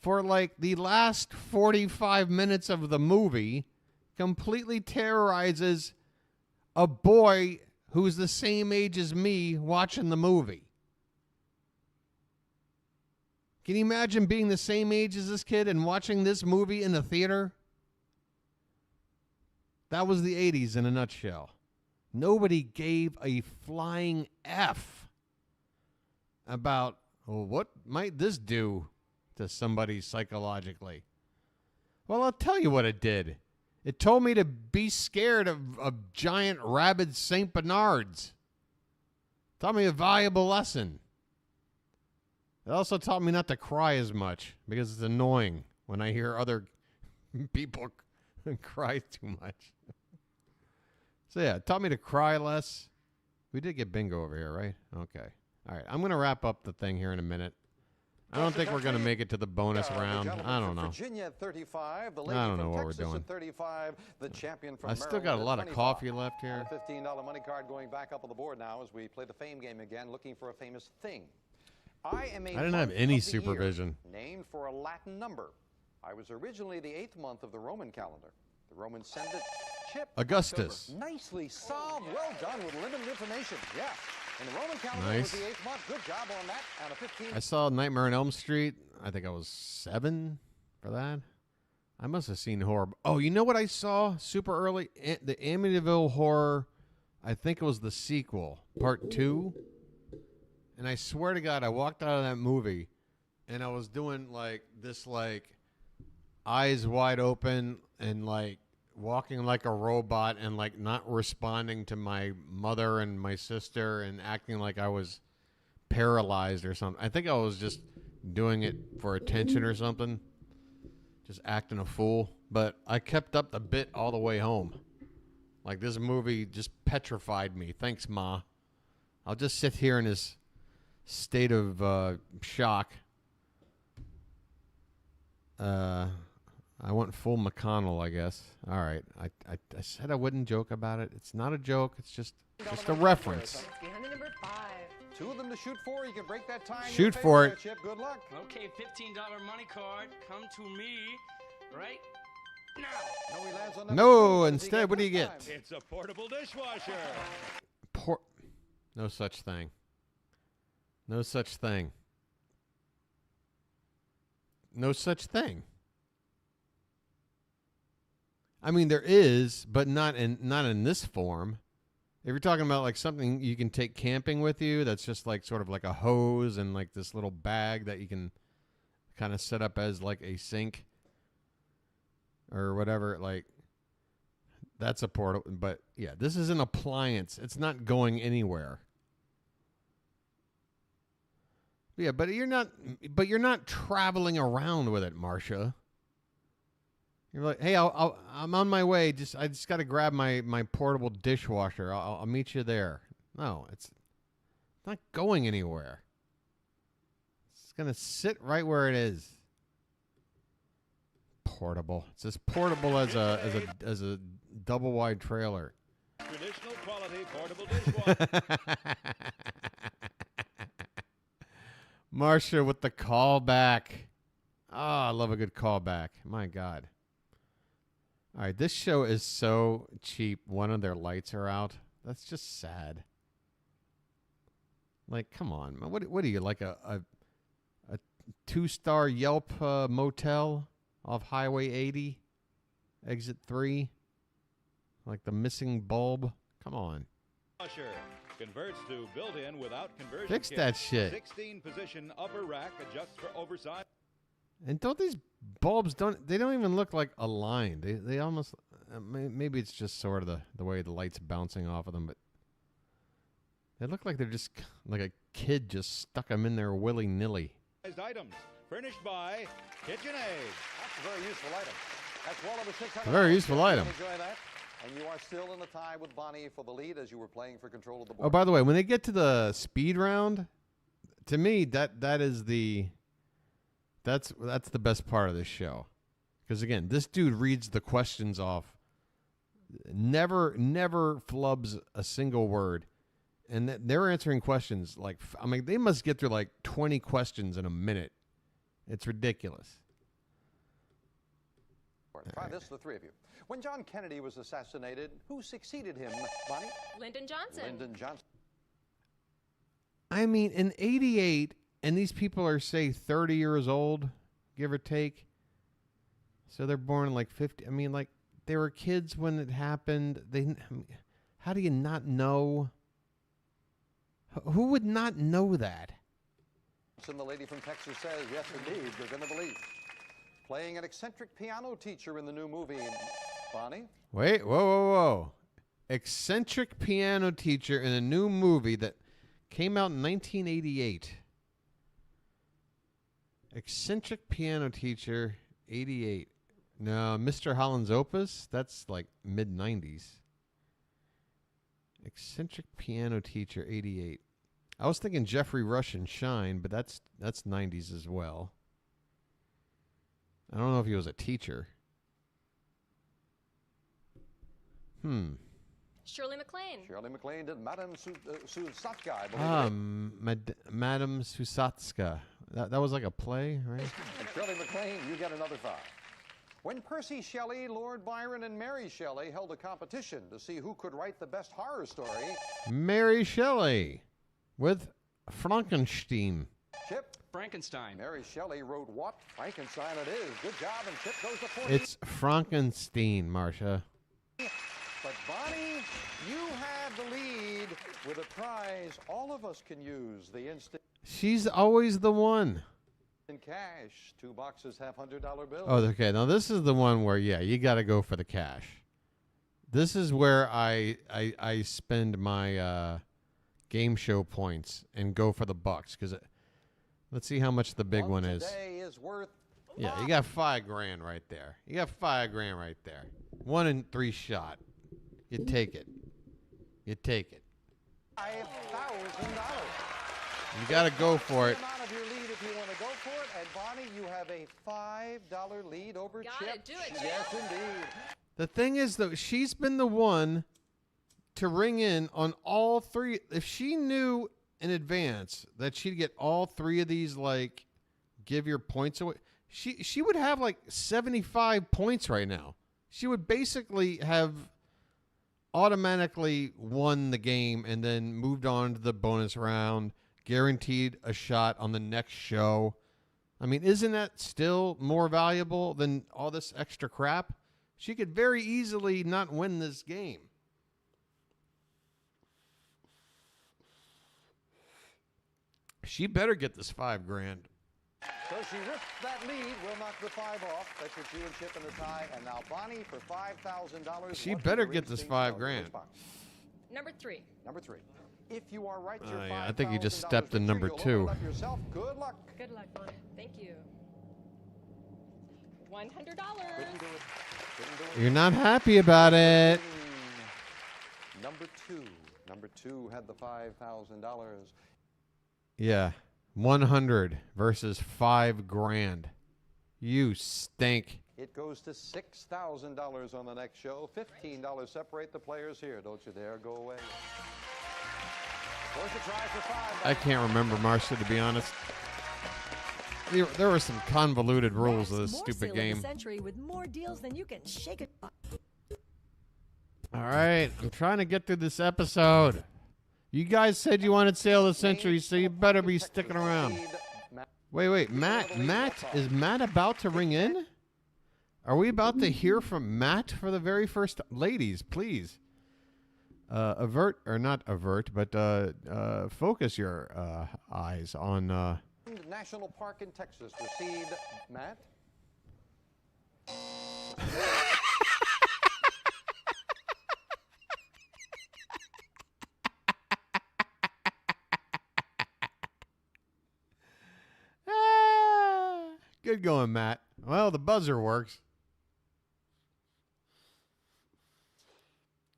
for like the last 45 minutes of the movie, completely terrorizes a boy who's the same age as me watching the movie. Can you imagine being the same age as this kid and watching this movie in the theater? That was the 80s in a nutshell. Nobody gave a flying F about, well, what might this do to somebody psychologically? Well, I'll tell you what it did. It told me to be scared of giant rabid St. Bernards. It taught me a valuable lesson. It also taught me not to cry as much because it's annoying when I hear other people cry too much. So yeah, it taught me to cry less. We did get bingo over here, right? Okay. All right, I'm going to wrap up the thing here in a minute. I don't think we're going to make it to the bonus round. I don't know. Virginia at 35, the I lady don't know from what Texas we're doing. at 35, the champion from I still got a Maryland lot at of 25. coffee left here. A $15 money card going back up on the board now as we play the fame game again, looking for a famous thing. I didn't have any supervision. Named for a Latin number. I was originally the 8th month of the Roman calendar. The Romans send it Chip. Augustus. October. Nicely solved. Well done with limited information. Yeah. In the Roman calendar, Nice. it was the 8th month. Good job on that. And a 15. I saw Nightmare on Elm Street. I think I was 7 for that. I must have seen horror. Oh, you know what I saw super early? The Amityville Horror. I think it was the sequel, part 2. And I swear to God, I walked out of that movie, and I was doing like this, like eyes wide open, and like walking like a robot, and like not responding to my mother and my sister, and acting like I was paralyzed or something. I think I was just doing it for attention or something, just acting a fool. But I kept up the bit all the way home. Like, this movie just petrified me. Thanks, Ma. I'll just sit here in this state of shock. I went full McConnell, I guess. All right. I said I wouldn't joke about it. It's not a joke. It's just a reference. Behind the number 5. 2 of them to shoot for. You can break that tie. in Shoot your for favor it. there, Chip. Good luck. Okay, $15 money card. Come to me. Right now. No, he lands on number No, 2. instead, what do you get? It's a portable dishwasher. No such thing. No such thing. No such thing. I mean, there is, but not in this form. If you're talking about like something you can take camping with you, that's just like sort of like a hose and like this little bag that you can kind of set up as like a sink or whatever, like that's a portable. But yeah, this is an appliance. It's not going anywhere. Yeah, but you're not traveling around with it, Marcia. You're like, hey, I'm on my way. I just got to grab my portable dishwasher. I'll meet you there. No, it's not going anywhere. It's going to sit right where it is. Portable. It's as portable as a double wide trailer. Traditional quality portable dishwasher. Marsha with the callback. Oh, I love a good callback. My God. All right, this show is so cheap. One of their lights are out. That's just sad. Like, come on. What are you, like a 2-star Yelp motel off Highway 80, exit 3? Like the missing bulb? Come on. Washer converts to built-in without conversion. Fix kit. that shit. 16-position upper rack adjusts for oversized. And don't these bulbs don't even look like aligned. They almost maybe it's just sort of the way the light's bouncing off of them, but they look like they're just like a kid just stuck them in there willy-nilly. Items furnished by KitchenAid. That's a very useful item. That's well over 600. Very useful item. Enjoy that. And you are still in the tie with Bonnie for the lead as you were playing for control of the board. Oh, by the way, when they get to the speed round, to me that is that's the best part of this show. Because again, this dude reads the questions off. Never flubs a single word. And they're answering questions like, I mean, they must get through like 20 questions in a minute. It's ridiculous. Try this, the three of you. When John Kennedy was assassinated, who succeeded him, Bonnie? Lyndon Johnson. Lyndon Johnson. I mean, in 88, and these people are, say, 30 years old, give or take. So they're born in like 50. I mean, like, they were kids when it happened. How do you not know? Who would not know that? And the lady from Texas says, yes, indeed, you're going to believe. Playing an eccentric piano teacher in the new movie, Bonnie? Wait, whoa. Eccentric piano teacher in a new movie that came out in 1988. Eccentric piano teacher, 88. No, Mr. Holland's Opus, that's like mid-90s. Eccentric piano teacher, 88. I was thinking Jeffrey Rush and Shine, but that's 90s as well. I don't know if he was a teacher. Shirley MacLaine. Shirley MacLaine did Madame Susatska, I believe. Madame Susatska. That was like a play, right? And Shirley MacLaine, you get another 5. When Percy Shelley, Lord Byron, and Mary Shelley held a competition to see who could write the best horror story. Mary Shelley with Frankenstein. Chip. Frankenstein. Mary Shelley wrote what? Frankenstein it is. Good job, and Chip goes to 40. It's Frankenstein, Marcia. But Bonnie, you have the lead with a prize all of us can use. The instant. She's always the one. In cash, 2 boxes have $100 bills. Oh, okay. Now this is the one where, yeah, you got to go for the cash. This is where I spend my game show points and go for the bucks because let's see how much the big one is. Today is worth. Yeah, you got $5,000 right there. You got $5,000 right there. 1 in 3 shot. You take it. You take it. $5,000. You got to go for it. Amount of your lead if you want to go for it. And Bonnie, you have a $5 lead over Chip. Gotta do it, Chip. Yes, indeed. The thing is, though, she's been the one to ring in on all 3. If she knew in advance that she'd get all 3 of these, like, give your points away, she would have, like, 75 points right now. She would basically have automatically won the game and then moved on to the bonus round, guaranteed a shot on the next show. I mean, isn't that still more valuable than all this extra crap? She could very easily not win this game. She better get this $5,000. So she ripped that lead. We'll knock the 5 off. That puts you and Chip in the tie. And now Bonnie for $5,000. She better get this $5,000. Number 3. Number 3. If you are right, you're Yeah, I think you just $5,000 stepped in number You'll 2. open up yourself. Good luck. Good luck, Bonnie. Thank you. $100. Couldn't do it. You're not happy about it. Number 2. Number 2 had the $5,000. Yeah. 100 versus $5,000. You stink. It goes to $6,000 on the next show. $15 separate the players here. Don't you dare go away. First a try for $5. I can't remember, Marcia, to be honest. There were some convoluted rules of this stupid game. More century with more deals than you can shake it. All right, I'm trying to get through this episode. You guys said you wanted Sale of the Century, so you better be sticking around. Wait, Matt, is Matt about to ring in? Are we about to hear from Matt for the very first time? Ladies, please. Avert, or not avert, but focus your eyes on... National Park in Texas received Matt. Good going, Matt. Well, the buzzer works.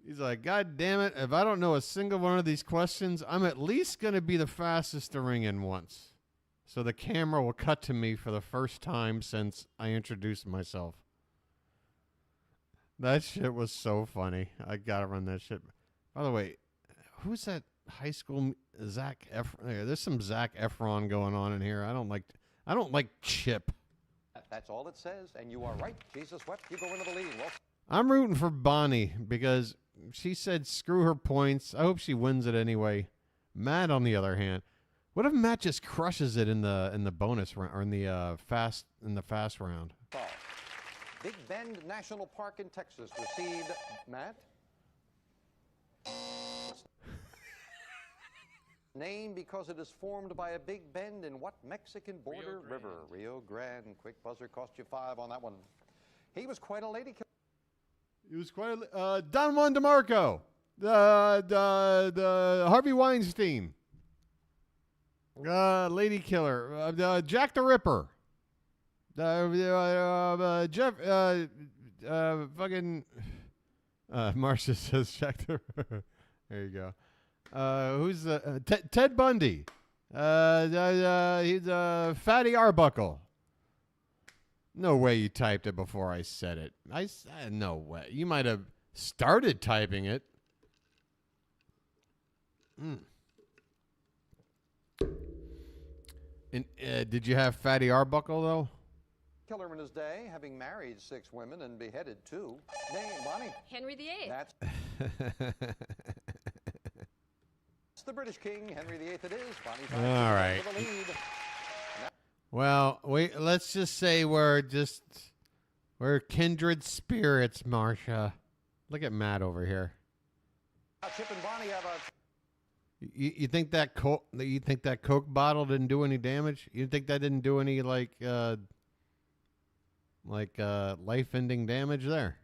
He's like, God damn it, if I don't know a single one of these questions, I'm at least going to be the fastest to ring in once. So the camera will cut to me for the first time since I introduced myself. That shit was so funny. I got to run that shit. By the way, who's that high school Zac Efron? There's some Zac Efron going on in here. I don't like Chip. That's all it says, and you are right. Jesus wept. You go into the lead. Well, I'm rooting for Bonnie because she said screw her points. I hope she wins it anyway. Matt, on the other hand, what if Matt just crushes it in the bonus round or in the fast round? Big Bend National Park in Texas received Matt. Named because it is formed by a big bend in what Mexican border river? Rio Grande. Quick buzzer cost you 5 on that one. He was quite a lady killer. He was quite a Don Juan DeMarco, the Harvey Weinstein, lady killer, Jack the Ripper, Jeff, fucking. Marcia says Jack the Ripper. There you go. Who's Ted Bundy? He's Fatty Arbuckle. No way you typed it before I said it. No way. You might have started typing it. And did you have Fatty Arbuckle though? Killer in his day, having married 6 women and beheaded 2. Name, Bonnie. Henry VIII. That's the British King, Henry VIII it is. Bonnie all right. for the lead. Well, let's just say we're kindred spirits, Marcia. Look at Matt over here. Chip and Bonnie have a... You think that Coke bottle didn't do any damage? You think that didn't do any life-ending damage there?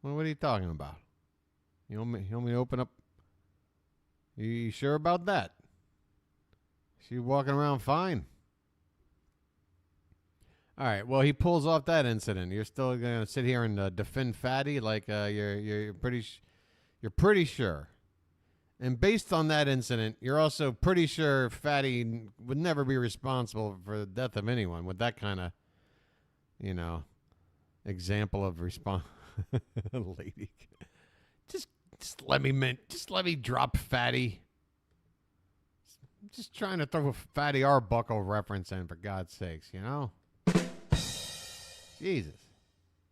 Well, what are you talking about? You want me to open up? You sure about that? She's walking around fine. All right. Well, he pulls off that incident. You're still gonna sit here and defend Fatty like you're pretty sure. And based on that incident, you're also pretty sure Fatty would never be responsible for the death of anyone with that kind of, example of response. Lady, just let me drop Fatty. Just trying to throw a Fatty Arbuckle reference in, for God's sakes, Jesus.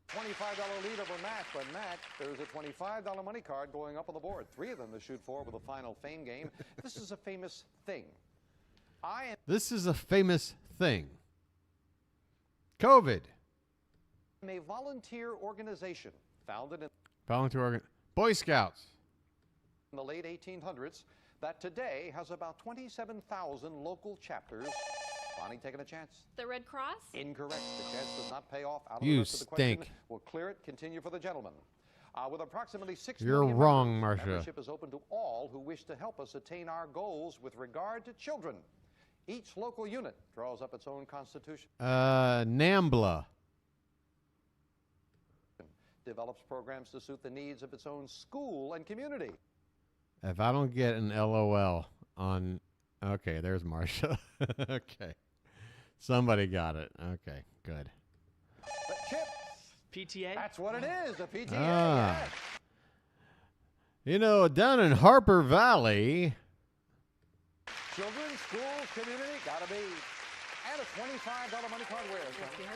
$25 lead over Matt, but Matt, there's a $25 money card going up on the board. 3 of them to shoot for with a final fame game. This is a famous thing. This is a famous thing. COVID. A volunteer organization founded in Boy Scouts in the late 1800s that today has about 27,000 local chapters. Bonnie taking a chance. The Red Cross? Incorrect. The chance does not pay off. Out of You the rest of the question. stink. We'll clear it. Continue for the gentleman. With approximately 6 You're million wrong, members, Marcia. membership is open to all who wish to help us attain our goals with regard to children. Each local unit draws up its own constitution. NAMBLA. Develops programs to suit the needs of its own school and community. If I don't get an LOL on Okay, there's Marsha. Okay. Somebody got it. Okay, good. But Chip, PTA? that's what it is, a PTA. Ah. Yes. You know, down in Harper Valley, Children, schools, community, gotta be. And a $25 money card wear.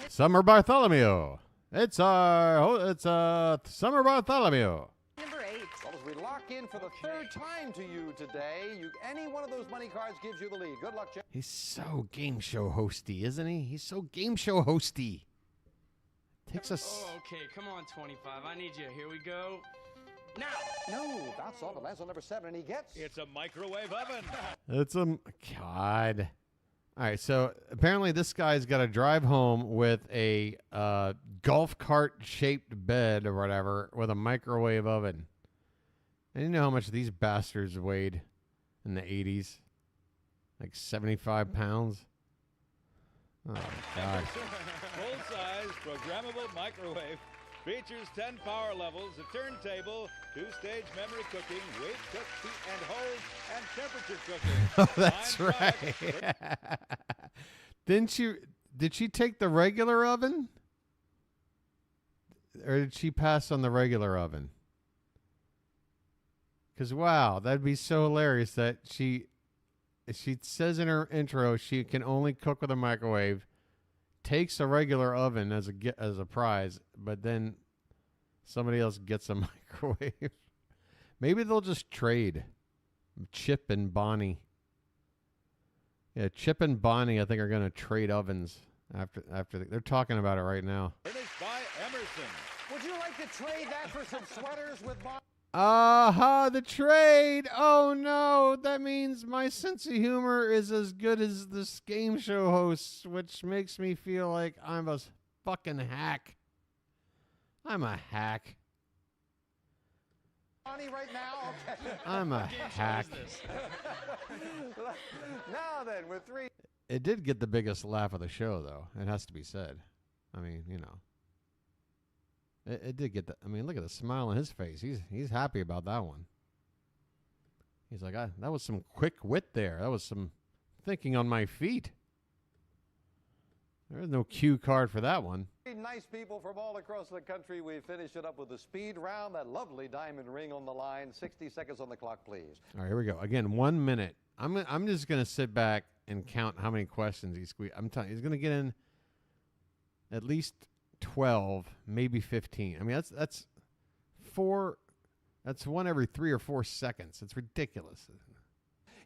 Summer Bartholomew. It's Summer Bartholomew. Number 8. Well, as we lock in for the third time to you today, any one of those money cards gives you the lead. Good luck, Chip. He's so game show hosty, isn't he? He's so game show hosty. Takes us. Oh, okay. Come on, 25. I need you. Here we go. Now. No, bounce off. It lands on number 7, and he gets. It's a microwave oven. It's a God. All right, so apparently this guy's got to drive home with a golf cart shaped bed or whatever with a microwave oven. And you know how much these bastards weighed in the 80s? Like 75 pounds. Oh, God. Full-size programmable microwave. Features 10 power levels, a turntable, 2-stage memory cooking, weight cook, heat and hold, and temperature cooking. Oh, that's Fine right. Did she take the regular oven? Or did she pass on the regular oven? Because, wow, that'd be so hilarious that she says in her intro she can only cook with a microwave, takes a regular oven as a prize, but then somebody else gets a microwave. Maybe they'll just trade Chip and Bonnie. Yeah, Chip and Bonnie, I think, are going to trade ovens after they're talking about it right now. Finished by Emerson. Would you like to trade that for some sweaters with Bob? The trade. Oh, no. That means my sense of humor is as good as this game show host's, which makes me feel like I'm a fucking hack. I'm a hack. Bonnie right now? Okay. I'm a hack. Now then, with 3. It did get the biggest laugh of the show, though. It has to be said. I mean, you know. It did get the. I mean, look at the smile on his face. He's happy about that one. He's like, that was some quick wit there. That was some thinking on my feet. There's no cue card for that one. Nice people from all across the country. We finish it up with the speed round. That lovely diamond ring on the line. 60 seconds on the clock, please. All right, here we go. Again, 1 minute. I'm just gonna sit back and count how many questions he squeezed. I'm telling you, he's gonna get in at least 12, maybe 15. I mean, that's 4. That's one every 3 or 4 seconds. It's ridiculous.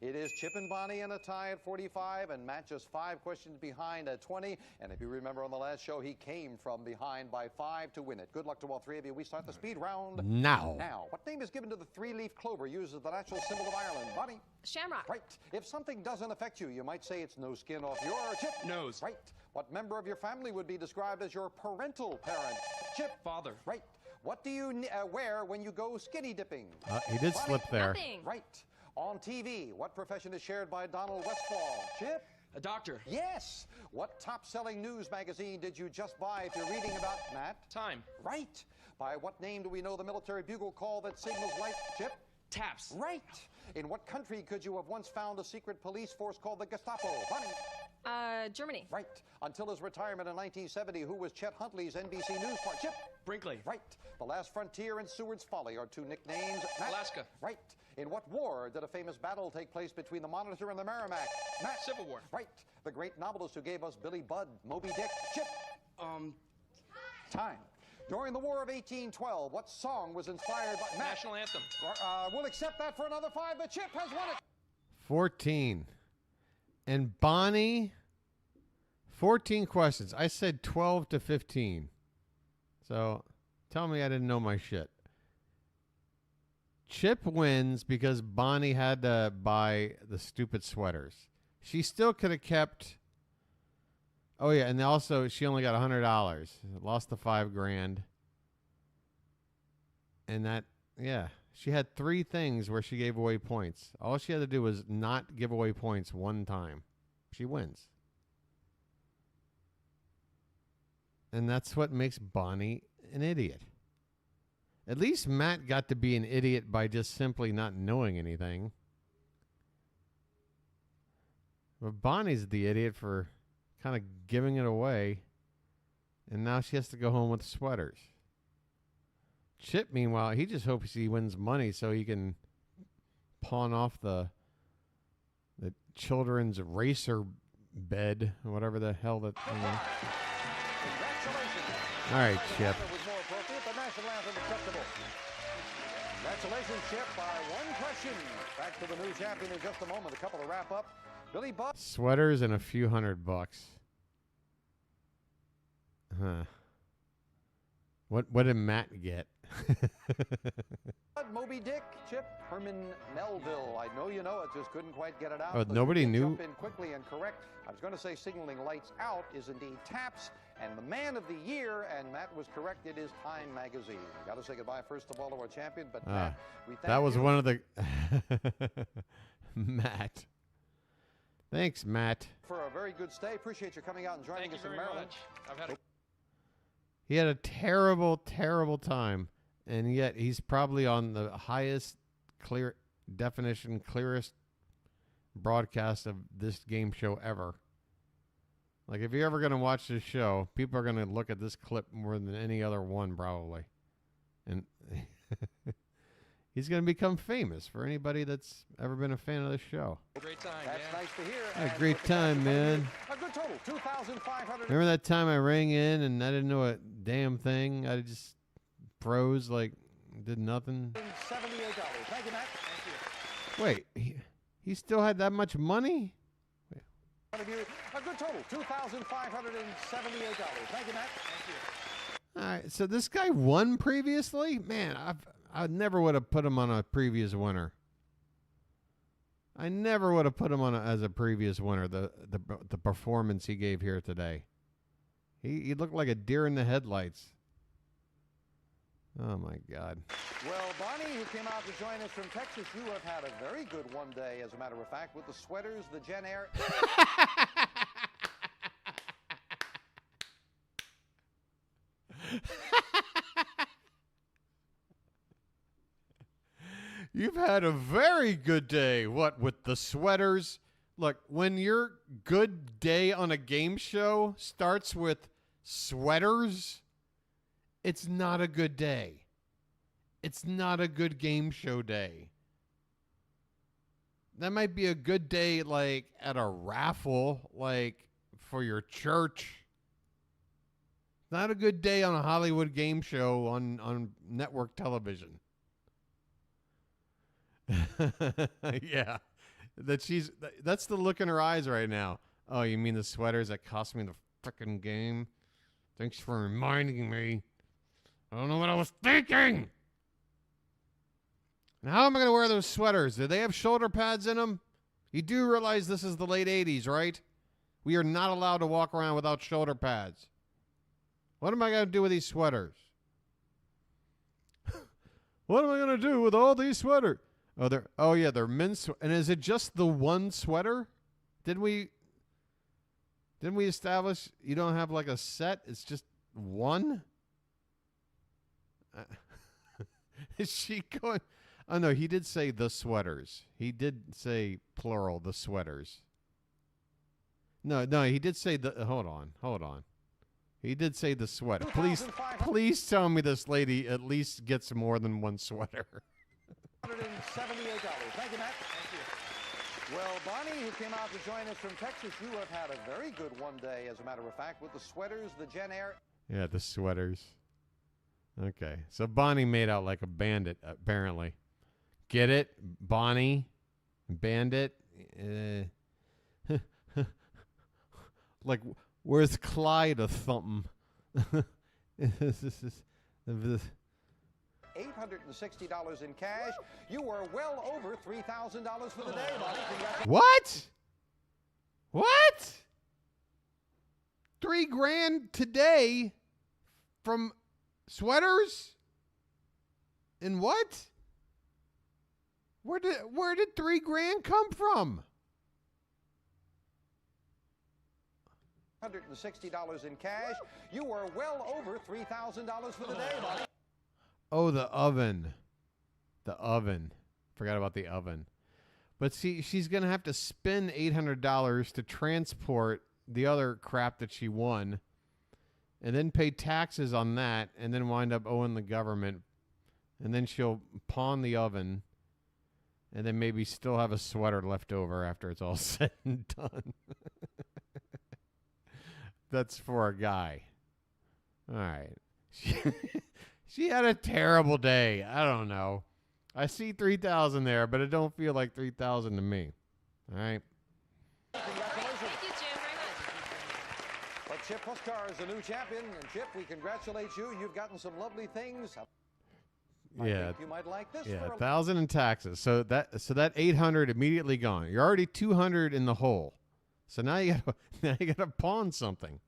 It is Chip and Bonnie in a tie at 45, and Matt just 5 questions behind at 20. And if you remember on the last show, he came from behind by 5 to win it. Good luck to all 3 of you. We start the speed round now. Now, what name is given to the 3-leaf clover used as the national symbol of Ireland? Bonnie? Shamrock. Right. If something doesn't affect you, you might say it's no skin off your Chip. Nose. Right. What member of your family would be described as your parental parent? Chip. Father. Right. What do you wear when you go skinny dipping? He did slip there. Nothing. Right. On TV, what profession is shared by Donald Westfall? Chip? A doctor. Yes. What top-selling news magazine did you just buy if you're reading about Matt? Time. Right. By what name do we know the military bugle call that signals light? Chip? Taps. Right. In what country could you have once found a secret police force called the Gestapo? Bonnie? Germany. Right. Until his retirement in 1970, who was Chet Huntley's NBC News partner? Chip? Brinkley. Right. The Last Frontier and Seward's Folly are 2 nicknames. Matt? Alaska. Right. In what war did a famous battle take place between the Monitor and the Merrimack? Matt? Civil War. Right. The great novelist who gave us Billy Budd, Moby Dick. Chip? Time. During the War of 1812, what song was inspired by Matt? National anthem. We'll accept that for another 5, but Chip has won it. 14. And Bonnie, 14 questions. I said 12 to 15. So tell me I didn't know my shit. Chip wins because Bonnie had to buy the stupid sweaters. She still could have kept. Oh, yeah. And also, she only got $100. Lost the $5,000. And that, yeah. She had 3 things where she gave away points. All she had to do was not give away points one time. She wins. And that's what makes Bonnie an idiot. At least Matt got to be an idiot by just simply not knowing anything. But Bonnie's the idiot for kind of giving it away. And now she has to go home with sweaters. Chip, meanwhile, he just hopes he wins money so he can pawn off the children's racer bed, or whatever the hell that thing is. All right, Chip. Congratulations, Chip, by one question. Back to the new champion in just a moment. A couple to wrap up. Billy Buck. Sweaters and a few $100. Huh. What did Matt get? Moby Dick, Chip, Herman Melville. I know you know it, just couldn't quite get it out. Oh, But nobody you did knew? Jump in quickly and correct. I was going to say signaling lights out is indeed taps, and the man of the year, and Matt was correct, it is Time Magazine. Got to say goodbye first of all to our champion, but Matt, we thank that was you. one of the Matt. Thanks, Matt. For a very good stay. Appreciate you coming out and joining us in Maryland. I've had a He had a terrible, terrible time, and yet he's probably on the highest clear definition, clearest broadcast of this game show ever. Like, if you're ever going to watch this show, people are going to look at this clip more than any other one, probably. And he's going to become famous for anybody that's ever been a fan of this show. great time. That's nice to hear. Had a And great with the time, man. A good total, 2,500. Remember that time I rang in and I didn't know a damn thing? I just froze, like, did nothing. $78. Thank you, Matt. Thank you. Wait, he still had that much money? A good total, $2,578. Thank you, Matt. Thank you. All right, so this guy won previously? Man, I never would have put him on a previous winner. I never would have put him on as a previous winner, the performance he gave here today. He looked like a deer in the headlights. Oh, my God. Well, Bonnie, who came out to join us from Texas, you have had a very good one day, as a matter of fact, with the sweaters, the Jen Air. You've had a very good day. What, with the sweaters? Look, when your good day on a game show starts with sweaters, it's not a good day. It's not a good game show day. That might be a good day, like, at a raffle, like, for your church. Not a good day on a Hollywood game show on network television. Yeah. That's the look in her eyes right now. Oh, you mean the sweaters that cost me the frickin' game? Thanks for reminding me. I don't know what I was thinking. And how am I going to wear those sweaters? Do they have shoulder pads in them? You do realize this is the late 80s, right? We are not allowed to walk around without shoulder pads. What am I going to do with these sweaters? What am I going to do with all these sweaters? They're men's. And is it just the one sweater? Didn't we establish you don't have like a set? It's just one? Is she going? Oh, no, he did say the sweaters. He did say plural, the sweaters. No, he did say the... Hold on. He did say the sweater. Please tell me this lady at least gets more than one sweater. $178. Thank you, Matt. Thank you. Well, Bonnie, who came out to join us from Texas, you have had a very good one day, as a matter of fact, with the sweaters, the Jen Air. Yeah, the sweaters. Okay, so Bonnie made out like a bandit, apparently. Get it? Bonnie? Bandit? Like, where's Clyde a thumping? $860 in cash. You were well over $3,000 for the day, Bonnie. What? What? $3,000 today from sweaters? And what? Where did $3,000 come from? $160 in cash. You were well over $3,000 for the day, Bonnie. Oh, the oven. The oven. Forgot about the oven. But see, she's going to have to spend $800 to transport the other crap that she won and then pay taxes on that and then wind up owing the government. And then she'll pawn the oven and then maybe still have a sweater left over after it's all said and done. That's for a guy. All right. She had a terrible day. I don't know. I see 3,000 there, but it don't feel like 3,000 to me. All right. Congratulations. Thank you, Jim, very much. But Chip Huskar is the new champion. And Chip, we congratulate you. You've gotten some lovely things. I think you might like this. Yeah, for 1,000 in taxes. So that 800 immediately gone. You're already 200 in the hole. So now you gotta pawn something.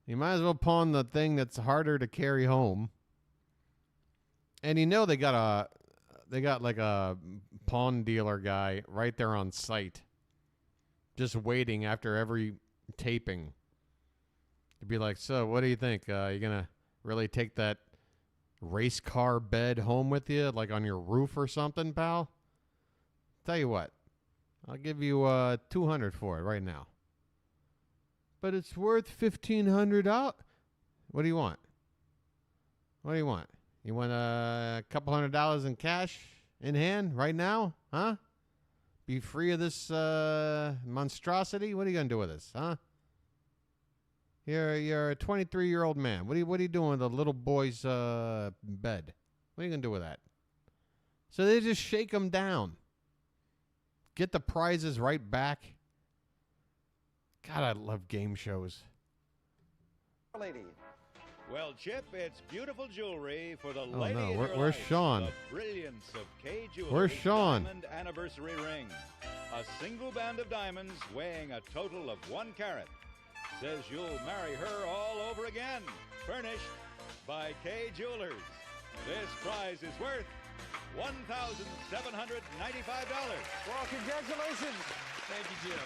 You might as well pawn the thing that's harder to carry home. And you know they got like a pawn dealer guy right there on site, just waiting after every taping to be like, so what do you think? You gonna really take that race car bed home with you, like on your roof or something, pal? Tell you what, I'll give you $200 for it right now. But it's worth $1,500. What do you want? What do you want? You want a couple $100 in cash in hand right now? Huh? Be free of this monstrosity? What are you going to do with this? Huh? You're a 23-year-old man. What are you doing with a little boy's bed? What are you going to do with that? So they just shake them down. Get the prizes right back. God, I love game shows. Lady. Well, Chip, it's beautiful jewelry for the Oh, lady no. in your Where's life. Sean? The brilliance of K Jewelry's Where's Sean? diamond anniversary ring. A single band of diamonds weighing a total of 1 carat. Says you'll marry her all over again. Furnished by K Jewelers. This prize is worth $1,795. Well, congratulations. Thank you, Jim.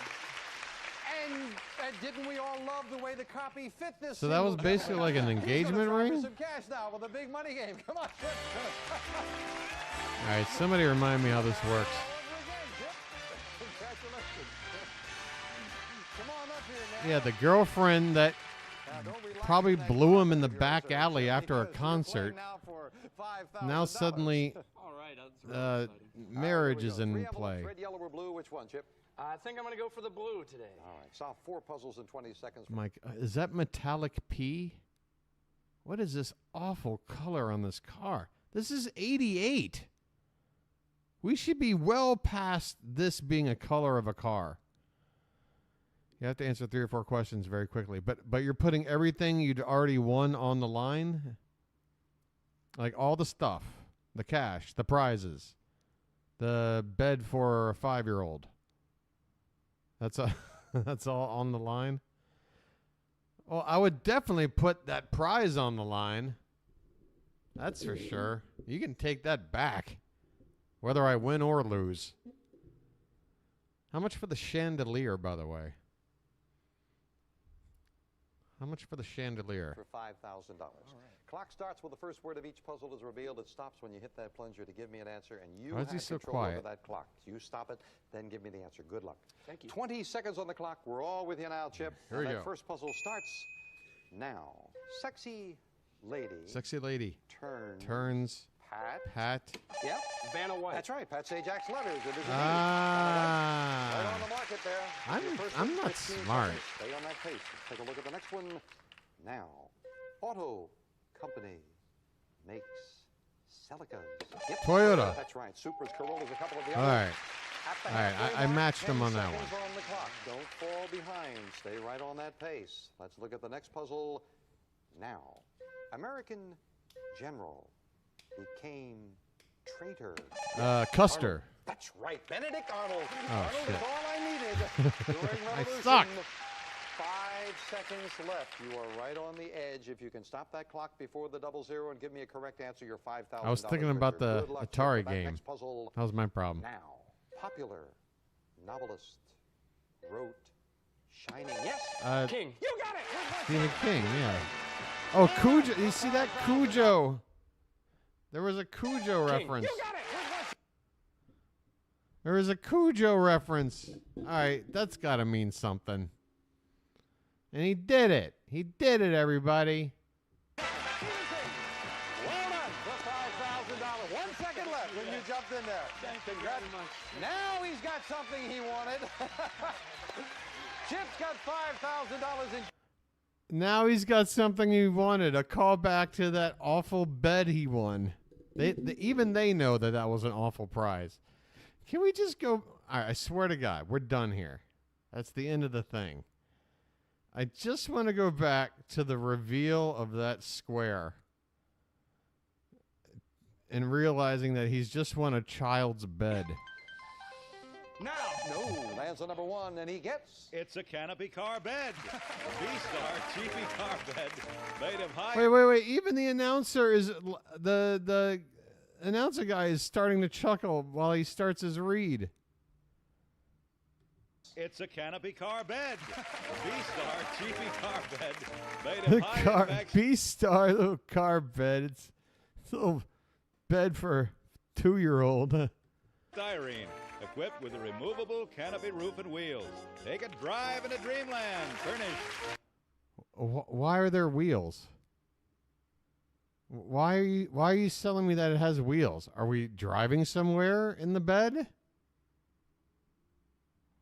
And didn't we all love the way the copy fit this? So that was single? basically like an He's gonna engagement try for ring? some cash now with a big money game. Come on, Chip. All right, somebody remind me how this works. Congratulations. Come on up here, man. Yeah, the girlfriend that probably blew him in the back alley after a concert. Now suddenly, marriage is in play. Red, yellow, or blue? Which one, Chip? I think I'm going to go for the blue today. All right. Solve 4 puzzles in 20 seconds. Mike, is that metallic P? What is this awful color on this car? This is 88. We should be well past this being a color of a car. You have to answer 3 or 4 questions very quickly. But you're putting everything you'd already won on the line? Like all the stuff. The cash, the prizes, the bed for a 5-year-old. That's all on the line? Well, I would definitely put that prize on the line. That's for sure. You can take that back, whether I win or lose. How much for the chandelier, by the way? How much for the chandelier? For $5,000. Clock starts when the first word of each puzzle is revealed. It stops when you hit that plunger to give me an answer, and you Why is have he so control over quiet? that clock. You stop it, then give me the answer. Good luck. Thank you. 20 seconds on the clock. We're all with you now, Chip. Here we And go. that first puzzle starts now. Sexy lady. Sexy lady. Turns. Pat. Pat. Yep. Vanna White. That's right. Pat Sajak's letters. It is indeed. Ah. Right on the market there. Your first I'm one, not 15 smart. seconds. Stay on that pace. Let's take a look at the next one now. Auto company makes Celicas. Yep. Toyota. That's right. Supras, Corollas, a couple of the All others. right. At the All right, halfway I mark, matched 10 him on that seconds one. on the clock. Don't fall behind. Stay right on that pace. Let's look at the next puzzle now. American general became traitor. Custer. That's right. Benedict Arnold. Oh, Arnold shit. is all I needed during I Revolution. suck. 5 seconds left. You are right on the edge. If you can stop that clock before the 00 and give me a correct answer, you're $5,000. I was thinking about the Good luck, Atari Chip, for that game. next puzzle That was my problem. now. Popular novelist wrote Shining. Yes. King. You got it. Stephen King, yeah. Oh, Cujo. You see that? Cujo. There was a Cujo reference. You got it. There is a Cujo reference. All right, that's got to mean something. And he did it. He did it, everybody. Well done for $5,000. 1 second left when you jumped in there. Thank you very much. Now he's got something he wanted. Chip's got $5,000 in. Now he's got something he wanted. A callback to that awful bed he won. Even they know that was an awful prize. Can we just go? All right, I swear to God, we're done here. That's the end of the thing. I just want to go back to the reveal of that square and realizing that he's just won a child's bed. Now, no, lands on number 1, and he gets. It's a canopy car bed. V-Star cheapy car bed made of high. Wait. Even the announcer is the announcer guy is starting to chuckle while he starts his read. It's a canopy car bed. V-Star cheapy car bed made of high. V-Star little car bed. It's a little bed for a 2-year-old. Styrene, equipped with a removable canopy roof and wheels. Take a drive into dreamland. Furnished. Why are there wheels? Why are you telling me that it has wheels? Are we driving somewhere in the bed?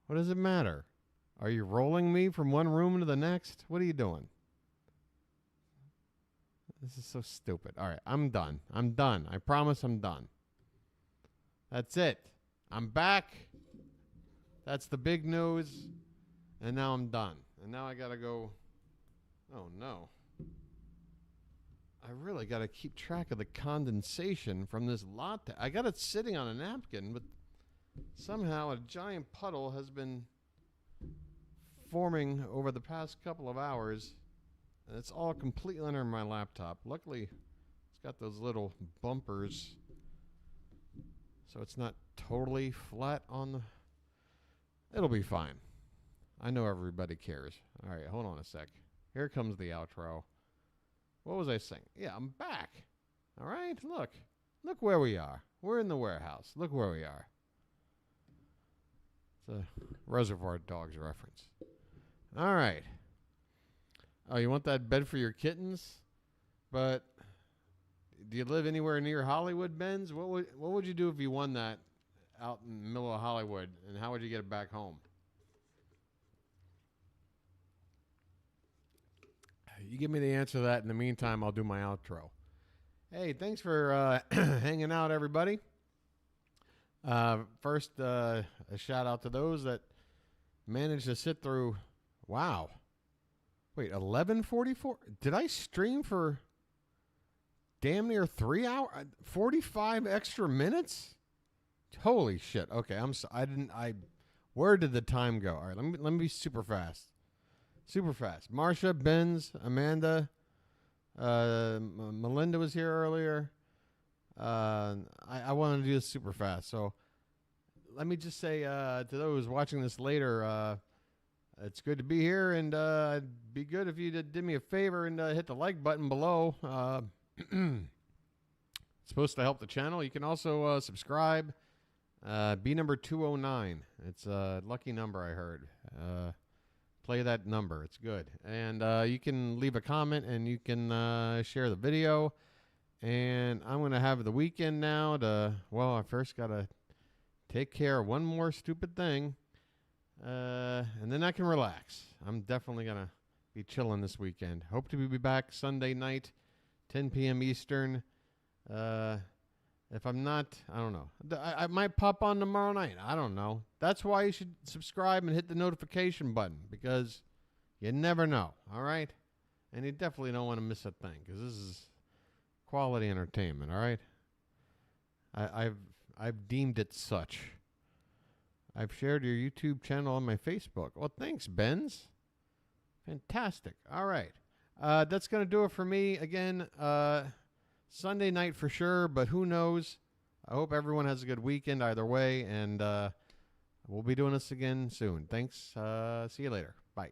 What does it matter? Are you rolling me from one room to the next? What are you doing? This is so stupid. All right, I'm done. I promise I'm done. That's it. I'm back. That's the big news. And now I'm done. And now I got to go. Oh, no. I really got to keep track of the condensation from this latte. I got it sitting on a napkin, but somehow a giant puddle has been forming over the past couple of hours. And it's all completely under my laptop. Luckily, it's got those little bumpers, so it's not totally flat on the... It'll be fine. I know everybody cares. All right, hold on a sec. Here comes the outro. What was I saying? Yeah, I'm back. All right, look. Look where we are. We're in the warehouse. Look where we are. It's a Reservoir Dogs reference. All right. Oh, you want that bed for your kittens? But do you live anywhere near Hollywood, Benz? What would you do if you won that out in the middle of Hollywood, and how would you get it back home? You give me the answer to that. In the meantime, I'll do my outro. Hey, thanks for hanging out, everybody. First, a shout out to those that managed to sit through. Wow. Wait, 11:44? Did I stream for damn near 3 hours? 45 extra minutes? Holy shit. Okay, where did the time go? All right, let me be super fast. Super fast. Marsha, Benz, Amanda, Melinda was here earlier. I wanted to do this super fast. So let me just say to those watching this later, it's good to be here, and it'd be good if you did me a favor and hit the like button below. It's supposed to help the channel. You can also subscribe. B number 209. It's a lucky number, I heard. Play that number. It's good. And you can leave a comment, and you can share the video. And I'm going to have the weekend now I first got to take care of one more stupid thing. And then I can relax. I'm definitely going to be chilling this weekend. Hope to be back Sunday night, 10 p.m. Eastern. If I'm not, I don't know. I might pop on tomorrow night. I don't know. That's why you should subscribe and hit the notification button, because you never know, all right? And you definitely don't want to miss a thing, because this is quality entertainment, all right? I've deemed it such. I've shared your YouTube channel on my Facebook. Well, thanks, Benz. Fantastic. All right. That's going to do it for me. Again, Sunday night for sure, but who knows? I hope everyone has a good weekend either way, and we'll be doing this again soon. Thanks. See you later. Bye.